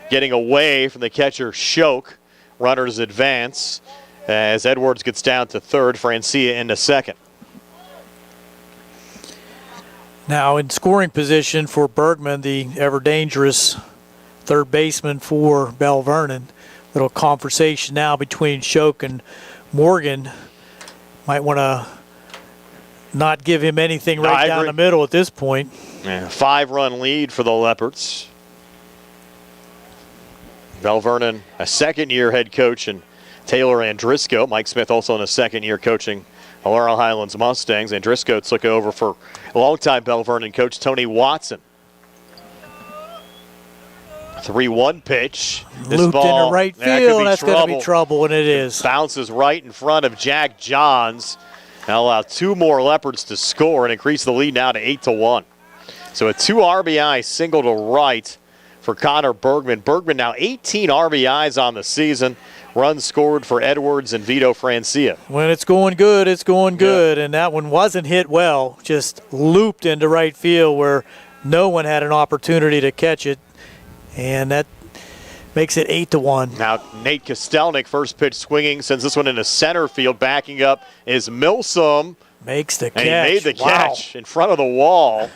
getting away from the catcher, Shoke. Runners advance as Edwards gets down to third, Francia into second. Now in scoring position for Bergman, the ever-dangerous third baseman for Belle Vernon. Little conversation now between Shoke and Morgan. Might want to not give him anything right down the middle at this point. Yeah, 5-run lead for the Leopards. Belle Vernon, a second-year head coach, and Taylor Andrisco. Mike Smith also in a second-year coaching the Laurel Highlands Mustangs. Andrisco took over for longtime Belle Vernon coach Tony Watson. 3-1 pitch. This looped into right field, and that's going to be trouble, and it is. Bounces right in front of Jack Johns. Now allow 2 more Leopards to score and increase the lead now to 8-1. So a 2 RBI single to right for Connor Bergman. Bergman now 18 RBIs on the season. Runs scored for Edwards and Vito Francia. When it's going good, it's going good. And that one wasn't hit well, just looped into right field where no one had an opportunity to catch it. And that makes it 8-1. Now Nate Kostelnik, first pitch swinging, sends this one into center field. Backing up is Milsom. Makes the catch. And he made the catch in front of the wall.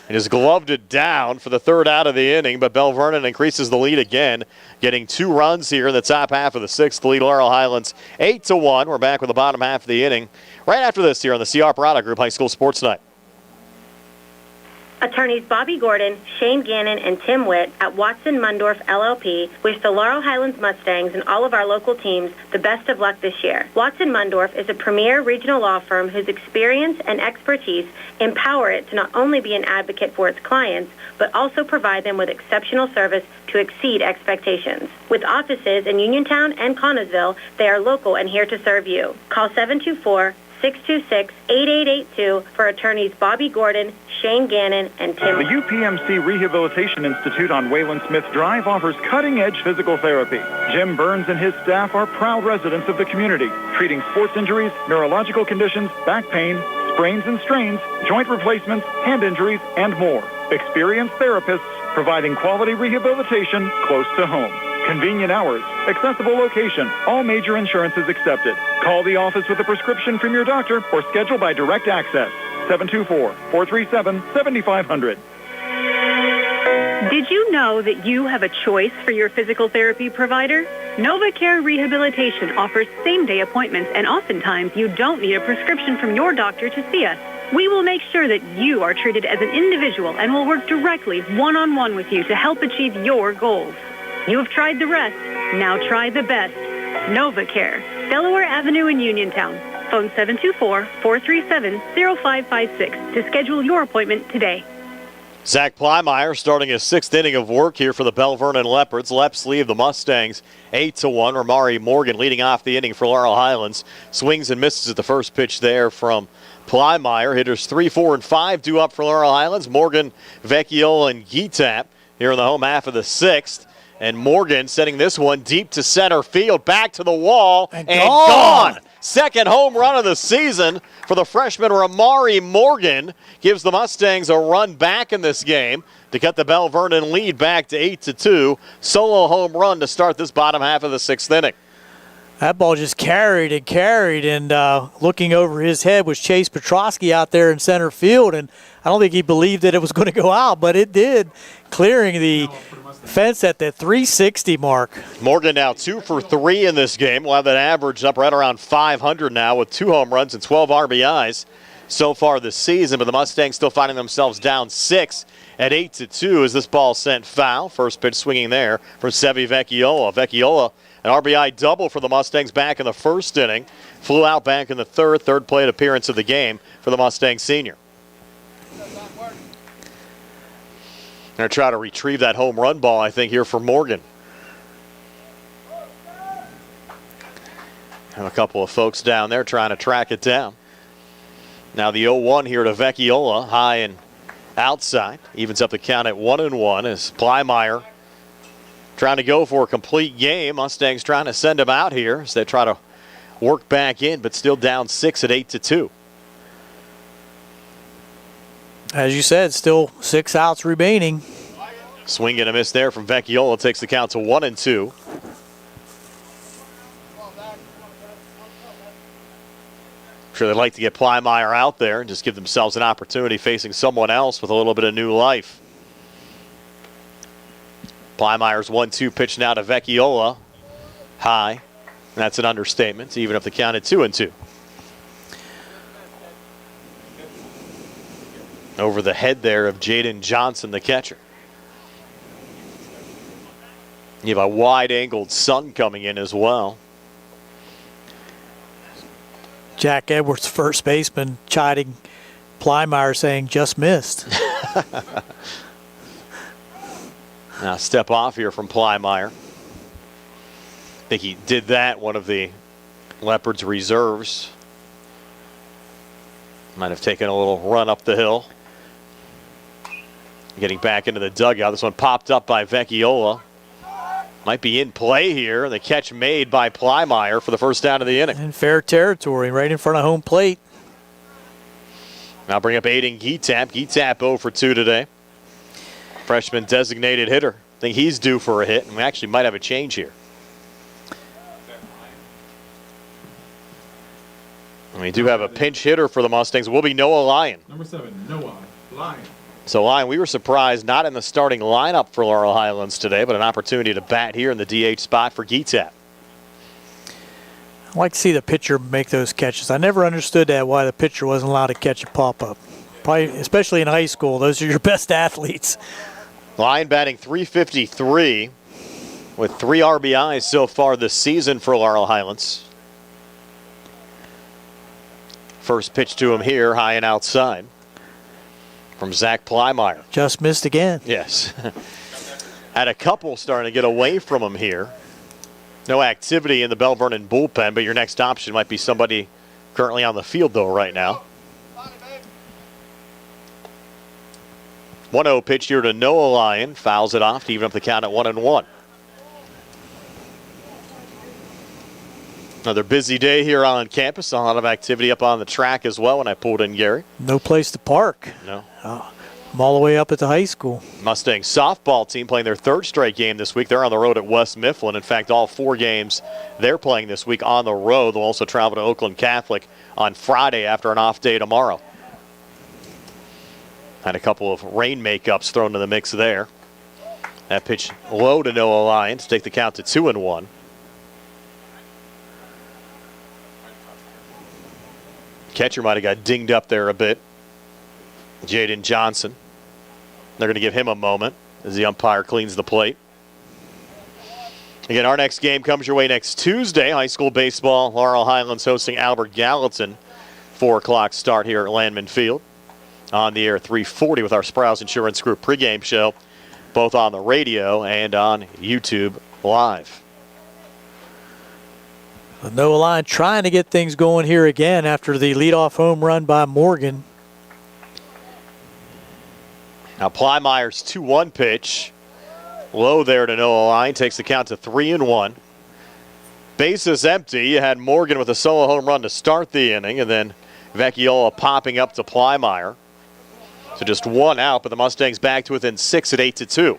And has gloved it down for the third out of the inning, but Belle Vernon increases the lead again, getting 2 runs here in the top half of the 6th. Lead Laurel Highlands 8-1. We're back with the bottom half of the inning right after this here on the CR Parada Group High School Sports Night. Attorneys Bobby Gordon, Shane Gannon, and Tim Witt at Watson Mundorf LLP wish the Laurel Highlands Mustangs and all of our local teams the best of luck this year. Watson Mundorf is a premier regional law firm whose experience and expertise empower it to not only be an advocate for its clients, but also provide them with exceptional service to exceed expectations. With offices in Uniontown and Connellsville, they are local and here to serve you. Call 724-626-8882 for attorneys Bobby Gordon, Shane Gannon, and Tim. The UPMC Rehabilitation Institute on Wayland Smith Drive offers cutting-edge physical therapy. Jim Burns and his staff are proud residents of the community, treating sports injuries, neurological conditions, back pain, sprains and strains, joint replacements, hand injuries, and more. Experienced therapists providing quality rehabilitation close to home. Convenient hours, accessible location, all major insurances accepted. Call the office with a prescription from your doctor or schedule by direct access. 724-437-7500. Did you know that you have a choice for your physical therapy provider? NovaCare Rehabilitation offers same-day appointments, and oftentimes you don't need a prescription from your doctor to see us. We will make sure that you are treated as an individual and will work directly one-on-one with you to help achieve your goals. You have tried the rest. Now try the best. NovaCare, Delaware Avenue in Uniontown. Phone 724-437-0556 to schedule your appointment today. Zach Plymire starting his 6th inning of work here for the Belle Vernon Leopards. Leps leave the Mustangs 8-1. Ramari Morgan leading off the inning for Laurel Highlands. Swings and misses at the first pitch there from Plymire. Hitters 3, 4, and 5 due up for Laurel Highlands. Morgan, Vecchiola, and Gitap here in the home half of the 6th. And Morgan sending this one deep to center field, back to the wall, and gone. Second home run of the season for the freshman Ramari Morgan. Gives the Mustangs a run back in this game to cut the Belle Vernon lead back to 8-2. Solo home run to start this bottom half of the 6th inning. That ball just carried, and looking over his head was Chase Petrosky out there in center field, and I don't think he believed that it was going to go out, but it did, clearing the fence at the 360 mark. Morgan now 2 for 3 in this game. We'll have that average up right around 500 now with 2 home runs and 12 RBIs so far this season, but the Mustangs still finding themselves down 6 at 8-2 as this ball sent foul. First pitch swinging there for Sevi Vecchiola. Vecchiola, an RBI double for the Mustangs back in the first inning. Flew out back in the third plate appearance of the game for the Mustang senior. They're trying to retrieve that home run ball, I think, here for Morgan. Have a couple of folks down there trying to track it down. Now the 0-1 here to Vecchiola, high and outside. Evens up the count at 1-1 as Plymire trying to go for a complete game. Mustangs trying to send him out here as they try to work back in, but still down 6 at 8-2. As you said, still 6 outs remaining. Swing and a miss there from Vecchiola. Takes the count to 1-2. I'm sure they'd like to get Plymire out there and just give themselves an opportunity facing someone else with a little bit of new life. Plymire's 1-2 pitch now to Vecchiola. High. That's an understatement, even if the count at 2-2. Over the head there of Jaden Johnson, the catcher. You have a wide-angled sun coming in as well. Jack Edwards, first baseman, chiding Plymire, saying, just missed. Now step off here from Plymire. I think he did that, one of the Leopards reserves. Might have taken a little run up the hill. Getting back into the dugout. This one popped up by Vecchiola. Might be in play here. The catch made by Plymire for the first down of the inning. In fair territory, right in front of home plate. Now bring up Aiden Gitap. Gitap 0 for 2 today. Freshman designated hitter. I think he's due for a hit, and we actually might have a change here. And we do have a pinch hitter for the Mustangs. It will be Noah Lyon. Number 7, Noah Lyon. So Lyon, we were surprised not in the starting lineup for Laurel Highlands today, but an opportunity to bat here in the DH spot for Gitap. I like to see the pitcher make those catches. I never understood that, why the pitcher wasn't allowed to catch a pop-up. Probably, especially in high school, those are your best athletes. Line batting .353 with 3 RBIs so far this season for Laurel Highlands. First pitch to him here, high and outside from Zach Plymeyer. Just missed again. Yes. Had a couple starting to get away from him here. No activity in the Belle Vernon bullpen, but your next option might be somebody currently on the field, though, right now. 1-0 pitch here to Noah Lyon. Fouls it off to even up the count at 1-1. Another busy day here on campus. A lot of activity up on the track as well when I pulled in Gary. No place to park. No. I'm all the way up at the high school. Mustang softball team playing their 3rd straight game this week. They're on the road at West Mifflin. In fact, all 4 games they're playing this week on the road. They'll also travel to Oakland Catholic on Friday after an off day tomorrow. Had a couple of rain makeups thrown to the mix there. That pitch low to Noah Lyon to take the count to 2-1. Catcher might have got dinged up there a bit. Jaden Johnson. They're going to give him a moment as the umpire cleans the plate. Again, our next game comes your way next Tuesday. High school baseball, Laurel Highlands hosting Albert Gallatin. 4 o'clock start here at Landman Field. On the air 3:40 with our Sprouse Insurance Group pregame show, both on the radio and on YouTube Live. Noah Lyon trying to get things going here again after the leadoff home run by Morgan. Now Plymeyer's 2-1 pitch. Low there to Noah Lyon. Takes the count to 3-1. Bases empty. You had Morgan with a solo home run to start the inning, and then Vecchiola popping up to Plymeyer. So just 1 out, but the Mustangs back to within 6 at 8-2.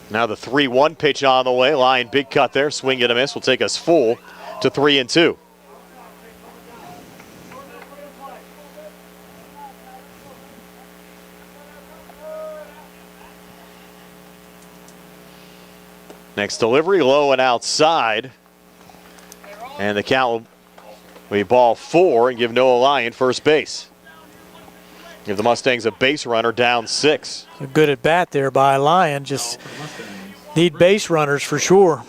Now the 3-1 pitch on the way. Lyon, big cut there. Swing and a miss will take us full to 3-2. Next delivery, low and outside. And the count will be ball 4 and give Noah Lyon first base. Give the Mustangs a base runner down 6. A good at bat there by Lyon. Just need base runners for sure.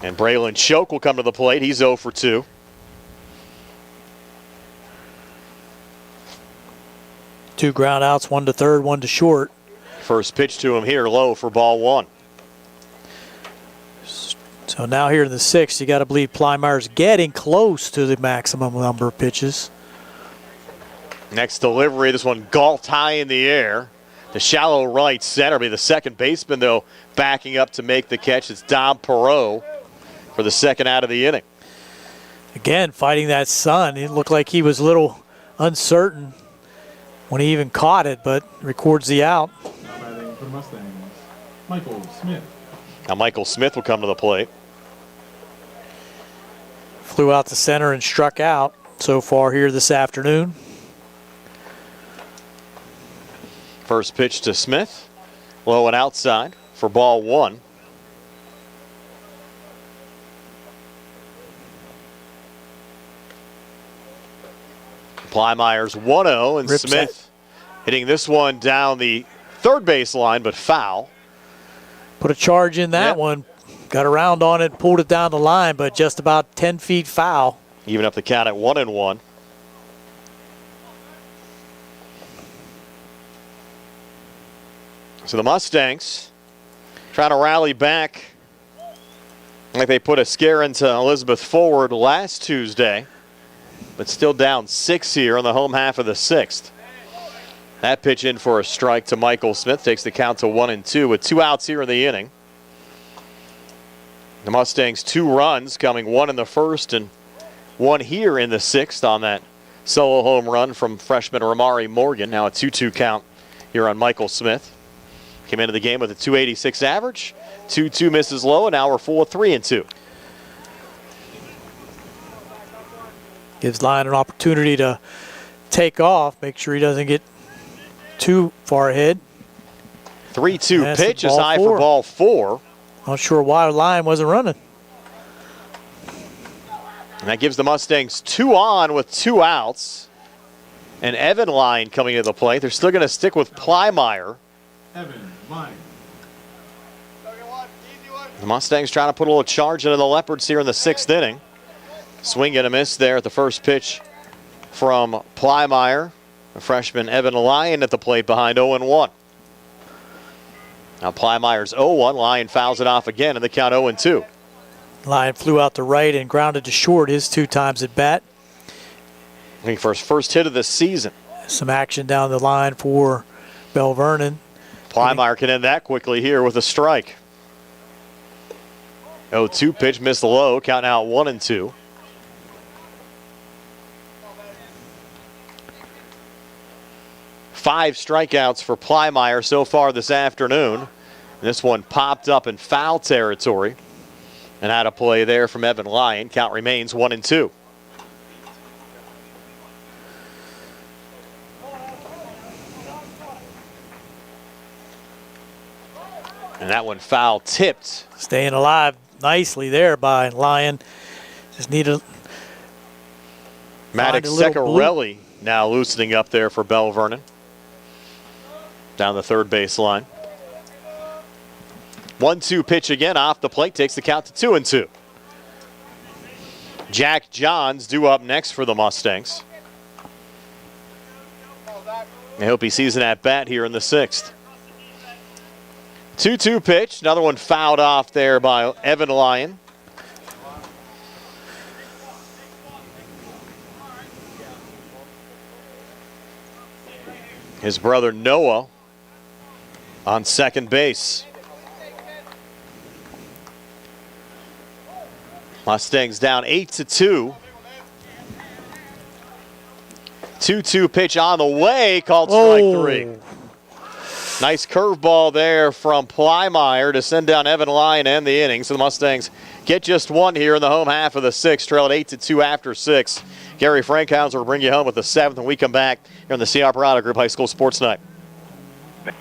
And Braylon Choke will come to the plate. He's 0 for 2. Two ground outs, 1 to third, 1 to short. First pitch to him here, low for ball 1. So now here in the 6th, you got to believe Plymeyer's getting close to the maximum number of pitches. Next delivery, this one golfed high in the air. The shallow right center. Be the second baseman, though, backing up to make the catch. It's Dom Perot for the second out of the inning. Again, fighting that sun. It looked like he was a little uncertain when he even caught it, but records the out. For Mustangs, Michael Smith. Now Michael Smith will come to the plate. Flew out to center and struck out so far here this afternoon. First pitch to Smith. Low and outside for ball 1. Plymeyer's 1-0 and Rips Smith hitting this one down the third base line, but foul. Put a charge in that one. Got around on it, pulled it down the line, but just about 10 feet foul. Even up the count at 1-1. So the Mustangs trying to rally back like they put a scare into Elizabeth Forward last Tuesday, but still down 6 here on the home half of the 6th. That pitch in for a strike to Michael Smith takes the count to 1-2 with 2 outs here in the inning. The Mustangs 2 runs coming, 1 in the first and 1 here in the 6th on that solo home run from freshman Ramari Morgan. Now a 2-2 count here on Michael Smith. Came into the game with a .286 average. 2-2 misses low, and now we're full of 3-2. Gives Lyon an opportunity to take off, make sure he doesn't get too far ahead. 3-2 pitch is high for ball 4. Not sure why Lyon wasn't running. And that gives the Mustangs 2 on with 2 outs. And Evan Lyon coming to the plate. They're still going to stick with Plymire. Evan Lyon. The Mustangs trying to put a little charge into the Leopards here in the 6th inning. Swing and a miss there at the first pitch from Plymire. The freshman Evan Lyon at the plate behind 0-1. Now Plymire's 0-1. Lyon fouls it off again, and the count 0-2. Lyon flew out to right and grounded to short his 2 times at bat. Looking for his first hit of the season. Some action down the line for Belle Vernon. Plymire can end that quickly here with a strike. 0-2 pitch, missed low, count now 1-2. Five strikeouts for Plymire so far this afternoon. This one popped up in foul territory. And out of play there from Evan Lyon. Count remains 1-2. And that one foul tipped. Staying alive nicely there by Lyon. Just need a Maddox Secarelli now loosening up there for Belle Vernon. Down the third baseline. 1-2 pitch again off the plate, takes the count to 2-2. Jack Johns due up next for the Mustangs. I hope he sees an at-bat here in the 6th. 2-2 pitch, another one fouled off there by Evan Lyon. His brother Noah on second base. Mustangs down 8-2. 2-2 pitch on the way, called strike 3. Nice curveball there from Plymire to send down Evan Lyon and the inning. So the Mustangs get just 1 here in the home half of the 6th, trailed 8-2 after 6. Gary Frankhouse will bring you home with the 7th when we come back here on the C. Operato Group High School Sports Night.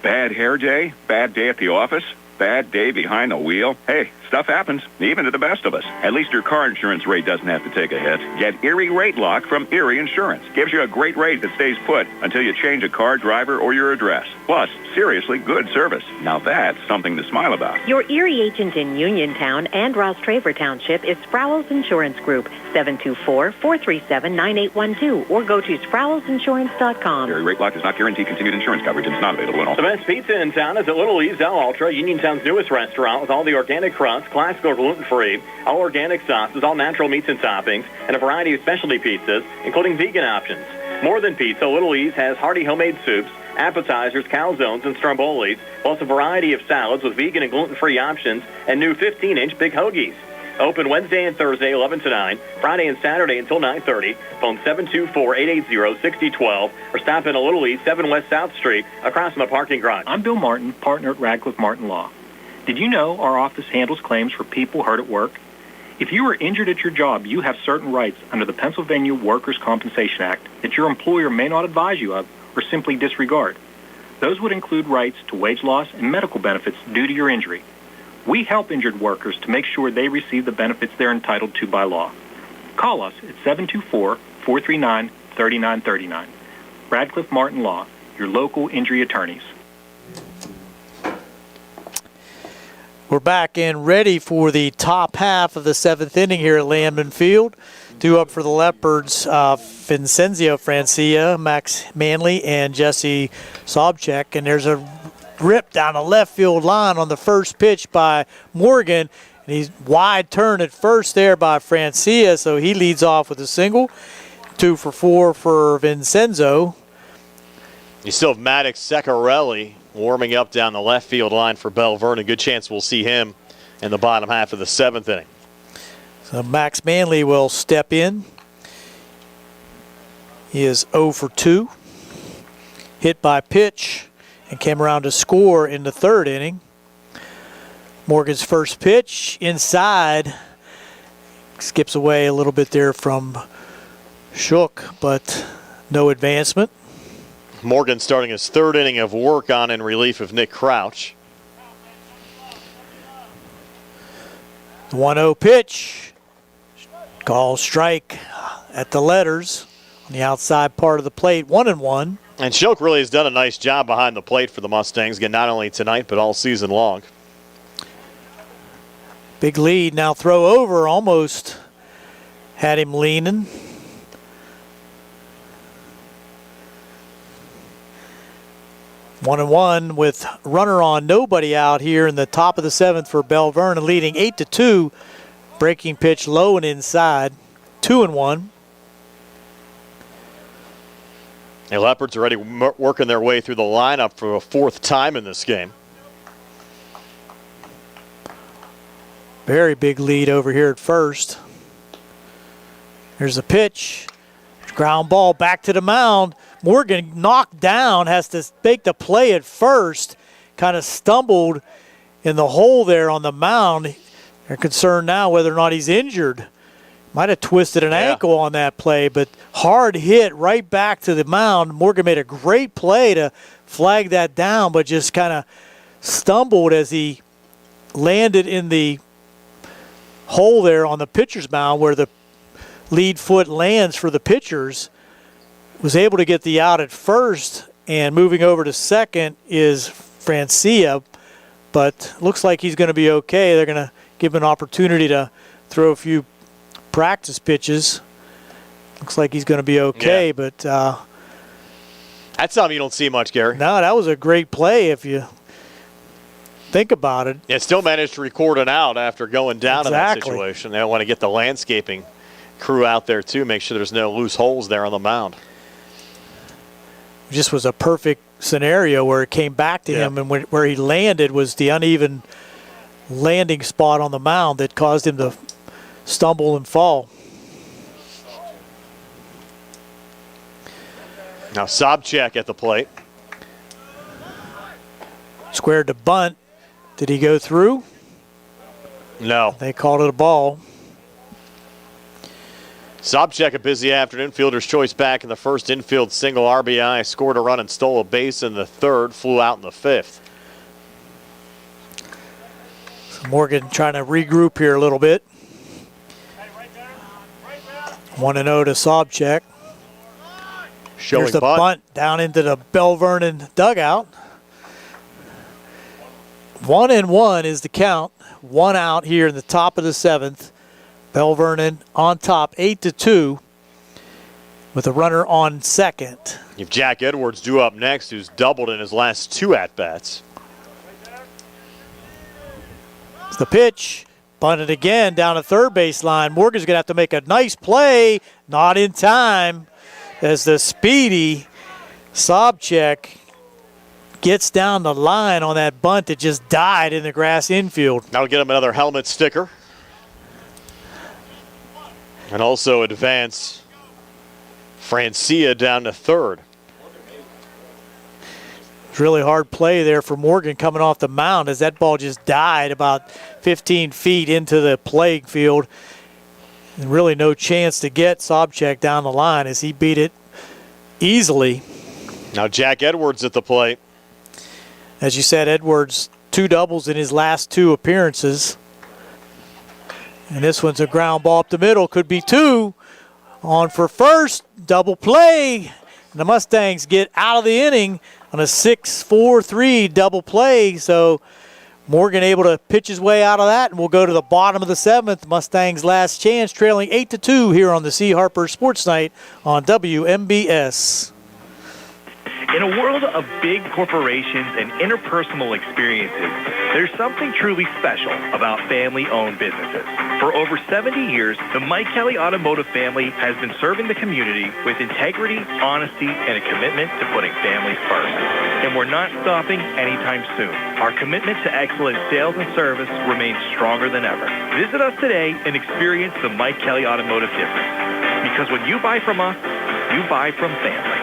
Bad hair day, bad day at the office, bad day behind the wheel. Hey, stuff happens, even to the best of us. At least your car insurance rate doesn't have to take a hit. Get Erie Rate Lock from Erie Insurance. Gives you a great rate that stays put until you change a car, driver, or your address. Plus, seriously good service. Now that's something to smile about. Your Erie agent in Uniontown and Ross Traver Township is Sproul's Insurance Group, 724-437-9812, or go to sproulsinsurance.com. Erie Rate Lock does not guarantee continued insurance coverage and is not available in all. The best pizza in town is at Little E's El Ultra, Uniontown's newest restaurant, with all the organic crusts, classical gluten-free, all organic sauces, all natural meats and toppings, and a variety of specialty pizzas, including vegan options. More than pizza, Little E's has hearty homemade soups, appetizers, calzones, and strombolis, plus a variety of salads with vegan and gluten-free options, and new 15-inch big hoagies. Open Wednesday and Thursday, 11 to 9, Friday and Saturday until 9:30. Phone 724-880-6012, or stop in a Little East, 7 West South Street, across from the parking garage. I'm Bill Martin, partner at Radcliffe Martin Law. Did you know our office handles claims for people hurt at work? If you are injured at your job, you have certain rights under the Pennsylvania Workers' Compensation Act that your employer may not advise you of or simply disregard. Those would include rights to wage loss and medical benefits due to your injury. We help injured workers to make sure they receive the benefits they're entitled to by law. Call us at 724-439-3939. Radcliffe Martin Law, your local injury attorneys. We're back and ready for the top half of the 7th inning here at Landman Field. Due up for the Leopards, Vincenzo Francia, Max Manley, and Jesse Sobchak. And there's a rip down the left field line on the first pitch by Morgan. And he's wide turn at first there by Francia, so he leads off with a single. 2 for 4 for Vincenzo. You still have Maddox Secarelli warming up down the left field line for Belle Vernon. Good chance we'll see him in the bottom half of the 7th inning. So Max Manley will step in. He is 0 for 2. Hit by pitch and came around to score in the 3rd inning. Morgan's first pitch inside. Skips away a little bit there from Shook, but no advancement. Morgan starting his 3rd inning of work on in relief of Nick Crouch. 1-0 pitch. Call strike at the letters on the outside part of the plate. 1-1. And Shoke really has done a nice job behind the plate for the Mustangs, again, not only tonight but all season long. Big lead. Now throw over. Almost had him leaning. One and one with runner on, nobody out here in the top of the 7th for Belle Vernon, leading 8-2. Breaking pitch low and inside. 2-1. The Leopards are already working their way through the lineup for a 4th time in this game. Very big lead over here at first. Here's a pitch. Ground ball back to the mound. Morgan knocked down, has to make the play at first. Kind of stumbled in the hole there on the mound. They're concerned now whether or not he's injured. Might have twisted an ankle on that play, but hard hit right back to the mound. Morgan made a great play to flag that down, but just kind of stumbled as he landed in the hole there on the pitcher's mound where the lead foot lands for the pitchers. Was able to get the out at first, and moving over to second is Francia, but looks like he's going to be okay. They're going to give him an opportunity to throw a few practice pitches. Looks like he's going to be okay, but that's something you don't see much, Gary. No, that was a great play if you think about it. Yeah, still managed to record an out after going down in that situation. They want to get the landscaping crew out there too, make sure there's no loose holes there on the mound. It just was a perfect scenario where it came back to him, and where he landed was the uneven landing spot on the mound that caused him to stumble and fall. Now Sobchak at the plate. Squared to bunt. Did he go through? No. They called it a ball. Sobchak, a busy afternoon. Fielder's choice back in the first, infield single RBI, scored a run and stole a base in the third, flew out in the 5th. So Morgan trying to regroup here a little bit. 1-0 to Sobchak. Here's the bunt down into the Belle Vernon dugout. 1-1 is the count. 1 out here in the top of the 7th. Belle Vernon on top, 8-2, with a runner on second. You have Jack Edwards due up next, who's doubled in his last 2 at-bats. It's the pitch. Bunted again down the third baseline. Morgan's going to have to make a nice play. Not in time as the speedy Sobchak gets down the line on that bunt that just died in the grass infield. That'll get him another helmet sticker. And also advance Francia down to third. It's really hard play there for Morgan coming off the mound as that ball just died about 15 feet into the playing field. And really no chance to get Sobchak down the line as he beat it easily. Now Jack Edwards at the plate. As you said, Edwards 2 doubles in his last 2 appearances. And this one's a ground ball up the middle. Could be 2. On for first. Double play. And the Mustangs get out of the inning on a 6-4-3 double play. So Morgan able to pitch his way out of that. And we'll go to the bottom of the 7th. Mustangs last chance, trailing 8-2 here on the C. Harper Sports Night on WMBS. In a world of big corporations and interpersonal experiences, there's something truly special about family-owned businesses. For over 70 years, the Mike Kelly Automotive family has been serving the community with integrity, honesty, and a commitment to putting families first. And we're not stopping anytime soon. Our commitment to excellent sales and service remains stronger than ever. Visit us today and experience the Mike Kelly Automotive difference. Because when you buy from us, you buy from family.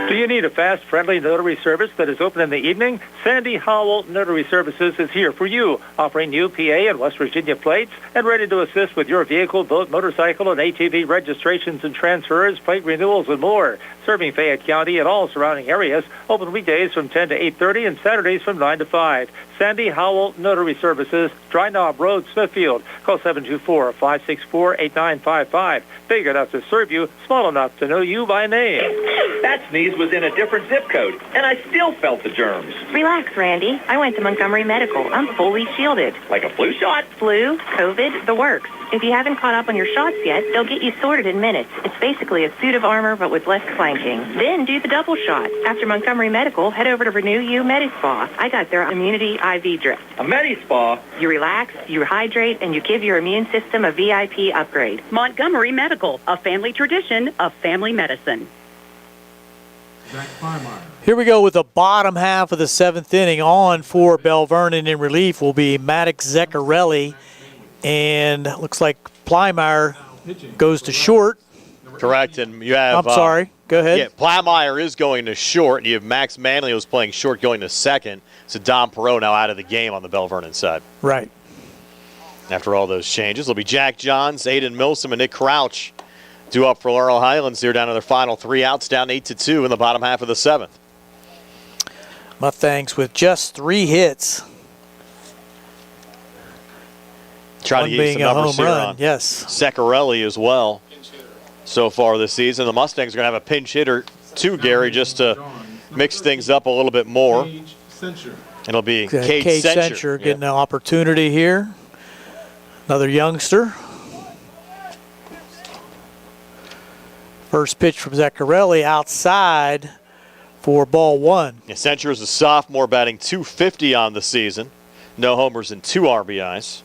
Do you need a fast, friendly notary service that is open in the evening? Sandy Howell Notary Services is here for you, offering new PA and West Virginia plates and ready to assist with your vehicle, boat, motorcycle, and ATV registrations and transfers, plate renewals, and more. serving Fayette County and all surrounding areas. Open weekdays from 10 to 8:30 and Saturdays from 9 to 5. Sandy Howell Notary Services, Dry Knob Road, Smithfield. Call 724-564-8955. Big enough to serve you, small enough to know you by name. That sneeze was in a different zip code, and I still felt the germs. Relax, Randy. I went to Montgomery Medical. I'm fully shielded. Like a flu shot? Flu, COVID, the works. If you haven't caught up on your shots yet, they'll get you sorted in minutes. It's basically a suit of armor, but with less clanking. Then do the double shot. After Montgomery Medical, head over to Renew You Medispa. I got their immunity IV drip. A Medispa? You relax, you hydrate, and you give your immune system a VIP upgrade. Montgomery Medical, a family tradition of family medicine. Here we go with the bottom half of the 7th inning. On for Belle Vernon in relief will be Maddox Zeccarelli. And looks like Plymire goes to short. Correct, and you have... I'm sorry, go ahead. Yeah, Plymire is going to short, and you have Max Manley who's playing short going to second. So Don Perot now out of the game on the Belle Vernon side. Right. After all those changes, it'll be Jack Johns, Aiden Milsom, and Nick Crouch due up for Laurel Highlands here down to their final 3 outs, down 8-2 in the bottom half of the 7th. Mustangs with just 3 hits. Trying to get some numbers here on yes. Zeccarelli as well so far this season. The Mustangs are going to have a pinch hitter too, Gary, just to mix things up a little bit more. It'll be Cade Sencher getting an opportunity here. Another youngster. First pitch from Zeccarelli outside for ball 1. Yeah, Sencher is a sophomore batting .250 on the season. No homers and 2 RBIs.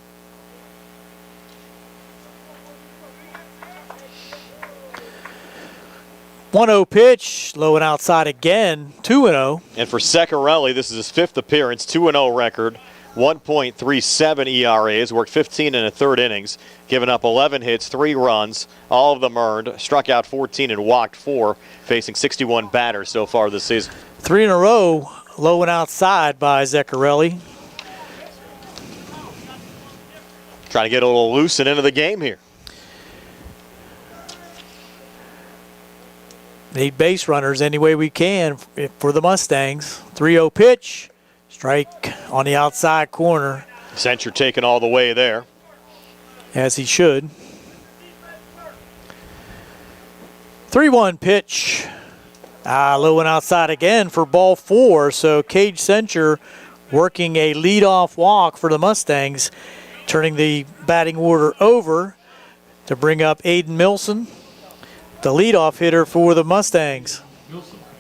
.1-0 pitch, low and outside again, 2-0. And for Zeccarelli, this is his 5th appearance, 2-0 record, 1.37 ERA. He's worked 15 1/3 innings, given up 11 hits, 3 runs, all of them earned, struck out 14 and walked 4, facing 61 batters so far this season. 3 in a row, low and outside by Zeccarelli. Trying to get a little loose and into the game here. Need base runners any way we can for the Mustangs. 3-0 pitch. Strike on the outside corner. Sencher taking all the way there. As he should. 3-1 pitch. Low and outside again for ball 4. So Cade Sencher working a leadoff walk for the Mustangs, turning the batting order over to bring up Aiden Milson, the leadoff hitter for the Mustangs.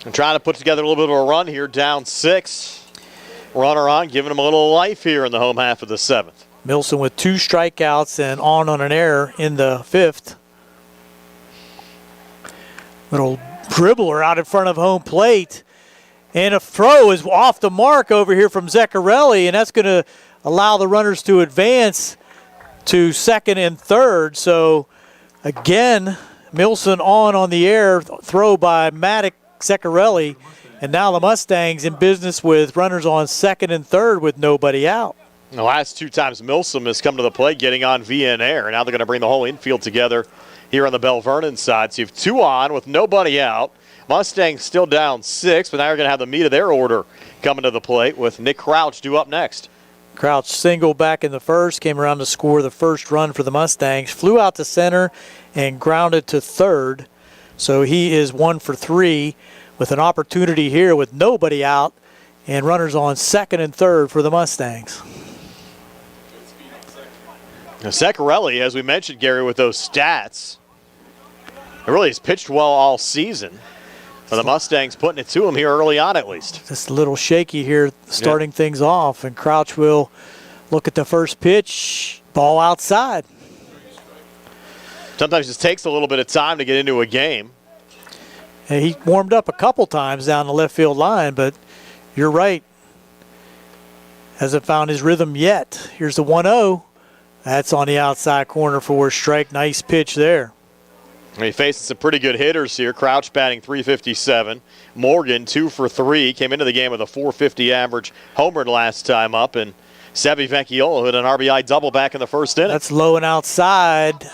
And trying to put together a little bit of a run here, down 6. Runner on, giving him a little life here in the home half of the 7th. Milson with 2 strikeouts and on an error in the 5th. Little dribbler out in front of home plate. And a throw is off the mark over here from Zeccarelli, and that's going to allow the runners to advance to second and third. So, again, Milson on the air, throw by Maddox Zeccarelli. And now the Mustangs in business with runners on second and third with nobody out. The last 2 times Milsom has come to the plate getting on via an error. Now they're going to bring the whole infield together here on the Belle Vernon side. So you have 2 on with nobody out. Mustangs still down 6, but now you're going to have the meat of their order coming to the plate with Nick Crouch due up next. Crouch single back in the first, came around to score the first run for the Mustangs, flew out to center and grounded to third. So he is 1 for 3 with an opportunity here with nobody out and runners on second and third for the Mustangs. Now, Zeccarelli, as we mentioned, Gary, with those stats, it really has pitched well all season. But the Mustangs putting it to him here early on at least. Just a little shaky here starting things off, and Crouch will look at the first pitch, ball outside. Sometimes it takes a little bit of time to get into a game. And he warmed up a couple times down the left field line, but you're right. Hasn't found his rhythm yet. Here's the 1-0. That's on the outside corner for a strike. Nice pitch there. He's facing some pretty good hitters here. Crouch batting .357. Morgan 2 for 3. Came into the game with a .450 average. Homered last time up. And Sebi Vecchiola hit an RBI double back in the first inning. That's low and outside.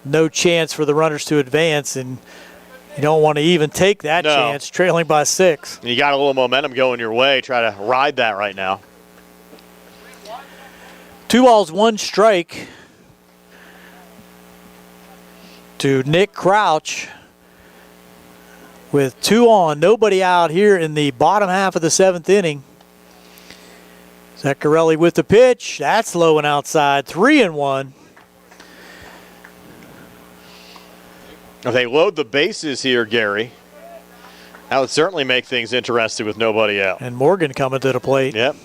No chance for the runners to advance. And You don't want to even take that chance, trailing by 6. You got a little momentum going your way. Try to ride that right now. 2 balls, 1 strike to Nick Crouch with 2 on. Nobody out here in the bottom half of the 7th inning. Zaccarelli with the pitch. That's low and outside. 3-1. If they load the bases here, Gary, that would certainly make things interesting with nobody out. And Morgan coming to the plate. Yep.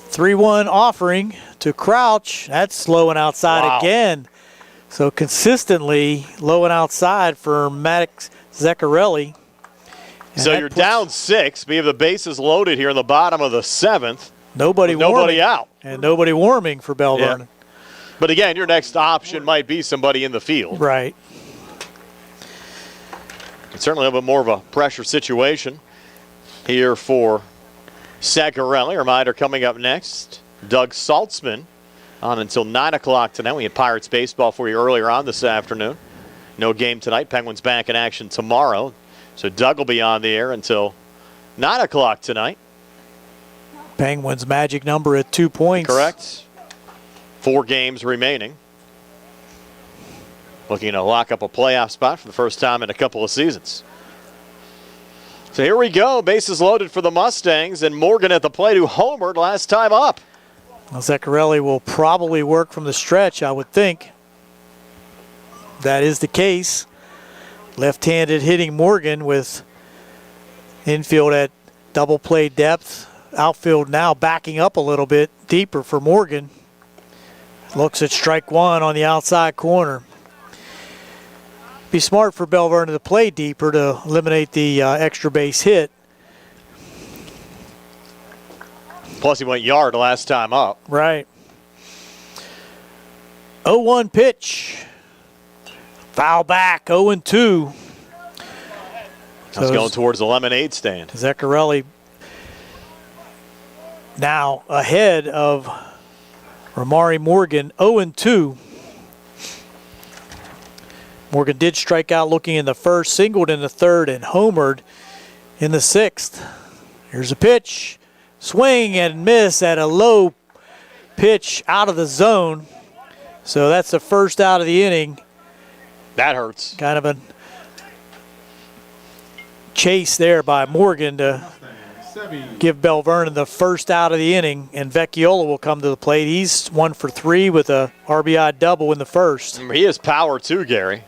3-1 offering to Crouch. That's low and outside again. So consistently low and outside for Maddox Zaccarelli. So you're down 6. We have the bases loaded here in the bottom of the 7th. Nobody out. And nobody warming for Belle Vernon. But again, your next option might be somebody in the field. Right. It's certainly a little bit more of a pressure situation here for Zaccarelli. Reminder coming up next, Doug Saltzman on until 9 o'clock tonight. We had Pirates baseball for you earlier on this afternoon. No game tonight. Penguins back in action tomorrow. So Doug will be on the air until 9 o'clock tonight. Penguins magic number at 2 points. Correct. 4 games remaining. Looking to lock up a playoff spot for the first time in a couple of seasons. So here we go. Bases loaded for the Mustangs, and Morgan at the plate, who homered last time up. Well, Zaccarelli will probably work from the stretch, I would think. That is the case. Left-handed hitting Morgan with infield at double play depth. Outfield now backing up a little bit deeper for Morgan. Looks at strike 1 on the outside corner. Be smart for Belle Vernon to play deeper to eliminate the extra base hit. Plus he went yard last time up. Right. 0-1 pitch. Foul back, 0-2. That's going towards the lemonade stand. Zaccarelli now ahead of Ramari Morgan, 0-2. Morgan did strike out looking in the first, singled in the third, and homered in the 6th. Here's a pitch. Swing and miss at a low pitch out of the zone. So that's the first out of the inning. That hurts. Kind of a chase there by Morgan to give Belle Vernon the first out of the inning, and Vecchiola will come to the plate. He's 1 for 3 with a RBI double in the first. He has power too, Gary.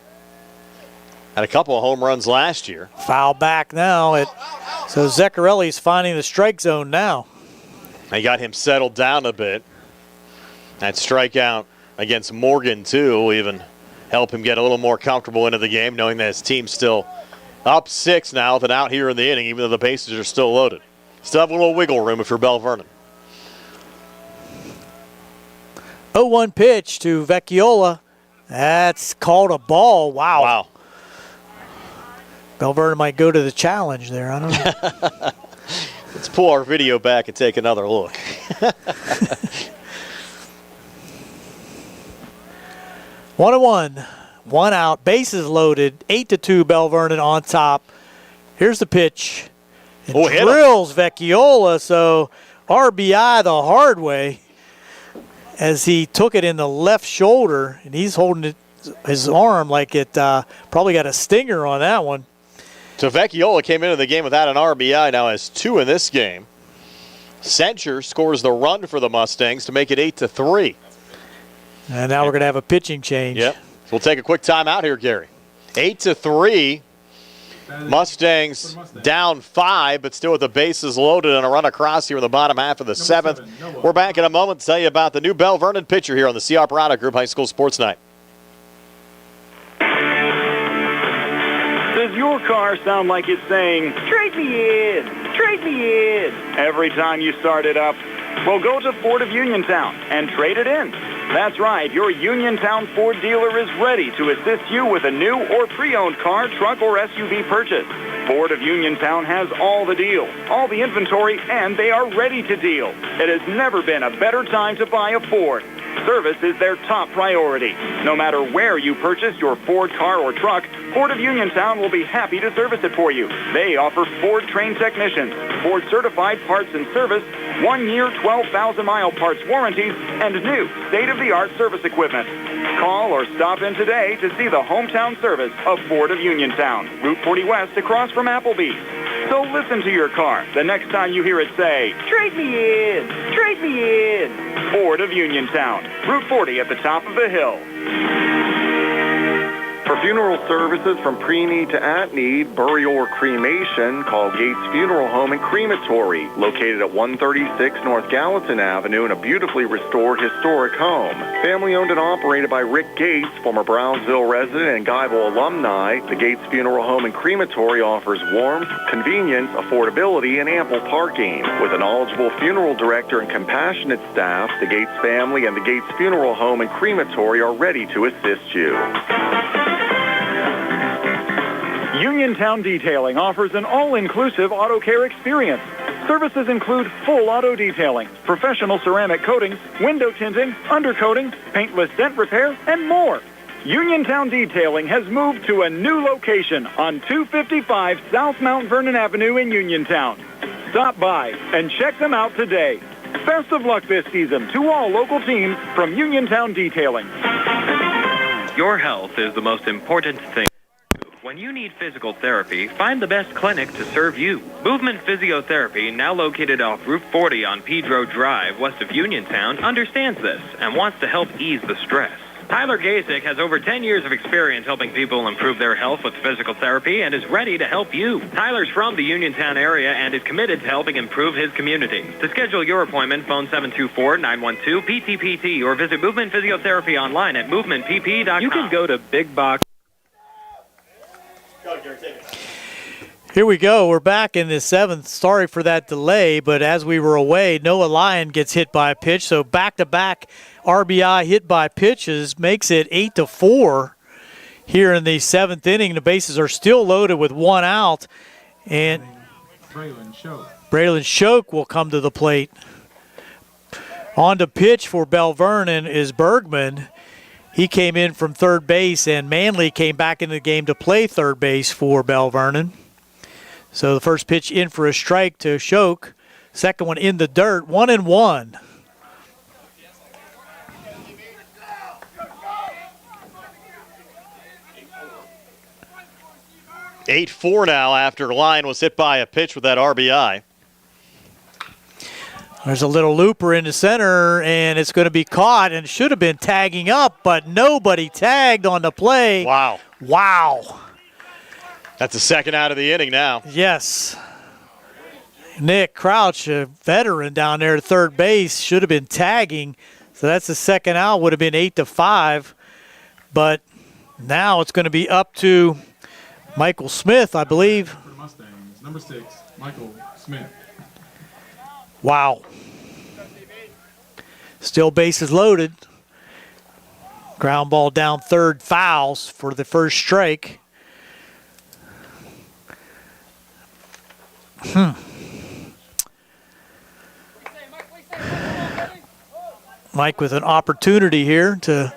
Had a couple of home runs last year. Foul back now. So Zaccarelli's finding the strike zone now. They got him settled down a bit. That strikeout against Morgan too will even help him get a little more comfortable into the game, knowing that his team's still up 6 now with an out here in the inning, even though the bases are still loaded. Still have a little wiggle room if you're Belle Vernon. 0-1 pitch to Vecchiola. That's called a ball. Wow. Belle Vernon might go to the challenge there. I don't know. Let's pull our video back and take another look. 1-1, 1 out, bases loaded, 8-2 Belle Vernon on top. Here's the pitch. It drills Vecchiola, so RBI the hard way as he took it in the left shoulder, and he's holding it, his arm like it probably got a stinger on that one. So Vecchiola came into the game without an RBI, now has 2 in this game. Sencher scores the run for the Mustangs to make it 8-3. And now we're going to have a pitching change. Yep. So we'll take a quick timeout here, Gary. 8-3. Mustangs down 5, but still with the bases loaded and a run across here in the bottom half of the 7th. We're back in a moment to tell you about the new Belle Vernon pitcher here on the CR Parada Group High School Sports Night. Does your car sound like it's saying, trade me in, trade me in, every time you start it up? Well, go to Ford of Uniontown and trade it in. That's right, your Uniontown Ford dealer is ready to assist you with a new or pre-owned car, truck, or SUV purchase. Ford of Uniontown has all the deals, all the inventory, and they are ready to deal. It has never been a better time to buy a Ford. Service is their top priority. No matter where you purchase your Ford car or truck, Ford of Uniontown will be happy to service it for you. They offer Ford-trained technicians, Ford-certified parts and service, 1-year, 12,000-mile parts warranties, and new state-of-the-art service equipment. Call or stop in today to see the hometown service of Ford of Uniontown, Route 40 West across from Applebee's. So listen to your car the next time you hear it say, "Trade me in! Trade me in!" Ford of Uniontown, Route 40 at the top of the hill. For funeral services from pre-need to at-need, burial or cremation, call Gates Funeral Home and Crematory, located at 136 North Gallatin Avenue in a beautifully restored historic home. Family owned and operated by Rick Gates, former Brownsville resident and Guyville alumni, the Gates Funeral Home and Crematory offers warmth, convenience, affordability, and ample parking. With a knowledgeable funeral director and compassionate staff, the Gates family and the Gates Funeral Home and Crematory are ready to assist you. Uniontown Detailing offers an all-inclusive auto care experience. Services include full auto detailing, professional ceramic coatings, window tinting, undercoating, paintless dent repair, and more. Uniontown Detailing has moved to a new location on 255 South Mount Vernon Avenue in Uniontown. Stop by and check them out today. Best of luck this season to all local teams from Uniontown Detailing. Your health is the most important thing. When you need physical therapy, find the best clinic to serve you. Movement Physiotherapy, now located off Route 40 on Pedro Drive, west of Uniontown, understands this and wants to help ease the stress. Tyler Gasick has over 10 years of experience helping people improve their health with physical therapy and is ready to help you. Tyler's from the Uniontown area and is committed to helping improve his community. To schedule your appointment, phone 724-912-PTPT or visit Movement Physiotherapy online at movementpp.com. You can go to Big Box. Here we go. We're back in the seventh. Sorry for that delay, but as we were away, Noah Lyon gets hit by a pitch. So back-to-back RBI hit by pitches makes it 8-4 here in the seventh inning. The bases are still loaded with one out, and Braylon Shoke will come to the plate. On to pitch for Belle Vernon is Bergman. He came in from third base, and Manley came back into the game to play third base for Belle Vernon. So the first pitch in for a strike to Shoke. Second one in the dirt, 1-1. (8-4) now after Lyon was hit by a pitch with that RBI. There's a little looper in the center, and it's going to be caught, and should have been tagging up, but nobody tagged on the play. Wow. Wow. That's the second out of the inning now. Yes. Nick Crouch, a veteran down there at third base, should have been tagging. So that's the second out, would have been 8-5. But now it's going to be up to Michael Smith, I believe. For the Mustangs, number 6, Michael Smith. Wow. Still bases loaded. Ground ball down third, fouls for the first strike. Mike with an opportunity here to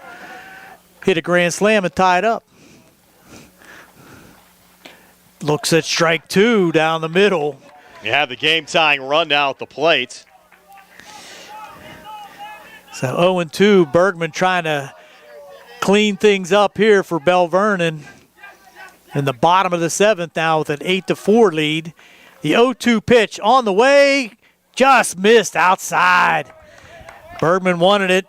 hit a grand slam and tie it up. Looks at strike two down the middle. You have the game-tying run now at the plate. So 0-2, Bergman trying to clean things up here for Belle Vernon. In the bottom of the seventh now with an 8-4 lead. The 0-2 pitch on the way, just missed outside. Bergman wanted it.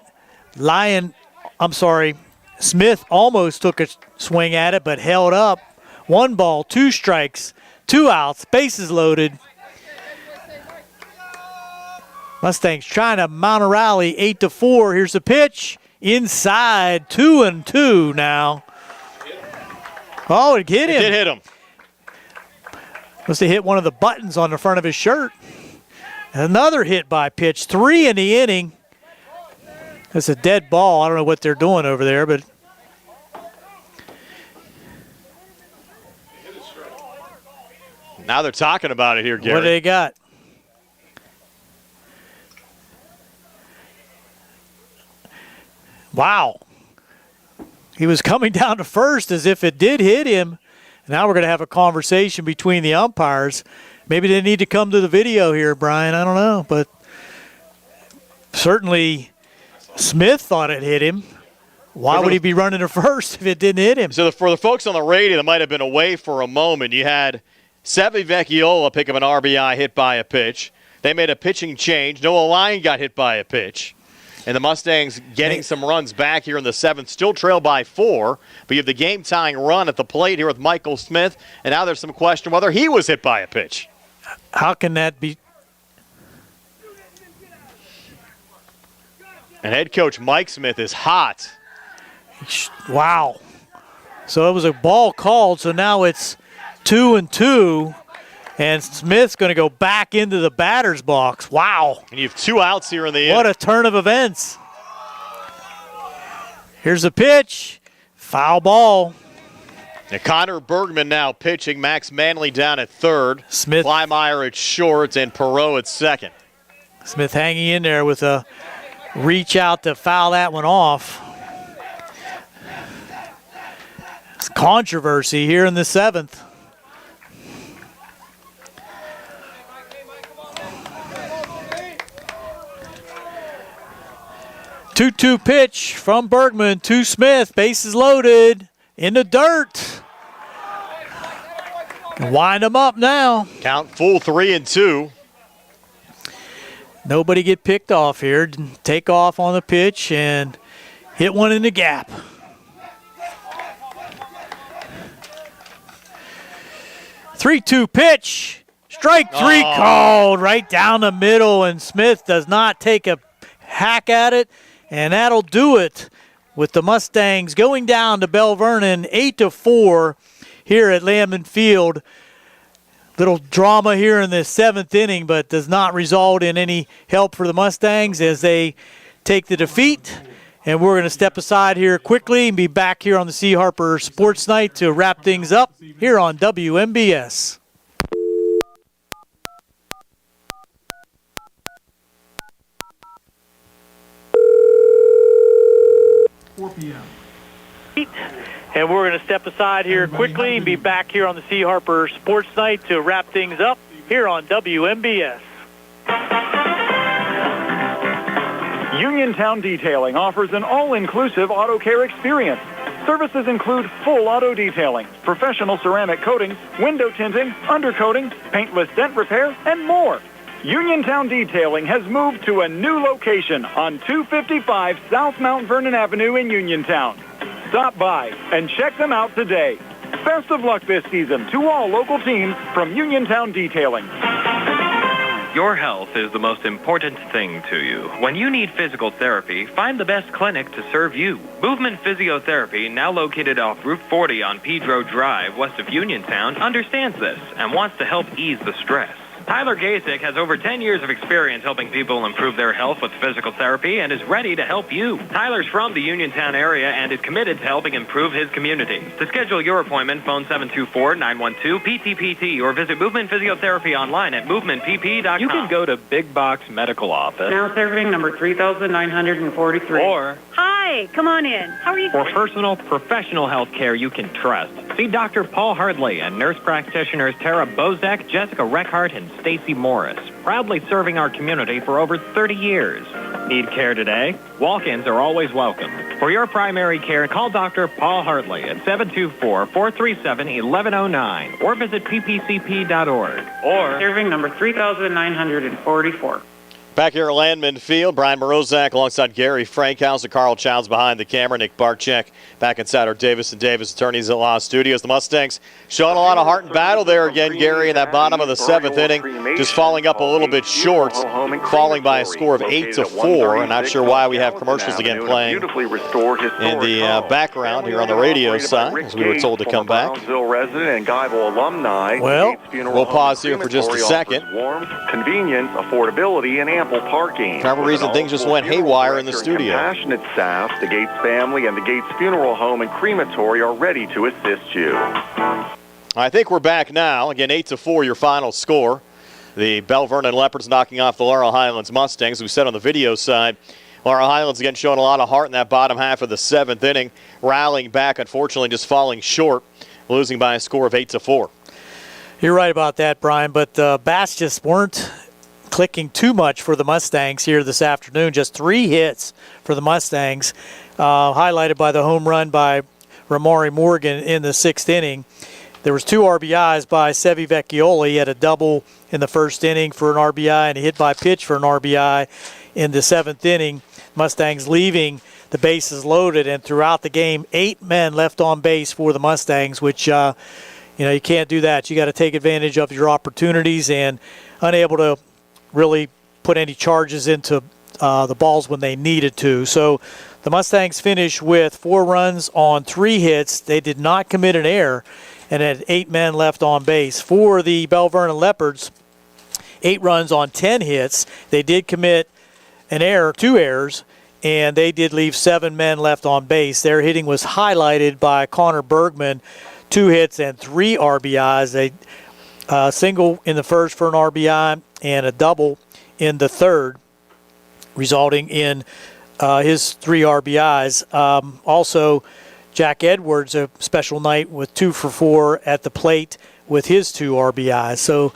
Smith almost took a swing at it, but held up. 1 ball, 2 strikes, 2 outs, bases loaded. Mustangs trying to mount a rally, 8-4. Here's the pitch. Inside, 2-2 now. Oh, it hit him. It did hit him. Must have hit one of the buttons on the front of his shirt. Another hit by pitch. 3 in the inning. That's a dead ball. I don't know what they're doing over there, but now they're talking about it here, Gary. what do they got? Wow. He was coming down to first as if it did hit him. Now we're going to have a conversation between the umpires. Maybe they need to come to the video here, Brian. I don't know. But certainly Smith thought it hit him. Why would he be running to first if it didn't hit him? So for the folks on the radio that might have been away for a moment, you had Sevi Vecchiola pick up an RBI hit by a pitch. They made a pitching change. Noah Lyon got hit by a pitch. And the Mustangs getting some runs back here in the 7th, still trail by 4. But you have the game-tying run at the plate here with Michael Smith. And now there's some question whether he was hit by a pitch. How can that be? And head coach Mike Smith is hot. Wow. So it was a ball called, so now it's 2-2. And Smith's going to go back into the batter's box. Wow. And you have 2 outs here in the inning. What a turn of events. Here's a pitch. Foul ball. And Connor Bergman now pitching. Max Manley down at third. Smith. Kleinmeyer at short and Perot at second. Smith hanging in there with a reach out to foul that one off. It's controversy here in the 7th. Two-two pitch from Bergman to Smith. Bases loaded in the dirt. Wind them up now. Count full 3-2. Nobody get picked off here. Take off on the pitch and hit one in the gap. Three-two pitch. Strike 3 called right down the middle, and Smith does not take a hack at it. And that'll do it with the Mustangs going down to Belle Vernon 8-4 here at Landman Field. Little drama here in the 7th inning, but does not result in any help for the Mustangs as they take the defeat. And we're going to step aside here quickly and be back here on the C. Harper Sports Night to wrap things up here on WMBS. 4 p.m. And we're going to step aside here quickly and be back here on the C. Harper Sports Night to wrap things up here on WMBS. Uniontown Detailing offers an all-inclusive auto care experience. Services include full auto detailing, professional ceramic coatings, window tinting, undercoating, paintless dent repair, and more. Uniontown Detailing has moved to a new location on 255 South Mount Vernon Avenue in Uniontown. Stop by and check them out today. Best of luck this season to all local teams from Uniontown Detailing. Your health is the most important thing to you. When you need physical therapy, find the best clinic to serve you. Movement Physiotherapy, now located off Route 40 on Pedro Drive, west of Uniontown, understands this and wants to help ease the stress. Tyler Gasick has over 10 years of experience helping people improve their health with physical therapy and is ready to help you. Tyler's from the Uniontown area and is committed to helping improve his community. To schedule your appointment, phone 724-912-PTPT or visit Movement Physiotherapy online at movementpp.com. You can go to Big Box Medical Office. Now serving number 3,943. Or Hi, come on in. How are you for doing? personal, professional health care you can trust. See Dr. Paul Hardley and nurse practitioners Tara Bozak, Jessica Reckhart, and Stacy Morris, proudly serving our community for over 30 years. Need care today? Walk-ins are always welcome. For your primary care, call Dr. Paul Hartley at 724-437-1109 or visit ppcp.org. Or Serving number 3,944. Back here at Landman Field, Brian Morozak alongside Gary Frankhouse and Carl Childs behind the camera. Nick Barczyk back inside our Davis & Davis Attorneys at Law Studios. The Mustangs showing a lot of heart and battle there again, Gary, in that bottom of the 7th inning. Just falling up a little bit short, falling by a score of 8-4. I'm not sure why we have commercials again playing in the background here on the radio side, as we were told to come back. Well, we'll pause here for just a second. Warmth, convenience, affordability, and ample parking. For some reason, things just went haywire in the studio. Passionate staff, the Gates family, and the Gates Funeral Home and Crematory are ready to assist you. I think we're back now. Again, 8-4, your final score. The Belle Vernon Leopards knocking off the Laurel Highlands Mustangs. We said on the video side, Laurel Highlands again showing a lot of heart in that bottom half of the 7th inning, rallying back, unfortunately just falling short, losing by a score of 8-4. You're right about that, Brian, but bats just weren't clicking too much for the Mustangs here this afternoon. Just 3 hits for the Mustangs, highlighted by the home run by Ramari Morgan in the 6th inning. There was 2 RBIs by Sevi Vecchioli. He had a double in the 1st inning for an RBI and a hit by pitch for an RBI in the 7th inning. Mustangs leaving the bases loaded, and throughout the game, 8 men left on base for the Mustangs, which you can't do that. You got to take advantage of your opportunities, and unable to really put any charges into the balls when they needed to. So the Mustangs finished with 4 runs on 3 hits. They did not commit an error and had 8 men left on base. For the Belle Vernon Leopards, 8 runs on 10 hits. They did commit an error, 2 errors, and they did leave 7 men left on base. Their hitting was highlighted by Connor Bergman, 2 hits and 3 RBIs. A single in the 1st for an RBI and a double in the 3rd, resulting in his 3 RBIs. Also, Jack Edwards, a special night with 2 for 4 at the plate with his 2 RBIs. So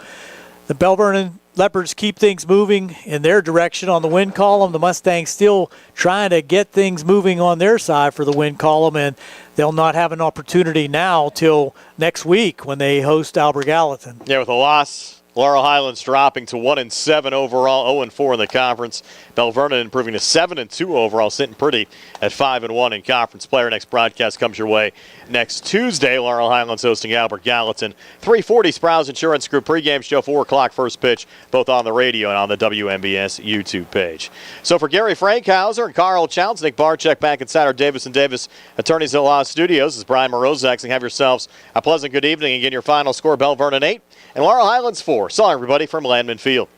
the Belle Vernon Leopards keep things moving in their direction on the win column. The Mustangs still trying to get things moving on their side for the win column, and they'll not have an opportunity now till next week when they host Albert Gallatin. Yeah, with a loss, Laurel Highlands dropping to 1-7 overall, 0-4 in the conference. Belle Vernon improving to 7-2 overall, sitting pretty at 5-1 in conference play. Our next broadcast comes your way next Tuesday. Laurel Highlands hosting Albert Gallatin. 3:40 Sprouse Insurance Group pregame show, 4 o'clock first pitch, both on the radio and on the WMBS YouTube page. So for Gary Frankhauser and Carl Childs, Nick Barczyk back inside our Davis & Davis Attorneys at Law Studios. This is Brian Morozak saying have yourselves a pleasant good evening. Again, your final score, Belle Vernon 8 and Laurel Highlands 4. So everybody from Landman Field.